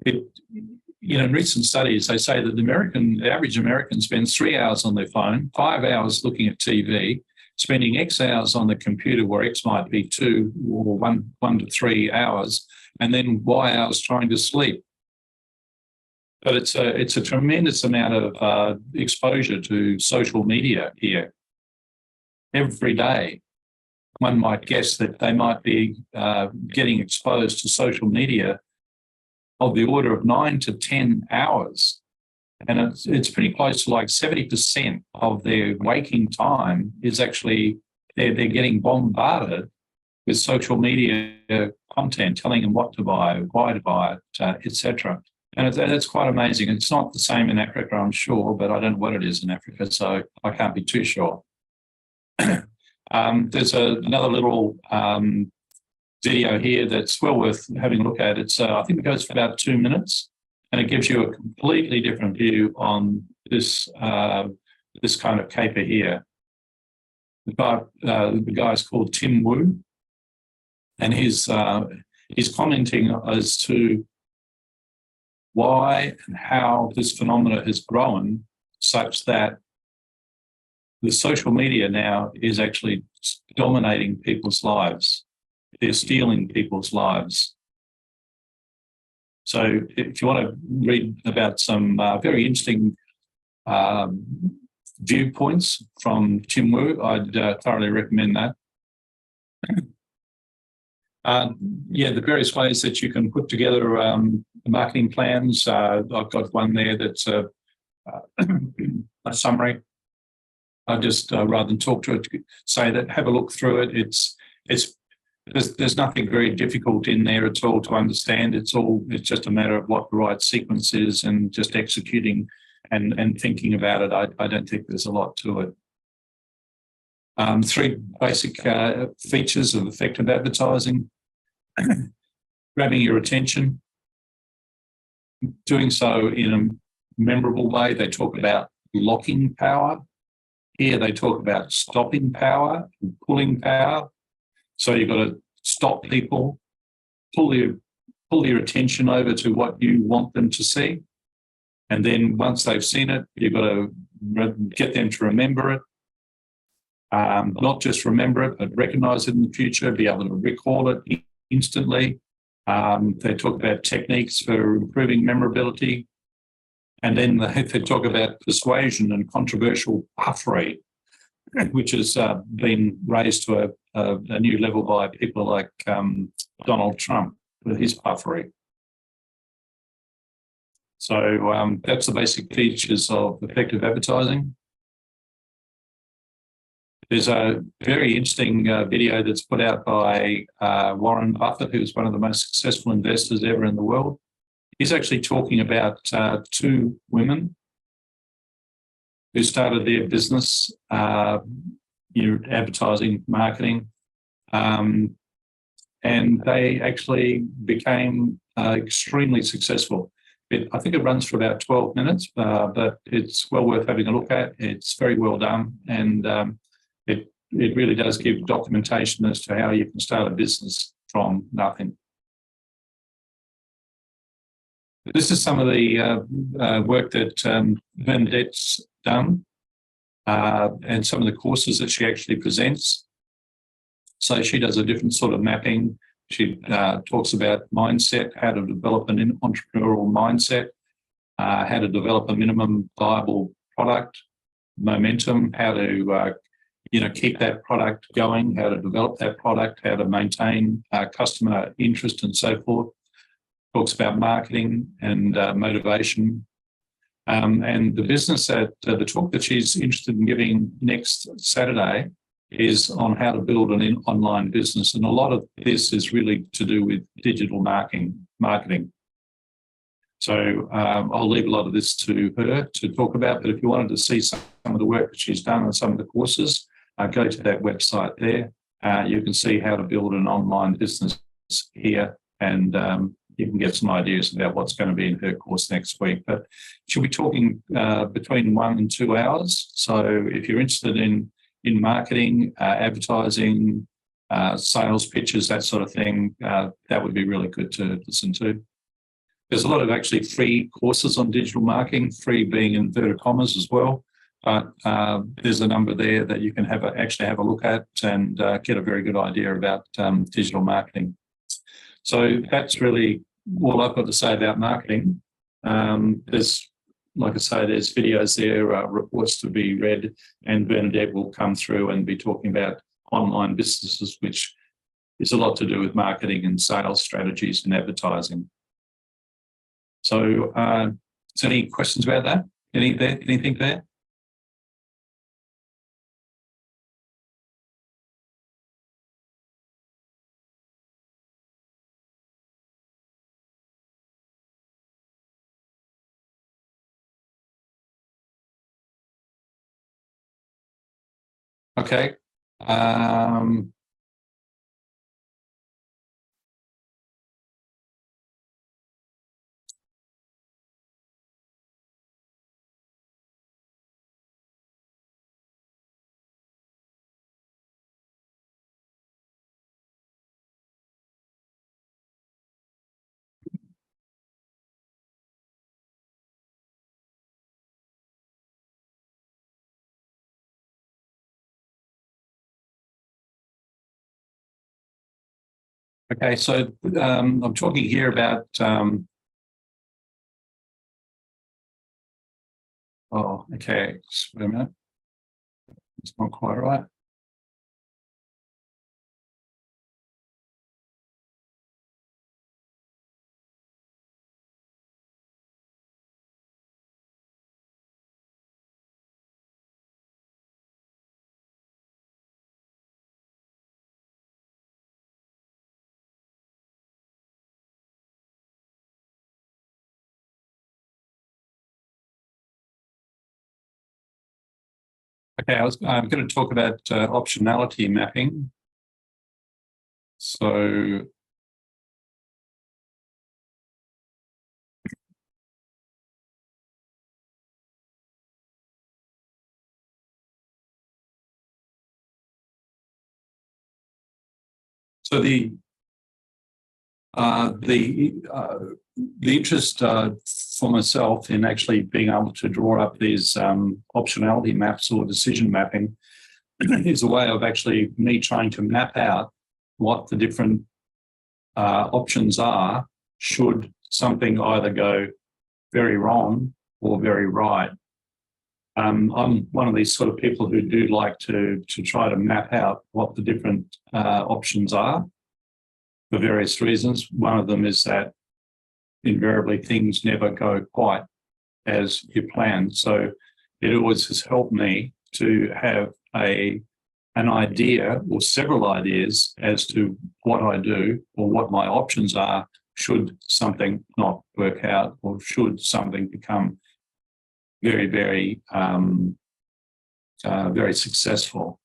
in recent studies, they say that the average American spends 3 hours on their phone, 5 hours looking at TV, spending X hours on the computer, where X might be 2 or 1 to 3 hours, and then Y hours trying to sleep. But it's a tremendous amount of exposure to social media here. Every day, one might guess that they might be getting exposed to social media of the order of 9 to 10 hours. And it's pretty close to like 70% of their waking time is actually, they're getting bombarded with social media content, telling them what to buy, why to buy it, etc. And that's quite amazing. It's not the same in Africa, I'm sure, but I don't know what it is in Africa, so I can't be too sure. There's another little video here that's well worth having a look at. It's I think it goes for about 2 minutes, and it gives you a completely different view on this this kind of caper here. The guy's called Tim Wu, and he's commenting as to why and how this phenomena has grown such that the social media now is actually dominating people's lives. They're stealing people's lives. So if you want to read about some very interesting viewpoints from Tim Wu, I'd thoroughly recommend that. The various ways that you can put together marketing plans. I've got one there that's a summary. I just rather than talk to it, say that, have a look through it. There's nothing very difficult in there at all to understand. It's just a matter of what the right sequence is and just executing and thinking about it. I don't think there's a lot to it. 3 basic features of effective advertising: grabbing your attention, doing so in a memorable way. They talk about locking power. Here they talk about stopping power and pulling power. So you've got to stop people, pull your attention over to what you want them to see. And then once they've seen it, you've got to get them to remember it. Not just remember it, but recognize it in the future, be able to recall it instantly. They talk about techniques for improving memorability. And then they talk about persuasion and controversial puffery, which has been raised to a new level by people like Donald Trump with his puffery. So that's the basic features of effective advertising. There's a very interesting video that's put out by Warren Buffett, who's one of the most successful investors ever in the world. He's actually talking about 2 women who started their business, advertising, marketing, and they actually became extremely successful. I think it runs for about 12 minutes, but it's well worth having a look at. It's very well done, and it really does give documentation as to how you can start a business from nothing. This is some of the work that Bernadette's done and some of the courses that she actually presents. So she does a different sort of mapping. She talks about mindset, how to develop an entrepreneurial mindset, how to develop a minimum viable product, momentum, how to keep that product going, how to develop that product, how to maintain customer interest and so forth. Talks about marketing and motivation. And the business the talk that she's interested in giving next Saturday is on how to build an online business. And a lot of this is really to do with digital marketing. So I'll leave a lot of this to her to talk about, but if you wanted to see some of the work that she's done and some of the courses, go to that website there. You can see how to build an online business here, and you can get some ideas about what's going to be in her course next week. But she'll be talking between 1 and 2 hours. So if you're interested in marketing, advertising, sales pitches, that sort of thing, that would be really good to listen to. There's a lot of actually free courses on digital marketing, free being in inverted commas as well. But there's a number there that you can actually have a look at and get a very good idea about digital marketing. So that's really all I've got to say about marketing. There's, like I say, there's videos there, reports to be read, and Bernadette will come through and be talking about online businesses, which is a lot to do with marketing and sales strategies and advertising. So, is there any questions about that? Anything there? Okay. Okay, so I'm talking here about oh, okay, wait a minute. It's not quite right. Okay, I'm going to talk about optionality mapping. So the interest for myself in actually being able to draw up these optionality maps or decision mapping is a way of actually me trying to map out what the different options are should something either go very wrong or very right. I'm one of these sort of people who do like to try to map out what the different options are for various reasons. One of them is that invariably things never go quite as you plan. So it always has helped me to have an idea or several ideas as to what I do or what my options are should something not work out or should something become very, very, very successful.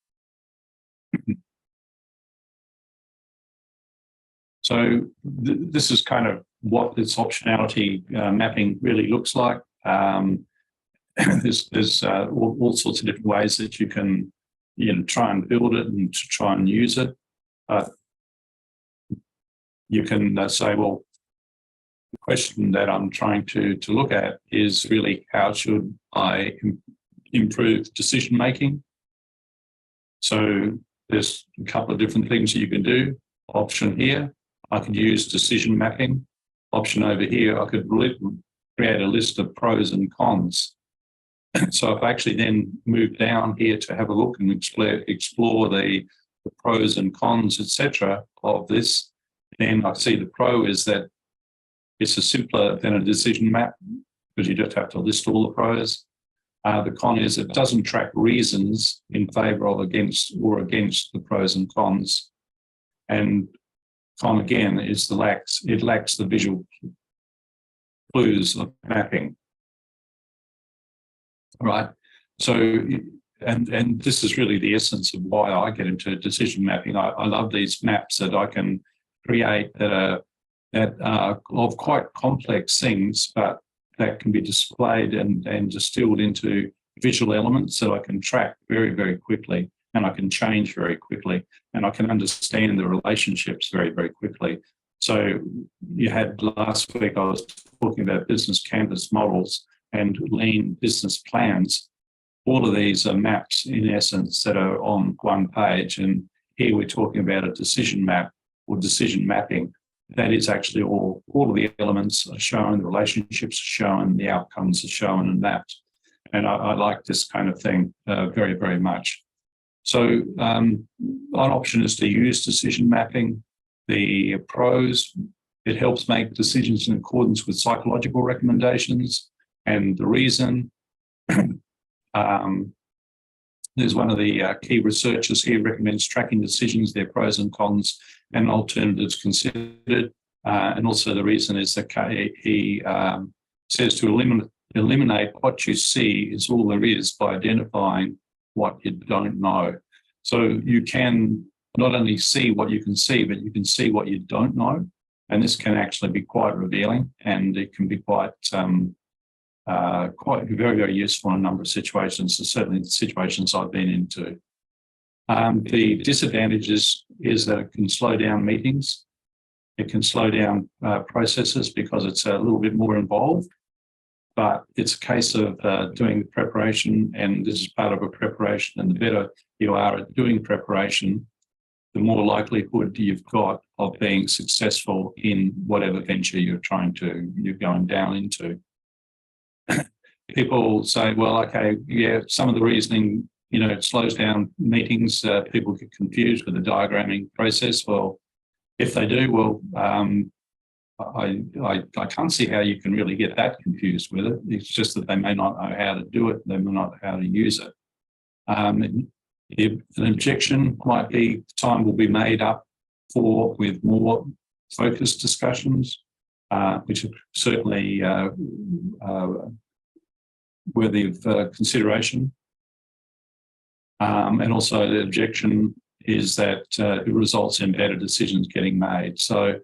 So this is kind of what this optionality mapping really looks like. There's all sorts of different ways that you can try and build it and to try and use it. You can say, well, the question that I'm trying to look at is really how should I improve decision making? So there's a couple of different things that you can do. Option here, I could use decision mapping. Option over here, I could create a list of pros and cons. So if I actually then move down here to have a look and explore the pros and cons, etc., of this, then I see the pro is that it's simpler than a decision map because you just have to list all the pros. The con is it doesn't track reasons in favour of, against, or against the pros and cons. And con again is it lacks the visual clues of mapping. Right. So, and this is really the essence of why I get into decision mapping. I love these maps that I can create that are of quite complex things, but that can be displayed and distilled into visual elements that I can track very, very quickly, and I can change very quickly, and I can understand the relationships very, very quickly. So you had last week, I was talking about business canvas models and lean business plans. All of these are maps in essence that are on one page. And here we're talking about a decision map or decision mapping. That is actually all of the elements are shown, the relationships are shown, the outcomes are shown and mapped. And I like this kind of thing very, very much. So an option is to use decision mapping. The pros, it helps make decisions in accordance with psychological recommendations. And the reason, there's one of the key researchers here recommends tracking decisions, their pros and cons, and alternatives considered. And also the reason is that he says to eliminate what you see is all there is by identifying what you don't know. So you can not only see what you can see, but you can see what you don't know. And this can actually be quite revealing, and it can be quite very, very useful in a number of situations, so certainly the situations I've been into. The disadvantages is that it can slow down meetings. It can slow down processes because it's a little bit more involved, but it's a case of doing the preparation, and this is part of a preparation, and the better you are at doing preparation, the more likelihood you've got of being successful in whatever venture you're going down into. People say, well, okay, yeah, some of the reasoning, it slows down meetings. People get confused with the diagramming process. Well, if they do, well, I can't see how you can really get that confused with it. It's just that they may not know how to do it. They may not know how to use it. If an objection might be, time will be made up for with more focused discussions, which are certainly worthy of consideration. And also the objection is that it results in better decisions getting made. So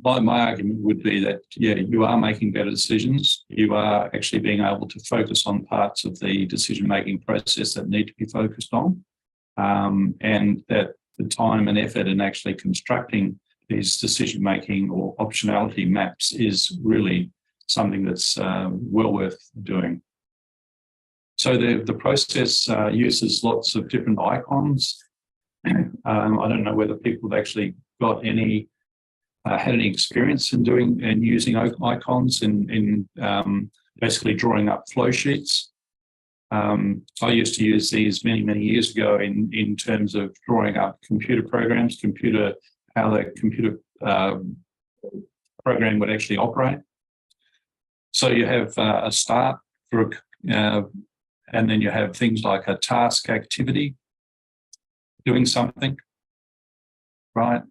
my argument would be that, yeah, you are making better decisions. You are actually being able to focus on parts of the decision-making process that need to be focused on, and that the time and effort in actually constructing these decision-making or optionality maps is really something that's well worth doing. So the process uses lots of different icons. I don't know whether people have actually got any had any experience in doing and using icons in basically drawing up flow sheets. I used to use these many years ago in terms of drawing up computer programs, how the computer program would actually operate. So you have a start for and then you have things like a task activity, doing something, right?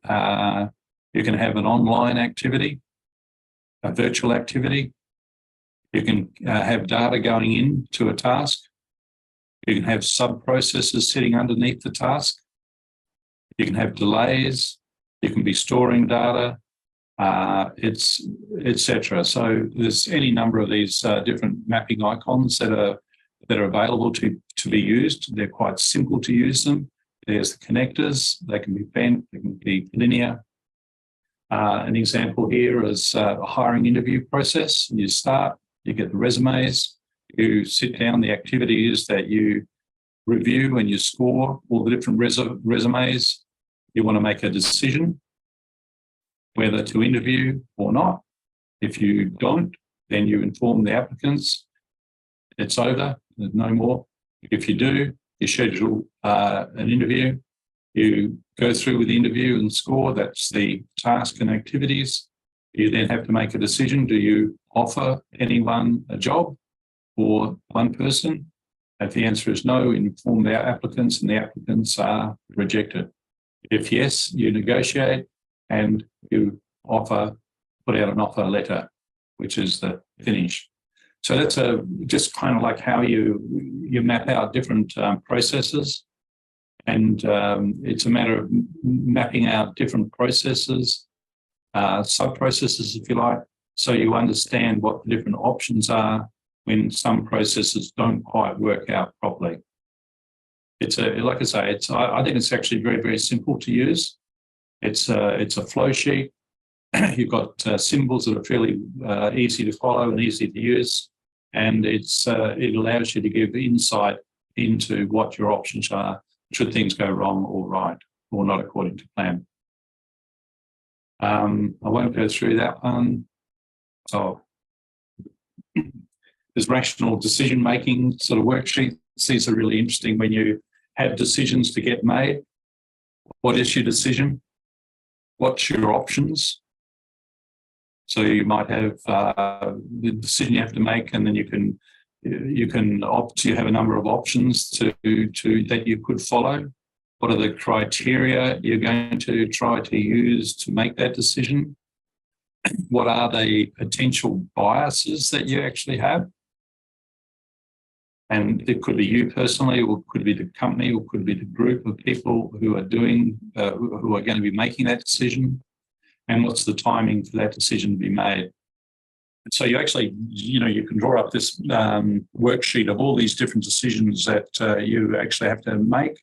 You can have an online activity, a virtual activity. You can have data going into a task. You can have sub-processes sitting underneath the task. You can have delays. You can be storing data, etc. So there's any number of these different mapping icons that are available to be used. They're quite simple to use them. There's the connectors. They can be bent. They can be linear. An example here is a hiring interview process. You start, you get the resumes, you sit down, the activity is that you review and you score all the different resumes. You want to make a decision whether to interview or not. If you don't, then you inform the applicants. It's over, there's no more. If you do, you schedule an interview. You go through with the interview and score. That's the task and activities. You then have to make a decision. Do you offer anyone a job? for one person? If the answer is no, inform the applicants and the applicants are rejected. If yes, you negotiate and you put out an offer letter, which is the finish. So that's just kind of like how you map out different processes. And it's a matter of mapping out different processes, sub-processes, if you like, so you understand what the different options are when some processes don't quite work out properly. It's like I say, I think it's actually very, very simple to use. It's a flow sheet. You've got symbols that are fairly easy to follow and easy to use, and it allows you to give insight into what your options are should things go wrong or right or not according to plan. I won't go through that one. So there's rational decision-making sort of worksheets. These are really interesting when you have decisions to get made. What is your decision? What's your options? So you might have the decision you have to make, and then you can opt. You have a number of options that you could follow. What are the criteria you're going to try to use to make that decision? What are the potential biases that you actually have? And it could be you personally, or it could be the company, or it could be the group of people who are going to be making that decision. And what's the timing for that decision to be made? So you actually, you can draw up this worksheet of all these different decisions that you actually have to make.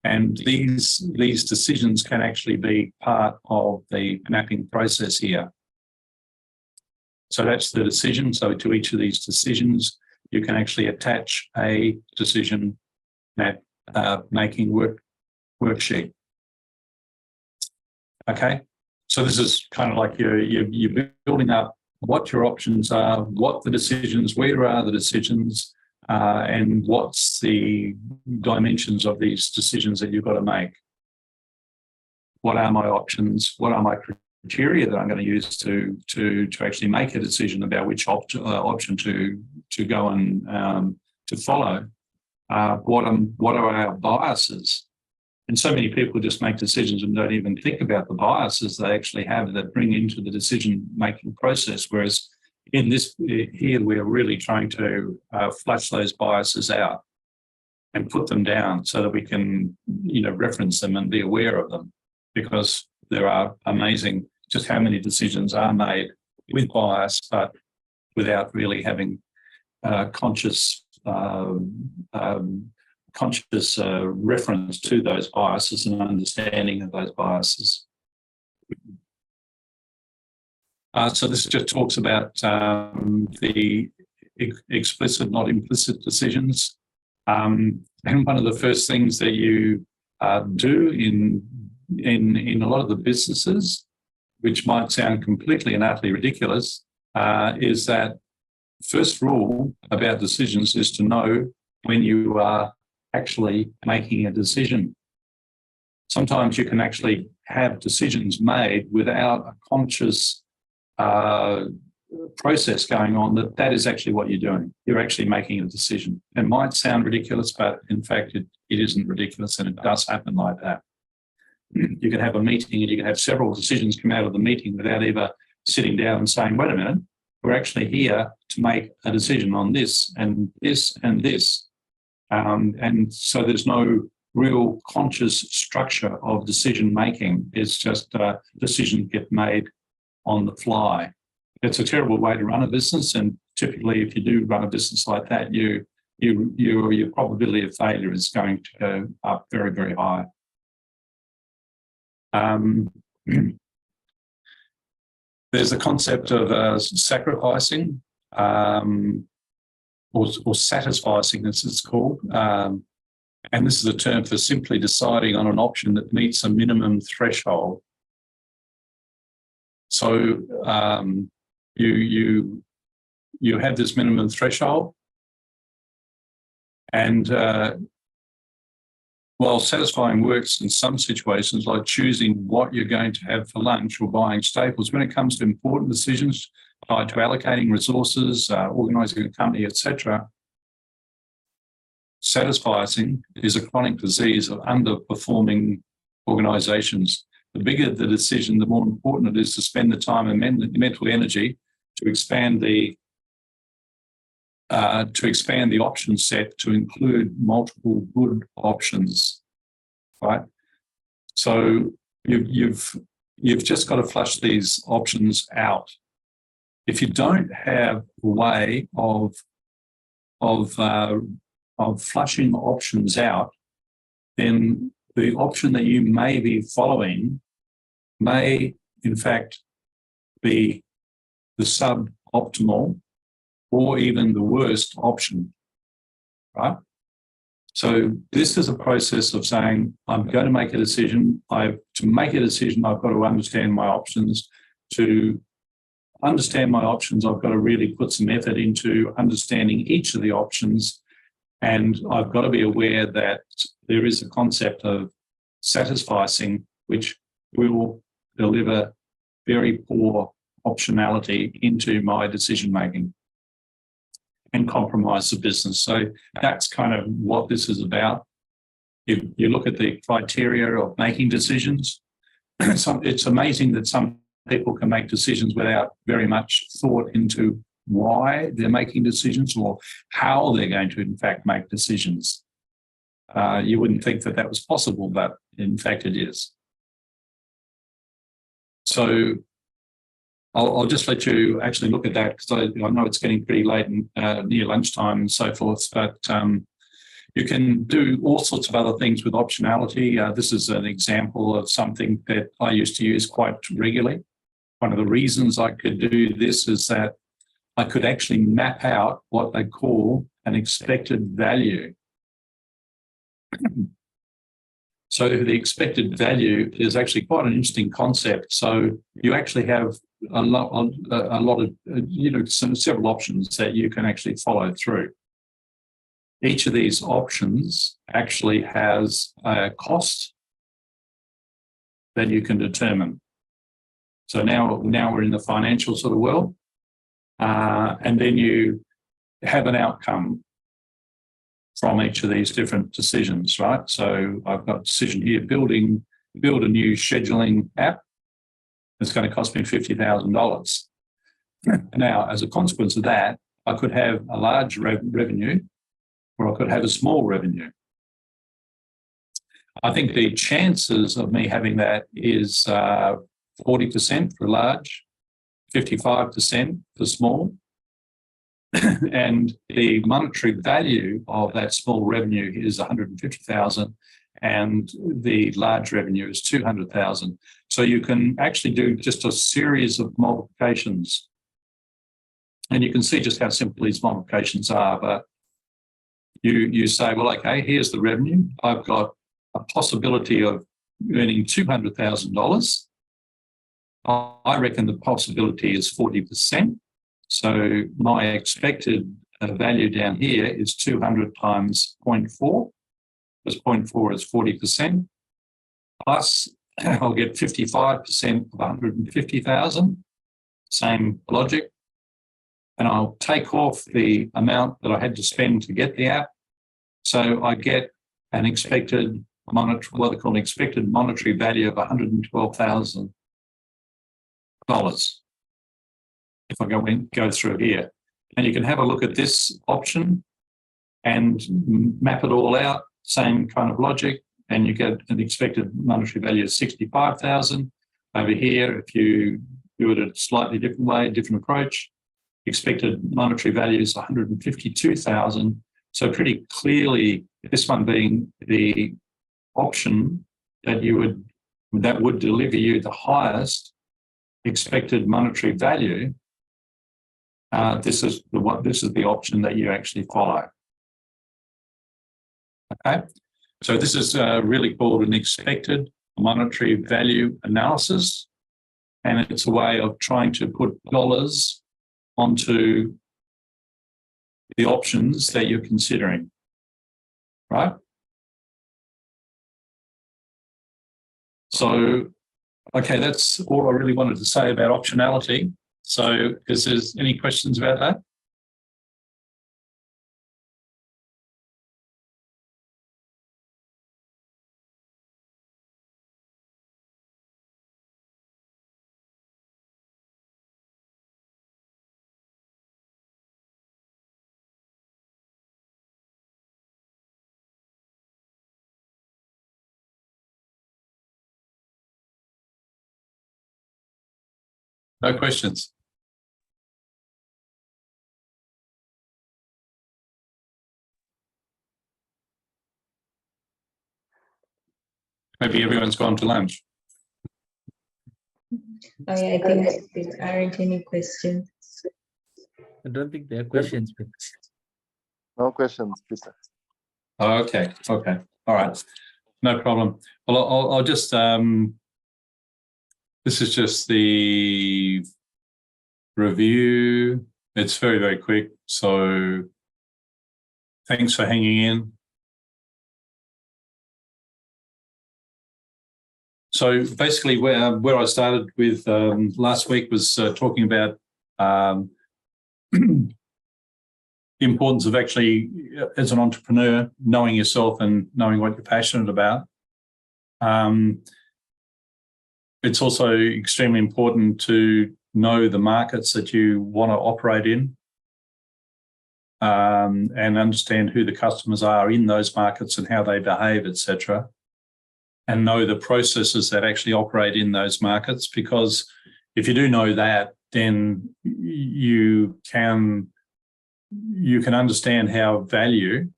And these decisions can actually be part of the mapping process here. So that's the decision. So to each of these decisions, you can actually attach a decision map making worksheet. Okay, so this is kind of like you're building up what your options are, what the decisions, where are the decisions, and what's the dimensions of these decisions that you've got to make. What are my options? What are my criteria that I'm going to use to actually make a decision about which option to go and to follow? What are our biases? And so many people just make decisions and don't even think about the biases they actually have that bring into the decision-making process. Whereas in this here, we're really trying to flush those biases out and put them down so that we can, reference them and be aware of them, because there are amazing just how many decisions are made with bias, but without really having conscious reference to those biases and understanding of those biases. So this just talks about the explicit, not implicit decisions. And one of the first things that you do in a lot of the businesses, which might sound completely and utterly ridiculous, is that first rule about decisions is to know when you are actually making a decision. Sometimes you can actually have decisions made without a conscious process going on that is actually what you're doing. You're actually making a decision. It might sound ridiculous, but in fact, it isn't ridiculous, and it does happen like that. You can have a meeting and you can have several decisions come out of the meeting without ever sitting down and saying, wait a minute, we're actually here to make a decision on this and this and this. And so there's no real conscious structure of decision making. It's just decisions get made on the fly. It's a terrible way to run a business, and typically if you do run a business like that, your probability of failure is going to go up very, very high. There's the concept of sacrificing or satisficing, as it's called. And this is a term for simply deciding on an option that meets a minimum threshold. So you have this minimum threshold, and while satisfying works in some situations, like choosing what you're going to have for lunch or buying staples, when it comes to important decisions, tied to allocating resources, organising a company, etc. Satisficing is a chronic disease of underperforming organisations. The bigger the decision, the more important it is to spend the time and mental energy to expand the option set to include multiple good options, right? So you've just got to flush these options out. If you don't have a way of flushing options out, then the option that you may be following may, in fact, be the suboptimal or even the worst option, right? So this is a process of saying, I'm going to make a decision. To make a decision, I've got to understand my options. To understand my options, I've got to really put some effort into understanding each of the options. And I've got to be aware that there is a concept of satisficing, which will deliver very poor optionality into my decision-making and compromise the business. So that's kind of what this is about. You look at the criteria of making decisions. It's amazing that some people can make decisions without very much thought into why they're making decisions or how they're going to, in fact, make decisions. You wouldn't think that was possible, but in fact it is. So I'll just let you actually look at that, because I know it's getting pretty late and near lunchtime and so forth, but you can do all sorts of other things with optionality. This is an example of something that I used to use quite regularly. One of the reasons I could do this is that I could actually map out what they call an expected value. So the expected value is actually quite an interesting concept. So you actually have a lot of several options that you can actually follow through. Each of these options actually has a cost that you can determine. So now we're in the financial sort of world, and then you have an outcome from each of these different decisions, right? So I've got a decision here, build a new scheduling app. It's going to cost me $50,000. Now, as a consequence of that, I could have a large revenue or I could have a small revenue. I think the chances of me having that is 40% for large, 55% for small. And the monetary value of that small revenue is 150,000 and the large revenue is 200,000. So you can actually do just a series of multiplications. And you can see just how simple these multiplications are. But you say, well, okay, here's the revenue. I've got a possibility of earning $200,000. I reckon the possibility is 40%. So my expected value down here is 200 times 0.4, because 0.4 is 40%, plus I'll get 55% of 150,000, same logic, and I'll take off the amount that I had to spend to get the app. So I get an expected what they call an expected monetary value of $112,000. If I go through here, and you can have a look at this option and map it all out, same kind of logic, and you get an expected monetary value of 65,000. Over here, if you do it a slightly different way, different approach, expected monetary value is 152,000. So pretty clearly, this one being the option that would deliver you the highest expected monetary value. This is the option that you actually follow. Okay, so this is really called an expected monetary value analysis, and it's a way of trying to put dollars onto the options that you're considering, right? So, okay, that's all I really wanted to say about optionality. So is there any questions about that? No questions. Maybe everyone's gone to lunch. Oh yeah, I think there aren't any questions. I don't think there are questions. But No questions, Peter. Oh, okay. Okay. All right. No problem. Well, I'll just, this is just the review. It's very, very quick. So thanks for hanging in. So basically where I started with last week was talking about the importance of actually, as an entrepreneur, knowing yourself and knowing what you're passionate about. It's also extremely important to know the markets that you want to operate in, and understand who the customers are in those markets and how they behave, etc. And know the processes that actually operate in those markets, because if you do know that, then you can understand how value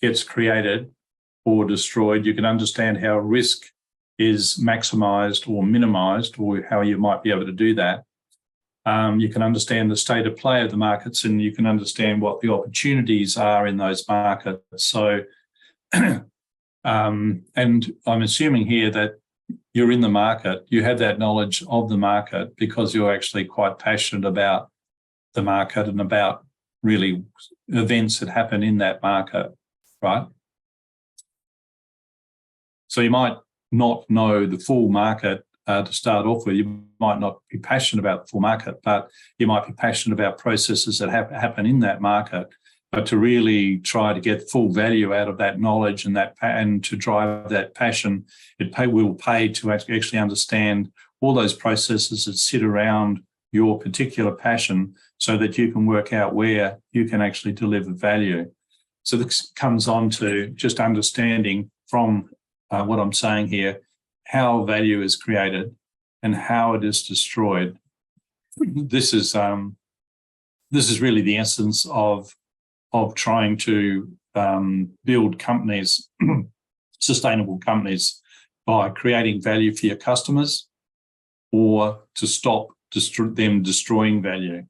gets created or destroyed. You can understand how risk is maximized or minimized, or how you might be able to do that. You can understand the state of play of the markets, and you can understand what the opportunities are in those markets. So, and I'm assuming here that you're in the market, you have that knowledge of the market because you're actually quite passionate about the market and about really events that happen in that market, right? So you might not know the full market to start off with. You might not be passionate about the full market, but you might be passionate about processes that happen in that market. But to really try to get full value out of that knowledge and to drive that passion, will pay to actually understand all those processes that sit around your particular passion, so that you can work out where you can actually deliver value. So this comes on to just understanding from what I'm saying here, how value is created and how it is destroyed. This is really the essence of trying to build companies, sustainable companies, by creating value for your customers, or to stop them destroying value.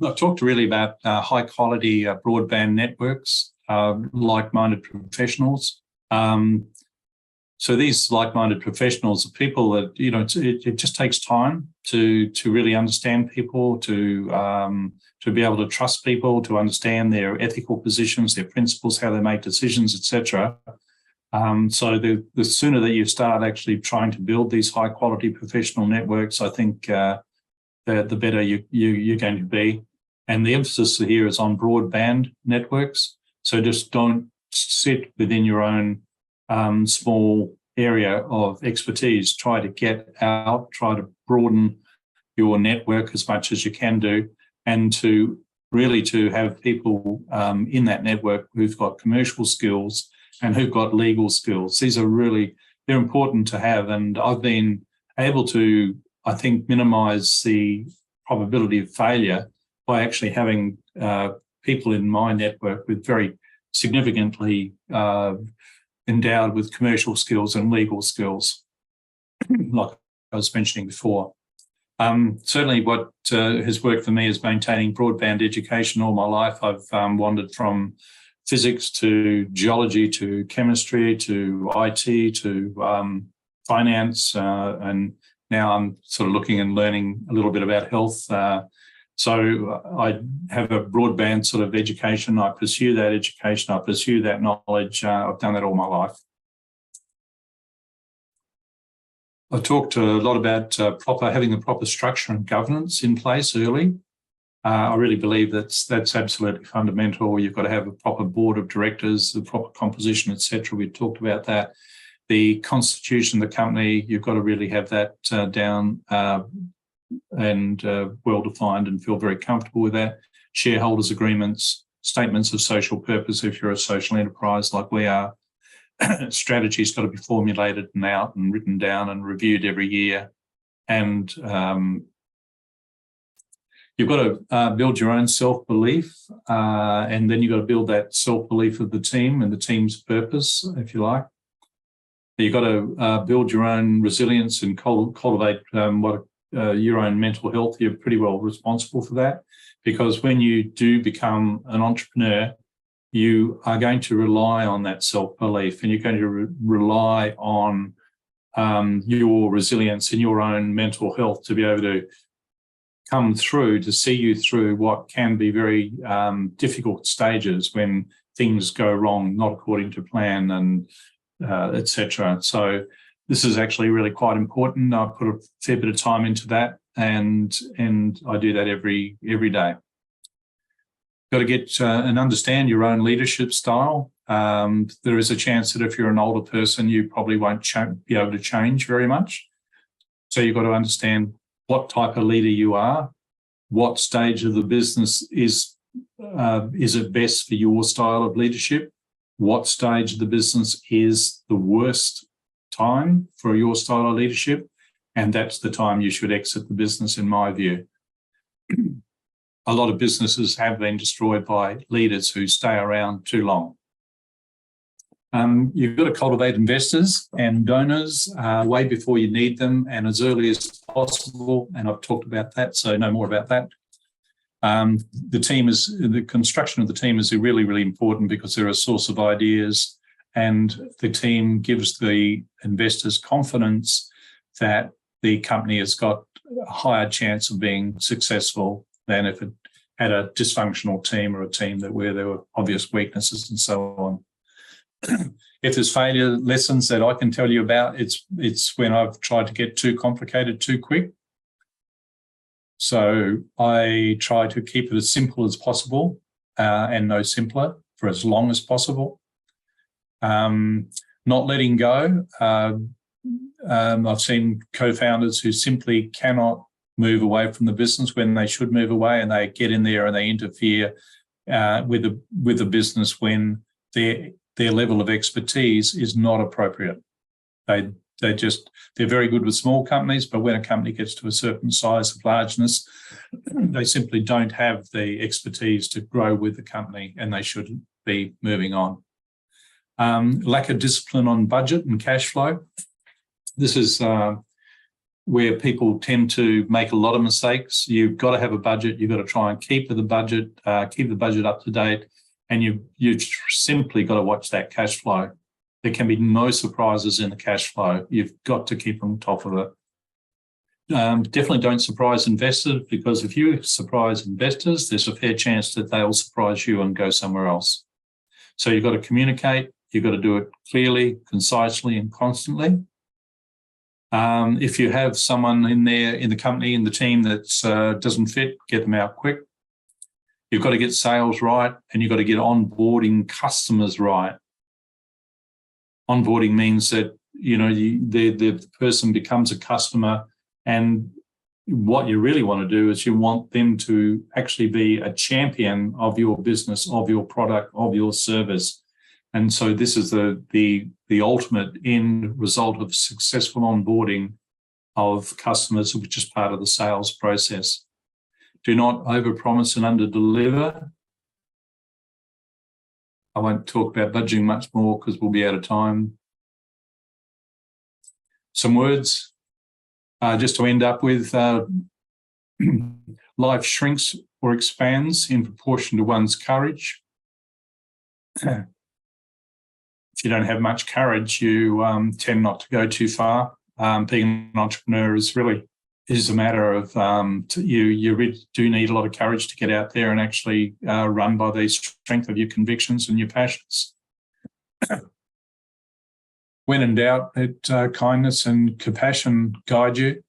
I've talked really about high quality broadband networks, like-minded professionals. So these like-minded professionals are people that, it just takes time to really understand people, to be able to trust people, to understand their ethical positions, their principles, how they make decisions, etc. So the sooner that you start actually trying to build these high-quality professional networks, I think the better you're going to be. And the emphasis here is on broadband networks. So just don't sit within your own small area of expertise. Try to get out, try to broaden your network as much as you can do, and to have people in that network who've got commercial skills and who've got legal skills. These are they're important to have. And I've been able to, I think, minimize the probability of failure by actually having people in my network with very significantly endowed with commercial skills and legal skills, like I was mentioning before. Certainly what has worked for me is maintaining broadband education all my life. I've wandered from physics to geology to chemistry to IT to finance, and now I'm sort of looking and learning a little bit about health. So I have a broadband sort of education. I pursue that education. I pursue that knowledge. I've done that all my life. I talked a lot about having the proper structure and governance in place early. I really believe that's absolutely fundamental. You've got to have a proper board of directors, the proper composition, etc. We talked about that. The constitution of the company, you've got to really have that down and well defined and feel very comfortable with that. Shareholders agreements, statements of social purpose if you're a social enterprise like we are. Strategy's got to be formulated and out and written down and reviewed every year. And you've got to build your own self-belief, and then you've got to build that self-belief of the team and the team's purpose, if you like. You've got to build your own resilience and cultivate your own mental health. You're pretty well responsible for that, because when you do become an entrepreneur, you are going to rely on that self-belief, and you're going to rely on your resilience and your own mental health to be able to come through, to see you through what can be very difficult stages when things go wrong, not according to plan, and etc. So this is actually really quite important. I put a fair bit of time into that, and I do that every day. Got to get and understand your own leadership style. There is a chance that if you're an older person, you probably won't be able to change very much. So you've got to understand what type of leader you are, what stage of the business is it best for your style of leadership, what stage of the business is the worst time for your style of leadership, and that's the time you should exit the business, in my view. A lot of businesses have been destroyed by leaders who stay around too long. You've got to cultivate investors and donors way before you need them and as early as possible. And I've talked about that, so no more about that. The construction of the team is really, really important, because they're a source of ideas, and the team gives the investors confidence that the company has got a higher chance of being successful than if it had a dysfunctional team, or a team where there were obvious weaknesses and so on. If there's failure lessons that I can tell you about, it's when I've tried to get too complicated too quick. So I try to keep it as simple as possible and no simpler for as long as possible. Not letting go. I've seen co-founders who simply cannot move away from the business when they should move away, and they get in there and they interfere with the business when their level of expertise is not appropriate. They're very good with small companies, but when a company gets to a certain size of largeness, they simply don't have the expertise to grow with the company, and they should be moving on. Lack of discipline on budget and cash flow. This is where people tend to make a lot of mistakes. You've got to have a budget. You've got to try and keep the budget up to date, and you've simply got to watch that cash flow. There can be no surprises in the cash flow. You've got to keep on top of it. Definitely don't surprise investors, because if you surprise investors, there's a fair chance that they'll surprise you and go somewhere else. So you've got to communicate. You've got to do it clearly, concisely, and constantly. If you have someone in the company, in the team that doesn't fit, get them out quick. You've got to get sales right, and you've got to get onboarding customers right. Onboarding means that the person becomes a customer, and what you really want to do is you want them to actually be a champion of your business, of your product, of your service. And so this is the ultimate end result of successful onboarding of customers, which is part of the sales process. Do not overpromise and underdeliver. I won't talk about budgeting much more because we'll be out of time. Some words just to end up with. Life shrinks or expands in proportion to one's courage. If you don't have much courage, you tend not to go too far. Being an entrepreneur is a matter of you really do need a lot of courage to get out there and actually run by the strength of your convictions and your passions. when in doubt, let kindness and compassion guide you.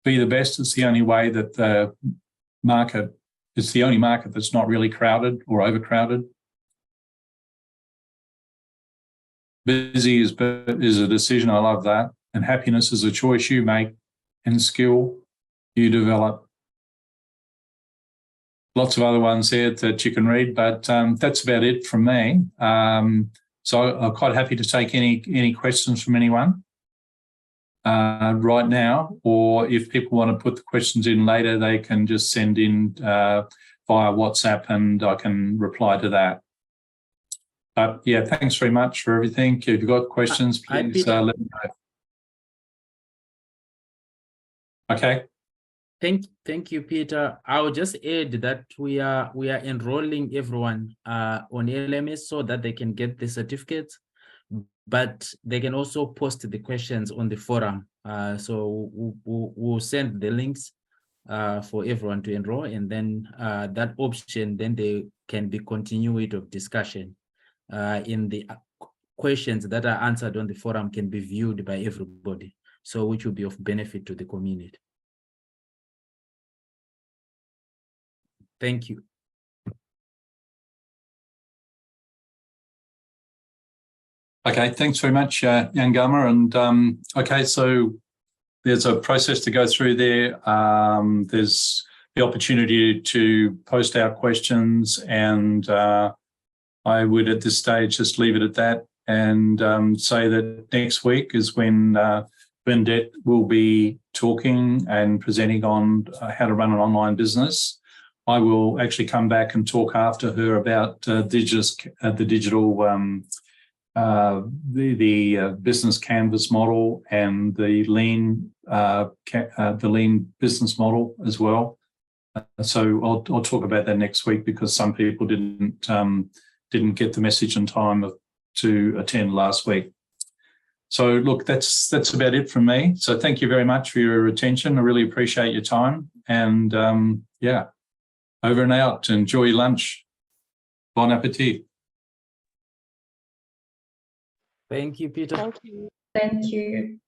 Be the best. It's the only way that the market, it's the only market that's not really crowded or overcrowded. Busy is a decision. I love that. And happiness is a choice you make and skill you develop. Lots of other ones there that you can read, but that's about it from me. So I'm quite happy to take any questions from anyone right now, or if people want to put the questions in later, they can just send in via WhatsApp and I can reply to that. But yeah, thanks very much for everything. If you've got questions, please let me know. Okay. Thank you, Peter. I will just add that we are enrolling everyone on LMS so that they can get the certificates, but they can also post the questions on the forum. So we'll send the links for everyone to enroll, and then that option, then there can be continuity of discussion in the questions that are answered on the forum can be viewed by everybody, so which will be of benefit to the community. Thank you. Okay, thanks very much, Yangama. And okay, so there's a process to go through there. There's the opportunity to post our questions, and I would at this stage just leave it at that and say that next week is when Bernadette will be talking and presenting on how to run an online business. I will actually come back and talk after her about the business canvas model and the lean business model as well. So I'll talk about that next week because some people didn't get the message in time to attend last week. So look, that's about it from me. So thank you very much for your attention. I really appreciate your time. And yeah, over and out. Enjoy your lunch. Bon appetit. Thank you, Peter. Thank you. Thank you.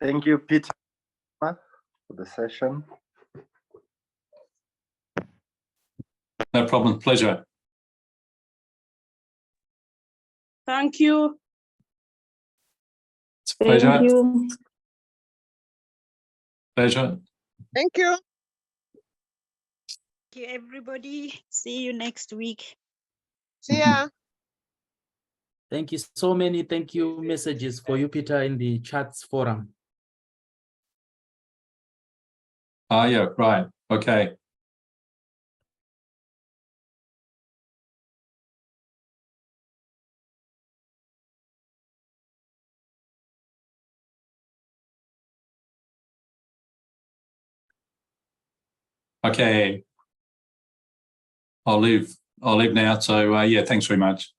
Thank you, Peter, for the session. No problem. Pleasure. Thank you. It's a pleasure. Thank you. Pleasure. Thank you. Thank you, everybody. See you next week. See ya. Thank you. So many thank you messages for you, Peter, in the chats forum. Ah, yeah, right. Okay. Okay. I'll leave now. So yeah, thanks very much.